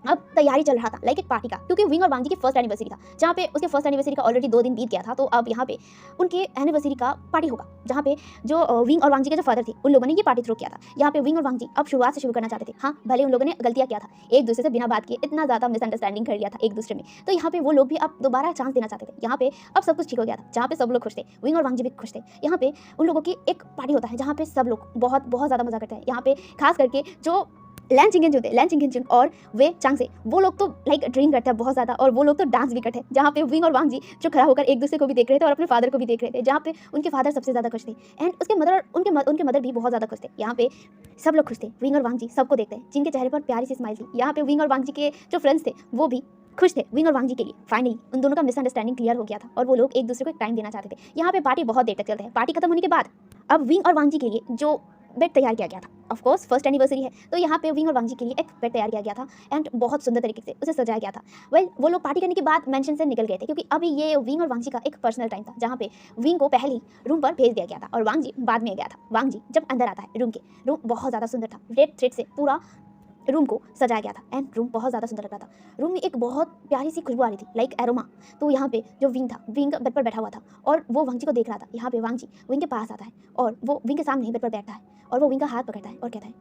अब तैयारी चल रहा था लाइक एक पार्टी का, क्योंकि विंग और वांगजी की फर्स्ट एनिवर्सरी था, जहाँ पे उसके फर्स्ट एनिवर्सरी का ऑलरेडी 2 दिन बीत गया था। तो अब यहाँ पे उनके एनिवर्सरी का पार्टी होगा, जहाँ पे जो विंग और वांगजी के जो फादर थे उन लोगों ने ये पार्टी थ्रो किया था। यहाँ पे विंग और वांगजी अब शुरुआत से शुरू करना चाहते थे। हाँ, भले उन लोगों ने गलतियाँ किया था, एक दूसरे से बिना बात किए इतना ज़्यादा मिसअंडरस्टैंडिंग कर लिया था एक दूसरे में, तो यहाँ पे वो लोग भी अब दोबारा चांस देना चाहते थे। यहाँ पे अब सब कुछ ठीक हो गया था, जहाँ पे सब लोग खुश थे, विंग और वांगजी भी खुश थे। यहाँ पे उन लोगों की एक पार्टी होता है जहाँ पे सब लोग बहुत बहुत ज़्यादा मजा करते हैं। यहाँ पे खास करके जो लैन चिंगेंचुन और वे चांग से, वो लोग तो लाइक ड्रिंक करते हैं बहुत ज़्यादा और वो लोग तो डांस भी करते हैं, जहाँ पे विंग और वांगजी जो खड़ा होकर एक दूसरे को भी देख रहे थे और अपने फादर को भी देख रहे थे, जहाँ पे उनके फादर सबसे ज़्यादा खुश थे एंड उसके मदर उनके मदर भी बहुत ज़्यादा खुश थे। यहाँ पे सब लोग खुश थे, विंग और वांगजी सबको देखते हैं, जिनके चेहरे पर प्यारी सी स्माइल थी। यहाँ पे विंग और वांगजी के जो फ्रेंड्स थे वो भी खुश थे विंग और वांगजी के लिए। फाइनली उन दोनों का मिसअंडरस्टैंडिंग क्लियर हो गया था और वो लोग एक दूसरे को एक टाइम देना चाहते थे। यहाँ पे पार्टी बहुत देर तक चलते हैं। पार्टी खत्म होने के बाद अब विंग और वांगजी के लिए जो बेड तैयार किया गया था, ऑफ कोर्स फर्स्ट एनिवर्सरी है तो यहाँ पे विंग और वांगजी के लिए एक बेड तैयार किया गया था एंड बहुत सुंदर तरीके से उसे सजाया गया था। वेल वो लोग पार्टी करने के बाद मेंशन से निकल गए थे, क्योंकि अभी ये विंग और वांगजी का एक पर्सनल टाइम था, जहाँ पे विंग को पहले ही रूम पर भेज दिया गया था और वांगजी बाद में गया था। वांगजी जब अंदर आता है रूम बहुत ज़्यादा सुंदर था, रेड थ्रेड से पूरा रूम को सजाया गया था एंड रूम बहुत ज़्यादा सुंदर लग रहा था। रूम में एक बहुत प्यारी सी खुशबू आ रही थी लाइक एरोमा। तो यहाँ पे जो विंग था, विंग बेड पर बैठा हुआ था और वो वांगजी को देख रहा था। यहाँ पे वांगजी विंग के पास आता है और वो विंग के सामने बेड पर बैठता है और वो विंग का हाथ पकड़ता है और कहता है,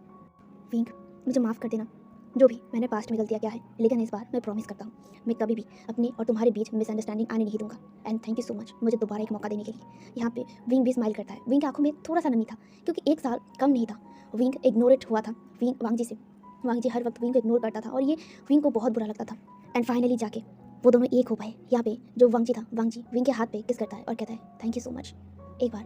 विंग मुझे माफ़ कर देना, जो भी मैंने पास्ट में गलतियाँ किया है, लेकिन इस बार मैं प्रॉमिस करता हूँ मैं कभी भी अपने और तुम्हारे बीच मिसअंडरस्टैंडिंग आने नहीं दूंगा and thank you so much मुझे दोबारा एक मौका देने के लिए। यहाँ पे विंग भी स्माइल करता है। विंग की आंखों में थोड़ा सा नमी था, क्योंकि 1 साल कम नहीं था। विंग इग्नोरेट हुआ था वांगजी से, वांगजी हर वक्त विंग को इग्नोर करता था और ये विंग को बहुत बुरा लगता था। एंड फाइनली जाके वो दोनों एक हो पाए। यहाँ पे जो वांगजी था, वांगजी विंग के हाथ पे किस करता है और कहता है, थैंक यू सो मच एक बार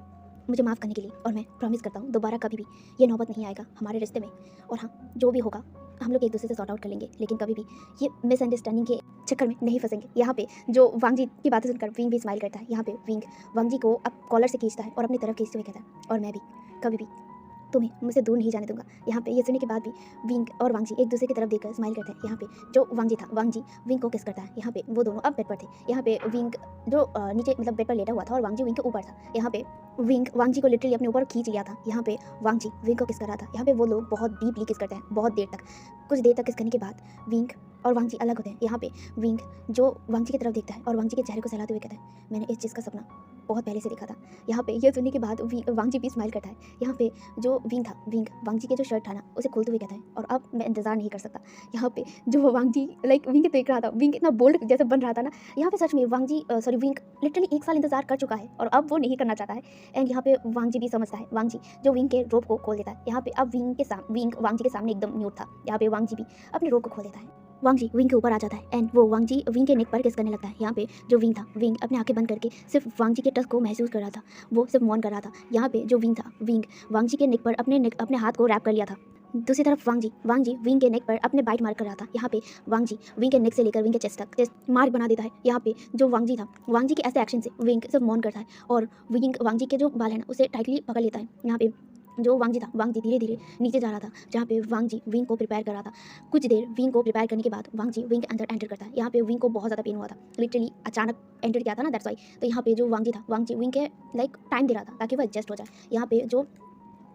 मुझे माफ़ करने के लिए, और मैं प्रॉमिस करता हूँ दोबारा कभी भी ये नौबत नहीं आएगा हमारे रिश्ते में। और हाँ, जो भी होगा हम लोग एक दूसरे से सॉर्ट आउट कर लेंगे, लेकिन कभी भी ये मिसअंडरस्टैंडिंग के चक्कर में नहीं फंसेंगे। यहाँ पे जो वांगजी की बातें सुनकर विंग भी स्माइल करता है। यहाँ पे विंग वांगजी को अब कॉलर से खींचता है और अपनी तरफ खींचते हुए कहता है, और मैं भी कभी भी तुम्हें मुझसे दूर नहीं जाने दूंगा। यहाँ पे ये सुनने के बाद भी विंग और वांगजी एक दूसरे की तरफ देखकर स्माइल करते हैं। यहाँ पे जो वांगजी था, वांगजी विंग को किस करता है। यहाँ पे वो दोनों अब बेड पर थे। यहाँ पे विंग जो नीचे मतलब बेड पर लेटा हुआ था और वांगजी विंग के ऊपर था। यहाँ पे विंग वांगजी को लिटरली अपने ऊपर खींच लिया था। यहाँ पे वांगजी विंग को किस कर रहा था। यहाँ पे वो लोग बहुत डीपली किस करते हैं, बहुत देर तक। कुछ देर तक किस करने के बाद विंग और वांगजी अलग होते हैं। यहाँ पे विंग जो वांगजी की तरफ देखता है और वांगजी के चेहरे को सहलाते हुए कहता है, मैंने इस चीज़ का सपना बहुत पहले से देखा था। यहाँ पे ये सुनने के बाद वांगजी भी स्माइल करता है। यहाँ पे जो विंग था, विंग वांगजी के जो शर्ट था ना उसे खोलते हुए कहता है, और अब मैं इंतजार नहीं कर सकता। यहाँ पे जो वांगजी लाइक विंग देख रहा था, विंग इतना बोल्ड जैसे बन रहा था ना, यहाँ पे सच में विंग लिटरली 1 साल इंतजार कर चुका है और अब वो नहीं करना चाहता है। एंड यहाँ पे वांगजी भी समझता है। वांगजी जो विंग के रोप को खोल देता है। यहाँ पे अब विंग वांगजी के सामने एकदम न्यूट था। यहाँ पे वांगजी भी अपने रोप को खोल देता है। वांगजी विंग के ऊपर आ जाता है एंड वो वांगजी विंग के नेक पर किस करने लगता है। यहाँ पे जो विंग था, विंग अपने आंखें बंद करके सिर्फ वांगजी के टच को महसूस कर रहा था, वो सिर्फ मौन कर रहा था। यहाँ पे जो विंग था, विंग वांगजी के नेक पर अपने हाथ को रैप कर लिया था। दूसरी तरफ वांगजी विंग के नेक पर अपने बाइट मार्क कर रहा था। यहाँ पे वांगजी विंग के नेक से लेकर विंग के चेस्ट तक मार्क बना देता है। यहाँ पे जो वांगजी था, वांगजी के ऐसे एक्शन से विंग सिर्फ मौन करता है और विंग वांगजी के जो बाल है ना उसे टाइटली पकड़ लेता है। यहाँ पे जो वांग जी था, वांग जी धीरे-धीरे नीचे जा रहा था, जहाँ पे वांग जी विंग को प्रिपेयर कर रहा था। कुछ देर विंग को प्रिपेयर करने के बाद वांग जी विंग के अंदर एंटर करता है। यहाँ पे विंग को बहुत ज़्यादा पेन हुआ था, लिटरली अचानक एंटर किया था ना, दैट्स व्हाई। तो यहाँ पे जो वांग जी था, वांग जी विंग के लाइक टाइम दे रहा था ताकि वो एडजस्ट हो जाए। यहाँ पे जो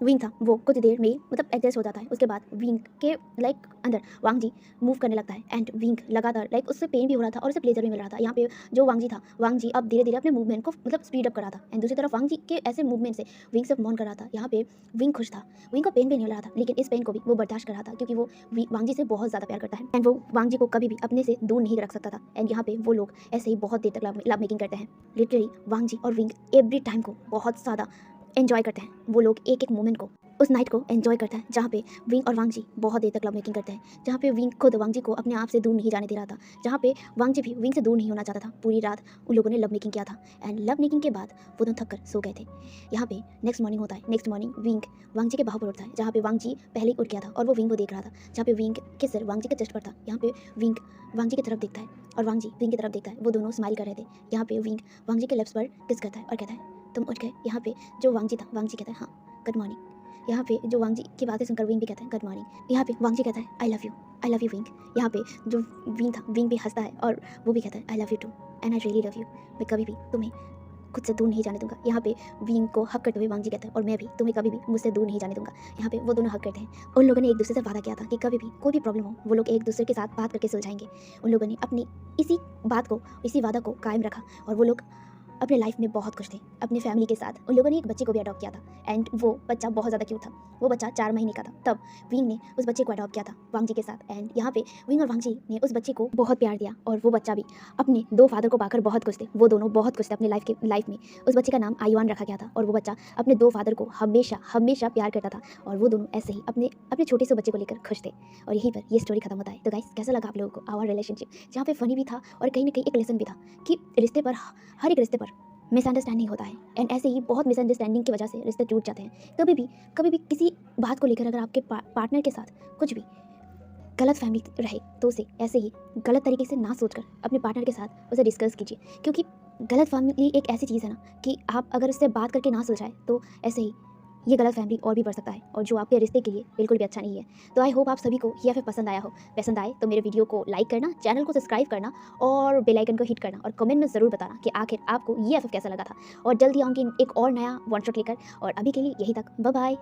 विंग था वो कुछ देर में मतलब एडजस्ट हो जाता है। उसके बाद विंग के लाइक अंदर वांग जी मूव करने लगता है एंड विंग लगातार लाइक उससे पेन भी हो रहा था और उसे प्लेजर भी मिल रहा था। यहाँ पे जो वांग जी था, वांग जी अब धीरे धीरे अपने मूवमेंट को मतलब स्पीड अप कर रहा था एंड दूसरी तरफ वांग जी के ऐसे मूवमेंट से विंग सिर्फ मौन कर रहा था। यहाँ पे विंग खुश था, विंग को पेन भी नहीं हो रहा था, लेकिन इस पेन को भी वो बर्दाश्त कर रहा था क्योंकि वो वांग जी से बहुत ज़्यादा प्यार करता है एंड वो वांग जी को कभी भी अपने से दूर नहीं रख सकता था। एंड यहाँ पे वो लोग ऐसे ही बहुत देर तक लव मेकिंग करते हैं। लिटरली वांग जी और विंग एवरी टाइम को बहुत ज़्यादा एंजॉय करते हैं। वो लोग एक एक मोमेंट को, उस नाइट को एंजॉय करता है जहाँ पे विंग और वांग जी बहुत देर तक लव मेकिंग करते हैं, जहाँ पे विंग खुद वांग जी को अपने आप से दूर नहीं जाने दे रहा था, जहाँ पे वांग जी भी विंग से दूर नहीं होना चाहता था। पूरी रात उन लोगों ने लव मेकिंग किया था एंड लव मेकिंग के बाद वो दोनों थक कर सो गए थे। यहाँ पे नेक्स्ट मॉर्निंग होता है। नेक्स्ट मॉर्निंग विंग वांग जी के बाहों पर उठता है, जहाँ पे वांग जी पहले ही उठ गया था और वो विंग को देख रहा था, जहाँ पे विंग के सिर वांग जी के चेस्ट पर था। यहाँ पे विंग वांग जी की तरफ देखता है और वांग जी विंग की तरफ देखता है। वो दोनों स्माइल कर रहे थे। यहाँ पे विंग वांग जी के लिप्स पर किस करता है और कहता है तुम उठ गए। यहाँ पे जो वांग जी था, वांग जी कहता है हाँ गुड मॉर्निंग। यहाँ पे जो वांग जी की बातें सुनकर विंग भी कहता है गुड मॉर्निंग। यहाँ पे वांग जी कहता है आई लव यू विंग। यहाँ पे जो विंग था, विंग भी हंसता है और वो भी कहता है I love you too and I really love you. मैं कभी भी तुम्हें खुद से दूर नहीं जाने दूंगा। यहाँ पे विंग को हक करते हुए वांग जी कहता है और मैं भी तुम्हें कभी भी मुझसे दूर नहीं जाने दूंगा। यहाँ पे वो दोनों हक करते हैं। उन लोगों ने एक दूसरे से वादा किया था कि कभी भी कोई भी प्रॉब्लम हो वो लोग एक दूसरे के साथ बात करके सुलझाएंगे। उन लोगों ने अपनी इसी बात को, इसी वादा को कायम रखा और वो लोग अपने लाइफ में बहुत खुश थे अपनी फैमिली के साथ। उन लोगों ने एक बच्चे को भी अडॉप्ट किया था एंड वो बच्चा बहुत ज़्यादा क्यूट था। वो बच्चा 4 महीने का था तब विंग ने उस बच्चे को अडॉप्ट किया था वांग जी के साथ एंड यहाँ पे विंग और वांग जी ने उस बच्चे को बहुत प्यार दिया और वो बच्चा भी अपने 2 फादर को पाकर बहुत खुश थे। वो दोनों बहुत खुश थे अपनी लाइफ में। उस बच्चे का नाम आयुआन रखा गया था और वो बच्चा अपने 2 फादर को हमेशा हमेशा प्यार करता था और वो दोनों ऐसे ही अपने अपने छोटे से बच्चे को लेकर खुश थे। और यहीं पर ये स्टोरी खत्म होता है। तो गाइस कैसा लगा आप लोगों को आवर रिलेशनशिप, जहाँ पे फनी भी था और कहीं ना कहीं एक लेसन भी था कि रिश्ते पर, हर एक रिश्ते पर मिसअंडरस्टैंडिंग होता है एंड ऐसे ही बहुत मिसअंडरस्टैंडिंग की वजह से रिश्ते टूट जाते हैं। कभी भी किसी बात को लेकर अगर आपके पार्टनर के साथ कुछ भी गलत फैमिली रहे तो उसे ऐसे ही गलत तरीके से ना सोचकर अपने पार्टनर के साथ उसे डिस्कस कीजिए, क्योंकि गलत फैमिली एक ऐसी चीज़ है ना कि आप अगर उससे बात करके ना सुलझाए तो ऐसे ही ये गलत फैमिली और भी बढ़ सकता है और जो आपके रिश्ते के लिए बिल्कुल भी अच्छा नहीं है। तो आई होप आप सभी को ये फिर पसंद आया हो। पसंद आए तो मेरे वीडियो को लाइक करना, चैनल को सब्सक्राइब करना और बेल आइकन को हिट करना और कमेंट में ज़रूर बताना कि आखिर आपको ये फिर कैसा लगा था। और जल्दी आऊँगी एक और नया वन शॉट लेकर और अभी के लिए यही तक, बाय बाय।